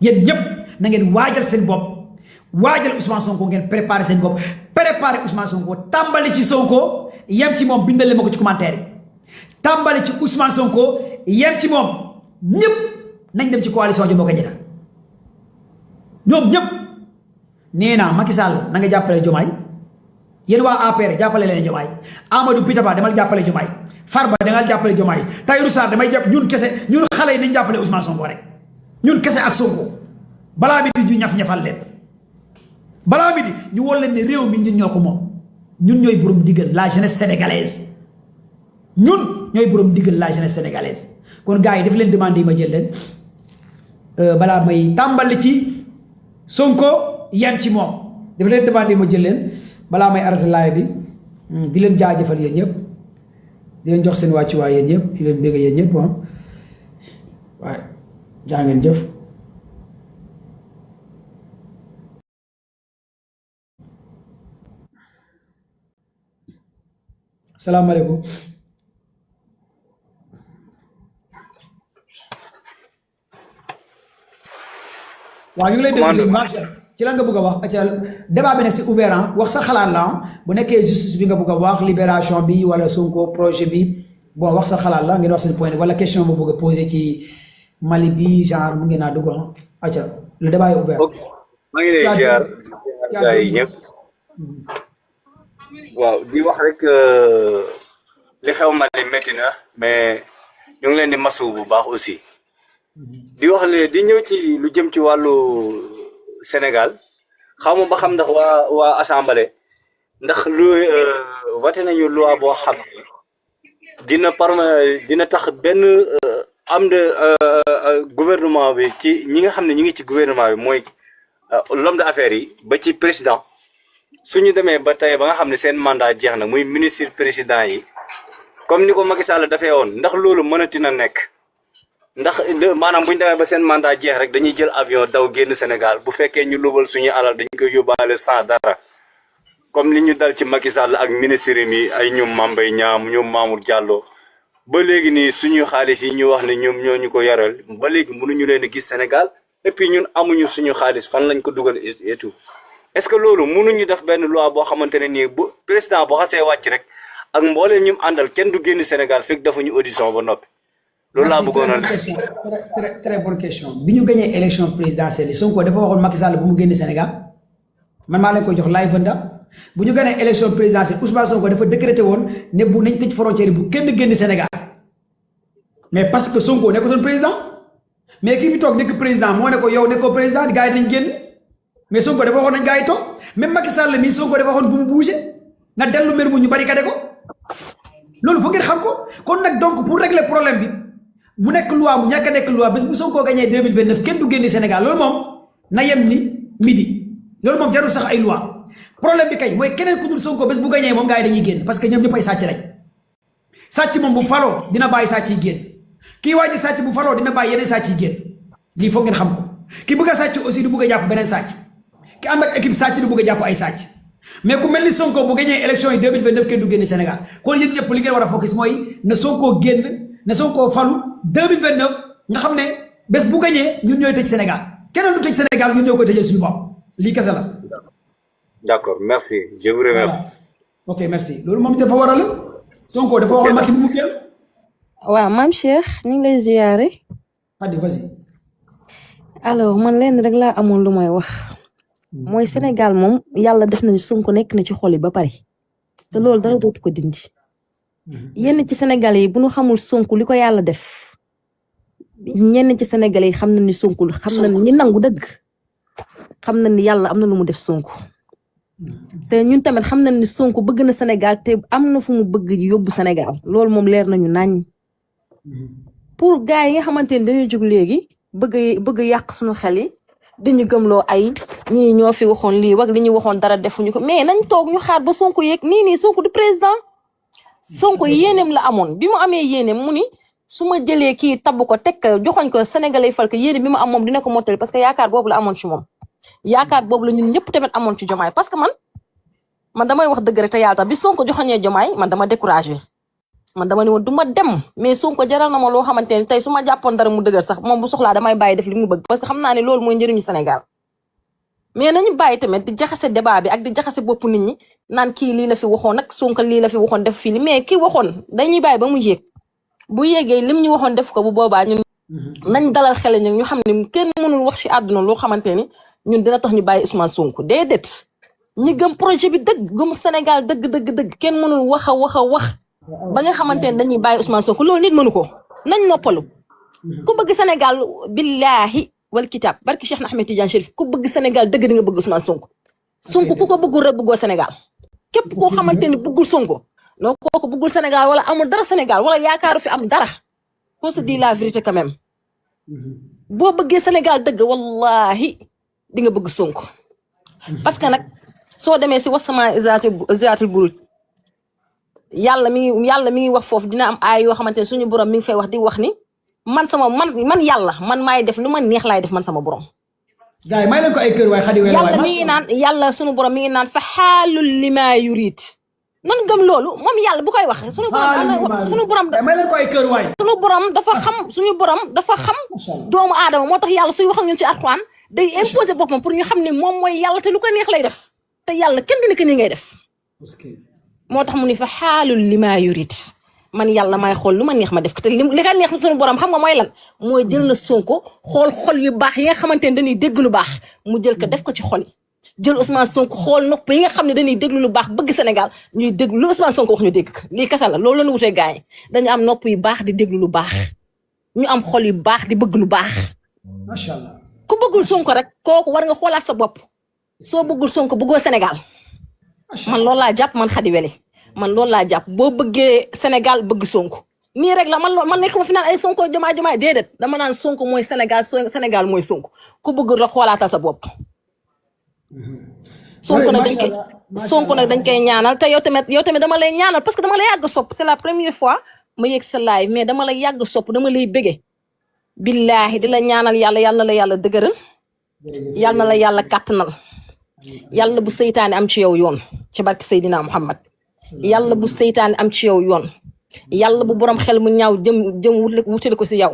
yéen ñëpp na ngeen waajal seen bopp waajal Ousmane Sonko ngeen préparer seen bopp préparer Ousmane Sonko tàmbali ci Sonko yem ci moom bindal ma ko ci commentaire yi tàmbali ci Ousmane Sonko yem ci moom ñëpp nañ dem ci coalition Diomaye ko jëta ñoom ñëpp nee naa Macky Sall na nga jàppale Diomaye yéen waa APR jàppale leen Diomaye Amadou Pita Ba demal jàppale Diomaye Farba demal jàppale Diomaye Tahirou Sarr damay jàpp ñun kese ñun xale yi nañ jàppale Ousmane Sonko rek ñun kese ak Sonko balaa mi di ñu ñaf-ñafal leen balaa mi di ñu wol leen ne réew mi ñun ñoo ko moom ñun ñooy borom digal la jeunesse sénégalaise ñun ñooy borom digal la jeunesse sénégalaise kon gars yi daf leen demandé yi ma jël leen balaa may tàmbali ci Sonko yem ci moom dafa leen demandé ma jël leen balaa may arrêté live bi di leen jaajëfal yéen ñëpp di leen jox seen wàccuwaay yéen ñëpp di leen bëgg yéen ñëpp waaye jaa ngeen jëf. salaamaaleykum. waaw ñu ngi lay déglu ci lan nga bëgg a wax acca débat bi nag c'est ouvert wax sa xalaat la bu nekkee justice bi nga bëgg a wax libération bi wala Sonko projet bi bon wax sa xalaat la ngeen wax seen point wala question bu bëgg a poser ci Mali bi genre mu ngeen naa dugg acca le débat est ouvert. maa ngi lay ziar yi ñëpp waaw di wax rek li xew Mali métti na mais ñu ngi leen di masu bu baax aussi di wax le di ñëw ci lu jëm ci wàllu Sénégal xawma ba xam ndax waa assemblée ndax lu voté nañu loi boo xam ne dina tax benn am de gouvernement bi ci ñi nga xam ne ñi ngi ci gouvernement bi mooy l'homme d'affaires yi ba ci président suñu demee ba tey ba nga xam ne seen mandat jeex na muy ministre président yi comme ni ko Macky Sall dafee woon ndax loolu mënati na nekk ndax maanaam bu ñu demee ba seen mandat jeex rek dañuy jël avion daw génn Sénégal bu fekkee ñu lubal suñu alal dañ koy yóbbaale sans dara comme li ñu dal ci Macky Sall ak ministre mi ay ñoom Mame Mbaye Niang ñoom Mamour Diallo ba léegi nii suñu xaalis yi ñu wax ne ñoom ñoo ñu ko yaral ba léegi mënuñu leen a gis Sénégal et puis ñun amuñu suñu xaalis fan lañ ko dugal et tout est-ce que loolu mënuñu def benn loi boo xamante ne nii bu président boo xasee wàcc rek ak mbooleen ñu àndal kenn du génn Sénégal fekk defuñu audition ba noppi. loolu laa bëggoon a très bonne question bi ñu gagné élection présidentielle Sonko dafa waxoon Macky Sall bu mu génn Sénégal man maa leen koy jox live nda bu ñu gagné élection présidentielle Ousmane Sonko dafa décrété woon ne bu nañ tëj frontière bu kenn génn Sénégal mais parce que Sonko nekkutoon président mais kii fi toog nekk président moo ne ko yow nekkoo président gars yi nañ génn mais Sonko dafa waxoon nañ gars yi toog même Macky Sall mii Sonko dafa waxoon bu mu bougé na dellu mbir mu ñu barricadé ko loolu foog ngeen xam ko kon nag donc pour régler problème bi. mu nekk loi mu ñàkk a nekk loi bés bu Sonko gagné 2029 kenn du génn Sénégal loolu moom na yem ni midi loolu moom jarul sax ay loi problème bi kay mooy keneen ku dul Sonko bés bu gagné moom gars yi dañuy génn parce que ñoom ñëpp ay sàcc lañ sàcc moom bu faloo dina bàyyi sàcc yi génn kii waa ji sàcc bu faloo dina bàyyi yeneen sàcc yi génn lii foog ngeen xam ko ki bëgg a sàcc aussi du bëgg a jàpp beneen sàcc ki ànd ak équipe sàcc du bëgg a jàpp ay sàcc mais ku mel ni Sonko bu gagné élection yi 2029 kenn du génn Sénégal kon yéen ñëpp li ngeen war a focus mooy na Sonko génn ne Sonko falu 2029 nga xam ne bés bu gañee ñun ñooy tëj Sénégal keneen du tëj Sénégal ñun ñoo koy tëjee suñu bopp lii kese la. d'accord merci je vous remercie. ok merci loolu moom dafa war a la Sonko dafa waxoon Macky bu mu génn. waaw maam Cheikh ñu ngi lay ziyaare. Fadi vas-y. alors man leen rek laa amoon lu may wax. mooy Sénégal moom yàlla def nañu Sonko nekk na ci xol yi ba pare te loolu dara dootu ko dindi. yenn ci Sénégalais yi bu ñu xamul Sonko li ko yàlla def ñenn ci Sénégalais yi xam na ni Sonko xam na ni nangu dëgg xam na ni yàlla am na lu mu def Sonko te ñun tamit xam na ni Sonko bëgg na Sénégal te am na fu mu bëgg yóbbu Sénégal loolu moom leer nañu nañ pour gars yi nga xamante ni dañuy jóg léegi bëgg yàq suñu xel yi dañu gëmloo ay ñii ñoo fi waxoon lii wak li ñu waxoon dara defuñu ko mais nañ toog ñu xaar ba Sonko yeeg nii Sonko du président Sonko yéeneem la amoon bi mu amee yéeneem mu ni su ma jëlee kii tabb ko teg joxoñ ko Sénégalais fal ko yéene bi mu am moom dina ko mottali parce que yaakaar boobu la amoon ci moom yaakaar boobu la ñun ñëpp tamit amoon ci Diomaye parce que man damay wax dëgg rek te yàlla tax bi Sonko joxoñee Diomaye man dama découragé man dama ne woon du ma dem mais Sonko jaral na ma loo xamante ne tey su ma jàppoon dara mu dëgër sax moom bu soxlaa damay bàyyi def li mu bëgg parce que xam naa ne loolu mooy njëriñu Sénégal mais nañu bàyyi tamit di jaxase débat bi ak di jaxase bopp nit ñi naan kii lii la fi waxoon ak Sonko lii la fi waxoon def fii mais kii waxoon dañuy bàyyi ba mu yéeg bu yéegee lim ñu waxoon def ko bu boobaa ñun nañ dalal xel ñu xam ne kenn mënul wax ci àdduna loo xamante ni ñun dina tax ñu bàyyi Ousmane Sonko déedéet ñi gëm projet bi dëgg gëm Sénégal dëgg kenn mënul wax ba nga xamante ne dañuy bàyyi Ousmane Sonko loolu nit mënu ko nañ noppalu ku bëgg Sénégal billahi wal kitab barki Cheikh Ahmed Tidiane Chérif ku bëgg Sénégal dëgg di nga bëgg Ousmane Sonko ku ko bëggul rek bëggoo Sénégal képp koo xamante ni bëggul Sonko donc kooku bëggul Sénégal wala amul dara Sénégal wala yaakaaru fi am dara qu'on se dit la vérité quand même boo bëggee Sénégal dëgg wallahi di nga bëgg Sonko parce que nag soo demee si wasama zaatul buruj yàlla mi ngi wax foofu dina am ay yoo xamante ne suñu borom mi ngi fay wax di wax ni man yàlla man maay def lu ma neex laay def man sama borom. gars yi may leen ko ay kër waaye xadi wala waaye yàlla mi ngi naan yàlla suñu borom mi ngi naan fa xaalul lima yurid nan gëm loolu moom yàlla bu koy wax suñu borom may leen ko ay kër waaye suñu borom dafa xam doomu aadama moo tax yàlla suy wax ak ñun ci Alxuraan day imposer boppam pour ñu xam ne moom mooy yàlla te lu ko neex lay def te yàlla kenn du ne que nii ngay def moo tax mu ni fa xaalul lima yurid man yàlla may xool lu ma neex ma def ko te li ka neex suñu borom xam nga mooy lan mooy jël na Sonko xool xol yu baax yi nga xamante ne dañuy dégg lu baax mu jël ko def ko ci xol yi jël Ousmane Sonko xool nopp yi nga xam ne dañuy déglu lu baax bëgg Sénégal ñuy déglu lu Ousmane Sonko wax ñu dégg ko lii kasa la loolu la ñu wutee gars yi dañu am nopp yu baax di déglu lu baax ñu am xol yu baax di bëgg lu baax. macha allah ku bëggul Sonko rek kooku war nga xoolaat sa bopp soo bëggul Sonko bëggoo Sénégal man loolu laa jàpp man Khady Wele man loolu laa jàpp boo bëggee Sénégal bëgg Sonko nii rek la man nekk ma fi naan ay Sonko jomaay déedéet dama naan Sonko mooy Sénégal mooy Sonko ku bëgg la xoolaatal sa bopp. Sonko nag dañ koy ñaanal te yow tamit dama lay ñaanal parce que dama lay yàgg sopp c'est la première fois ma yegg sa live mais dama lay yàgg sopp dama lay bëgge billaahi di la ñaanal yàlla na la yàlla dëgëral yàlla na la yàlla kàttanal yàlla bu seytaane am ci yow yoon ci barke Seydina Muhammad yàlla bu seytaane am ci yow yoon yàlla bu borom xel mu ñaaw jëm wutale ko si yow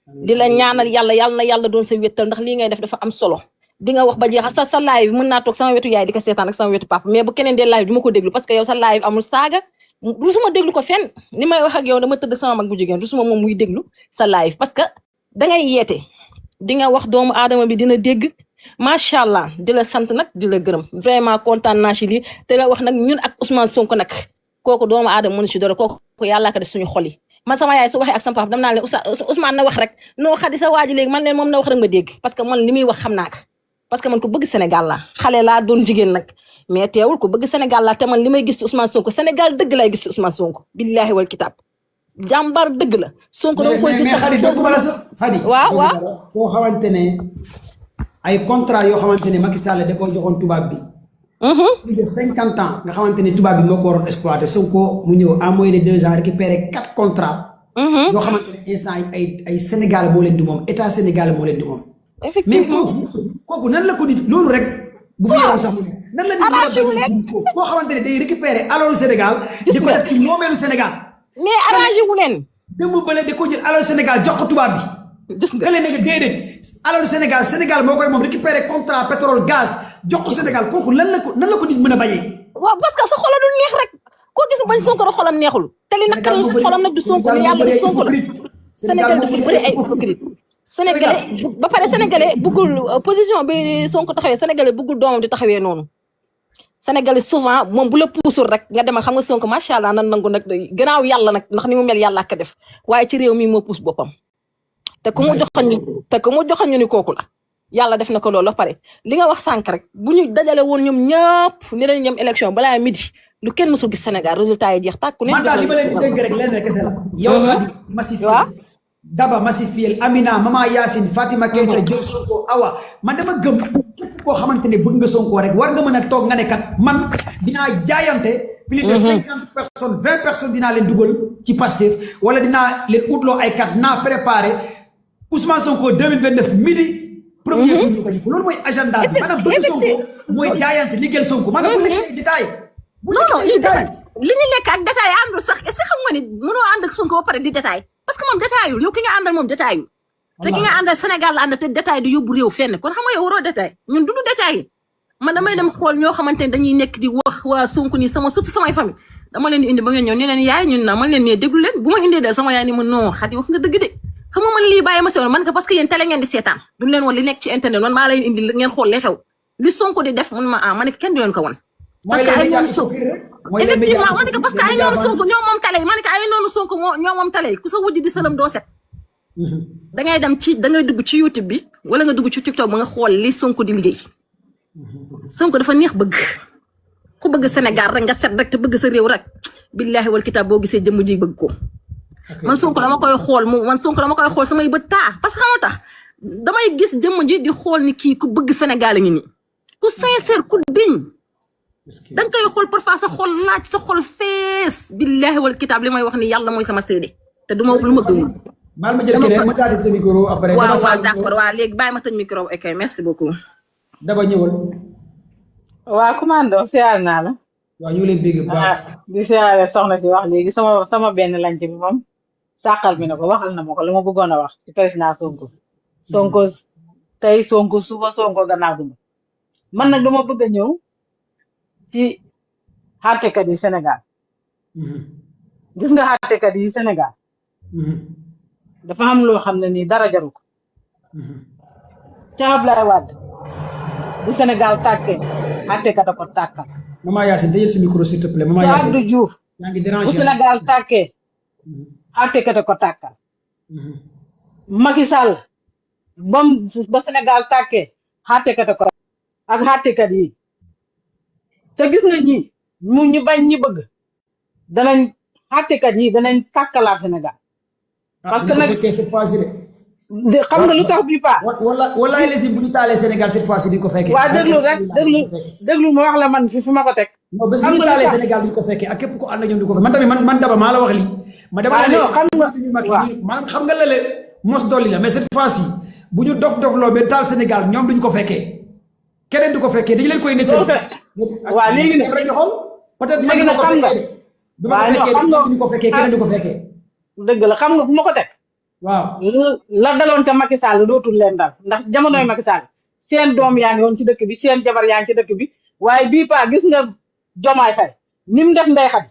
di la ñaanal yàlla na yàlla doon sa wéttal ndax lii ngay def dafa am solo di nga wax ba jeex sa live mën naa toog sama wetu yaay di ko seetaan ak sama wetu papa mais bu keneen dee live du ma ko déglu parce que yow sa live amul saaga rusuma déglu ko fenn ni may wax ak yow dama tëdd sama mag bu jigéen rusuma moom muy déglu sa live parce que dangay yeete di nga wax doomu aadama bi dina dégg macha allah di la sant nag di la gërëm vraiment kontaan naa ci lii te la wax nag ñun ak Ousmane Sonko nag kooku doomu aadama mënu ci dara kooku yàlla ko def suñu xol yi man sama yaay su waxee ak sama papa dam naa leen Ousmane na wax rek noo Khady sa waaji léegi man leen moom na wax rek ma dégg parce que man li muy wax xam naa ko parce que man ko bëgg Sénégal la xale laa doon jigéen nag mais teewul ko bëgg Sénégal la te man li may gis ci Ousmane Sonko Sénégal dëgg lay gis ci Ousmane Sonko billaahi wal kitaab jàmbar dëgg la Sonko dama koy gis mais Khady dëgg la sax Khady waaw koo xamante ne ay contrat yoo xamante ne Macky Sall da koo joxoon tubaab bi plus de 50 ans nga xamante ne tubaab bi moo ko waroon exploité Sonko mu ñëw en moins de 2 ans récupéré 4 contrats yoo xamante ne instant yi ay Sénégal moo leen di moom état Sénégal moo leen di moom effectivement mais kooku nan la ko nit loolu rek bu fi yemoon sax mu ne nan la nit koo xamante ne day récupéré alalu Sénégal di ko def ci moomeelu Sénégal mais arrangé wu leen dem bële di ko jël alalu Sénégal jox ko tubaab bi ka leen nekk déedéet alalu Sénégal moo koy moom récupéré contrat pétrole gaz jox ko Sénégal kooku nan la ko nit mën a bañee waaw parce que sa xol du neex rek koo gis bañ Sonko rek xolam neexul te li nag kan sa xolam nag du Sonko ni yàlla du Sonko la Sénégal dafa bëri ay hypocrite Sénégalais ba pare Sénégalais bëggul position bi Sonko taxawee Sénégalais bëggul doomam di taxawee noonu Sénégalais souvent moom bu la puusul rek nga demal xam nga Sonko macha allah nan nangu nag gannaaw yàlla nag ndax ni mu mel yàlla ak def waaye ci réew mi moo puus boppam te ku mu joxoon ñu ni kooku la yàlla def na ko loolu ba pare li nga wax sànq rek bu ñu dajale woon ñoom ñëpp ni dañ ñem élection balaa midi lu kenn mësul gis Sénégal résultat yi jeex tàkku ne man daal li ma leen di dégg rek lenn kese la yow Khady massifié Daba massifié Amina Mama Yacine Fatima Keita Diop Sonko Awa man dama gëm képp koo xamante ne bëgg nga Sonko rek war nga mën a toog nga ne kat man dinaa jaayante plus de 50 personnes 20 personnes dinaa leen dugal ci Pastef wala dinaa leen utloo ay kat naa préparé Ousmane Sonko 2029 midi premier tour ñu ko loolu mooy agenda bi maanaam bëgg Sonko mooy jaayante liggéeyal Sonko maanaam bu nekk ci détail non li ñu nekk ak détail àndul sax est-ce que xam nga ni mënoo ànd ak Sonko ba pare di détail parce que moom détaillul yow ki nga àndal moom détaillul te ki nga àndal Sénégal la ànd te détail du yóbbu réew fenn kon xam nga yow waroo détail ñun duñu détail man damay dem xool ñoo xamante ne dañuy nekk di wax waa Sonko ni surtout samay famille dama leen di indi ba ngeen ñëw ne leen yaay ñun na man leen ne déglu leen bu ma indee de sama yaay ni ma non Khady wax nga dëgg de xam nga man lii bàyyi ma sewoon man que parce que yéen télé ngeen di seetaan duñu leen woon li nekk ci internet man maa leen indi ngeen xool li xew li Sonko di def mun ma ma ne kenn du leen ko won parce que ay noonu Sonko effectivement ma ne parce que ay noonu Sonko ñoo moom télé ma ne ay noonu Sonko ñoo moom télé ku sa wujj di sëlam doo set da ngay dugg ci YouTube bi wala nga dugg ci TikTok ba nga xool li Sonko di liggéey Sonko dafa neex bëgg ku bëgg Sénégal rek nga set rek te bëgg sa réew rek billahi wal kitab boo gisee jëmm ji bëgg ko man Sonko dama koy xool samay bët taa parce que xam nga tax damay gis jëmm ji di xool ni kii ku bëgg Sénégal a ngi nii ku sincère ku digne da nga koy xool parfois sa xol laaj sa xol fees billahi wal kitaab li may wax ni yàlla mooy sama seede te du ma wax lu ma gëmul. baal ma jël keneen ma daal di sa micro après. waaw d'accord waaw léegi bàyyi ma tëj micro ok merci beaucoup. Daba ñëwal. waa commando siyaar naa la. waaw ñu ngi lay bégg bu baax. di siyaare soxna si wax léegi sama benn lanc bi moom sàqal mi na ko waxal na ma ko lu ma bëggoon a wax si président Sonko. Sonko tey Sonko suba Sonko gannaaw suba man nag dama bëgg a ñëw ci xàttekat yi Sénégal. gis nga xàttekat yi Sénégal. dafa am loo xam ne nii dara jaru ko. ca Ablaye Wade bu Sénégal tàkkee xàttekat a ko tàkkal. Maman Yacine tëjee sa micro s'il te plaît Maman Yacine. Abdou Diouf yaa ngi bu déranger. Sénégal tàkkee xàttekat a ko tàkkal. Macky Sall ba Sénégal tàkkee xàttekat a ko ak xàttekat yi te gis nga ñi ñu bañ ñi bëgg danañ xàttekat yi danañ tàkkalaat Sénégal. parce que nag cette fois-ci de. xam nga lu tax bii paa. walaay les bu ñu taalee Sénégal cette fois-ci duñ ko fekkee. waa déglu rek déglu ma wax la man fi ma ko teg. non bés bu ñu taalee Sénégal duñ ko fekkee ak képp ko ànd ak ñoom duñ ko fekkee man tamit man Daba maa la wax lii. ma dama la xam nga maanaam xam nga lële mos dolli la mais cette fois-ci bu ñu dof loo ba taal Sénégal ñoom duñ ko fekkee keneen du ko fekkee dañu leen koy nettali. waaw léegi nag peut-être man duma ko fekkee de. duma ko fekkee duñ ko fekkee keneen du ko fekkee. dëgg la xam nga fu ma ko teg. waaw la daloon ca Macky Sall dootul leen dal ndax jamonoy Macky Sall seen doom yaa ngi woon ci dëkk bi seen jabar yaa ngi ci dëkk bi waaye bii paa gis nga Jomaay Fay ni mu def Ndeye Khady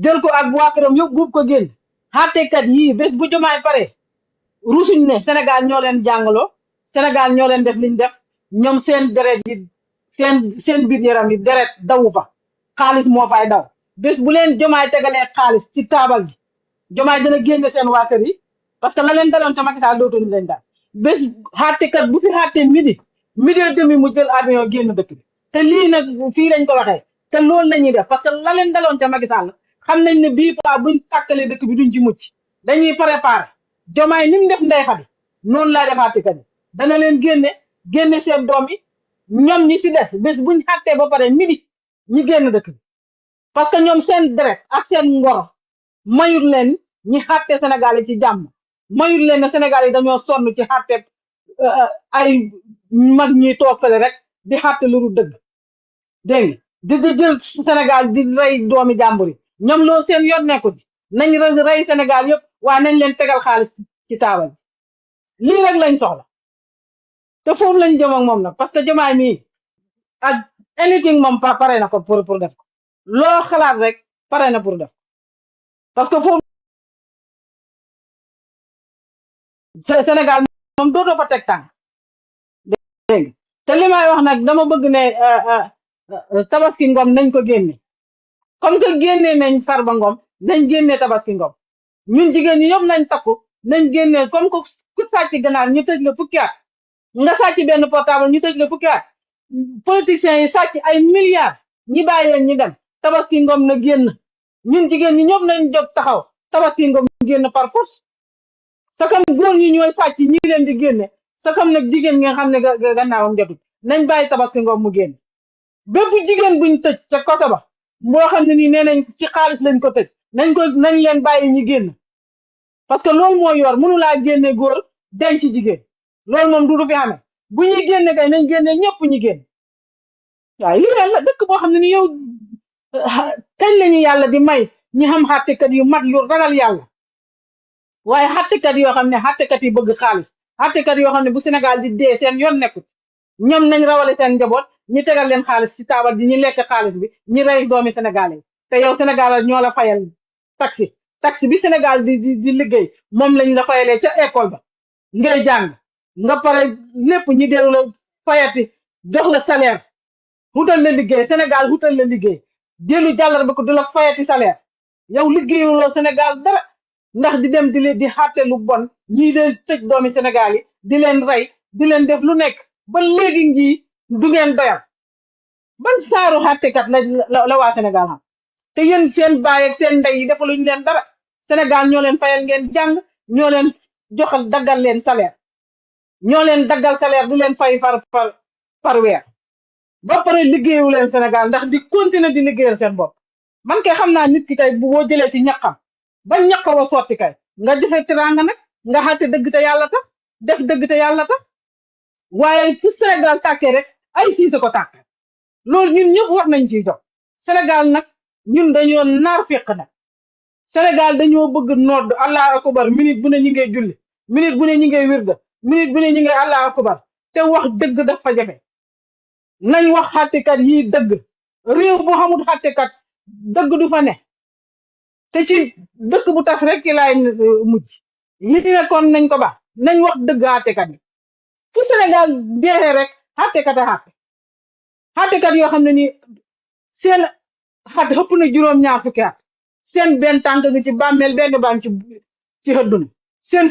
jël ko ak waa këram yóbbu buub ko génn xàttekat yii bés bu Jomaay pare rusuñ ne Sénégal ñoo leen jàngaloo Sénégal ñoo leen def liñ def ñoom seen deret yi seen biir yaram yi deret dawu fa xaalis moo fay daw bés bu leen Jomaay tegalee xaalis ci taabal gi Jomaay dina génne seen waa kër yi parce que la leen daloon ca Macky Sall dootuñu leen daal bés xàttekat bu fi xàttee midi et demi mu jël avion génn dëkk bi te lii nag fii lañ ko waxee te loolu la ñuy def parce que la leen daloon ca Macky Sall xam nañ ne bii paa buñ tàkkalee dëkk bi duñ ci mucc dañuy préparer Jomaay ni mu def Ndeye Khady noonu laa def xàttekat yi dana leen génne seen doom yi ñoom ñi si des bés buñ xàttee ba pare midi ñi génn dëkk bi parce que ñoom seen deret ak seen ngor mayut leen ñi xàtte Sénégal yi ci jàmm mayut leen ne Sénégal yi dañoo sonn ci xàtte ay mag ñi toog fële rek di xàtte lu dul dëgg dégg nga di jël Sénégal di rey doomi jàmbur yi ñoom loolu seen yoon nekku ci nañ rey Sénégal yëpp waaye nañ leen tegal xaalis ci taabal ji lii rek lañ soxla te foofu lañ jëm ak moom nag parce que Diomaye mii ak anything moom pare na ko pour def ko loo xalaat rek pare na pour def parce que foofu Sénégal moom dootoo fa teg tànk dégg te li may wax nag dama bëgg ne Tabaski Ngom nañ ko génne comme que génne nañ Farba Ngom nañ génne Tabaski Ngom ñun jigéen ñi yëpp nañ takku nañ génne comme que ku sàcc ganaar ñu tëj la fukki at nga sàcc benn portable ñu tëj la fukki at politiciens yi sàcc ay milliards ñi bàyyi leen ñu dem Tabaski Ngom na génn ñun jigéen ñi ñëpp nañ jóg taxaw Tabaski Ngom génn par force sakam góor ñi ñooy sàcc ñi leen di génne sakam nag jigéen nga xam ne gannaawam jotul nañ bàyyi Tabaski Ngom mu génn bépp jigéen buñ tëj ca koso ba boo xam ne nii nee nañ ci xaalis lañ ko tëj nañ leen bàyyi ñi génn parce que loolu moo yor mënu laa génne góor denc jigéen loolu moom du fi amee bu ñuy génne kay nañ génne ñëpp ñi génn waaw lii la dëkk boo xam ne ni yow kañ lañu yàlla di may ñi xam xàttekat yu mat yu ragal yàlla waaye xàttekat yoo xam ne xàttekat yi bëgg xaalis xàttekat yoo xam ne bu Sénégal di dee seen yoon nekkut ñoom nañ rawale seen njaboot ñi tegal leen xaalis ci taabal ji ñi lekk xaalis bi ñi rey doomi Sénégal yi te yow Sénégal ñoo la fayal taxi bi Sénégal di liggéey moom lañ la fayalee ca école ba ngay jàng nga pare lépp ñi dellu la fayati jox la salaire xutal la liggéey Sénégal xutal la liggéey dellu jàllar ba ko du la fayati salaire yow liggéeyuloo Sénégal dara ndax di dem di xàtte lu bon ñii de tëj doomi Sénégal yi di leen rey di leen def lu nekk ba léegi ngi du ngeen doyal ban saaru xàttekat la waa Sénégal xam te yéen seen baay ak seen ndey yi defaluñ leen dara Sénégal ñoo leen fayal ngeen jàng ñoo leen joxal daggal leen salaire ñoo leen daggal salaire di leen fay par weer ba pare liggéeyu leen Sénégal ndax di continuer di liggéeyal seen bopp man kay xam naa nit ki kay bu boo jëlee ci ñaqam ba ñaq wa sotti kay nga joxe teraanga nag nga xaate dëgg te yàlla tax def dëgg te yàlla tax waaye fu Sénégal tàkkee rek ay siise ko tàkkee loolu ñun ñëpp war nañ ciy jox Sénégal nag ñun dañoo naar féq nag Sénégal dañoo bëgg nodd allahu akbar minute bu ne ñi ngay julli minute bu ne ñi ngay wirda minute bu ne ñi ngay allahu akbar te wax dëgg dafa jafe nañ wax xàttekat yi dëgg réew bu xamul xàttekat dëgg du fa ne te ci dëkk bu tas rek ci laay mujj li nekkoon nañ ko baax nañ wax dëgg xàttekat yi fu Sénégal jeexee rek xàttekat a xàttekat yoo xam ne ni seen xat xëpp na juróom-ñaar fukki at seen benn tànk nga ci bàmmeel benn baan ci xëdduna seen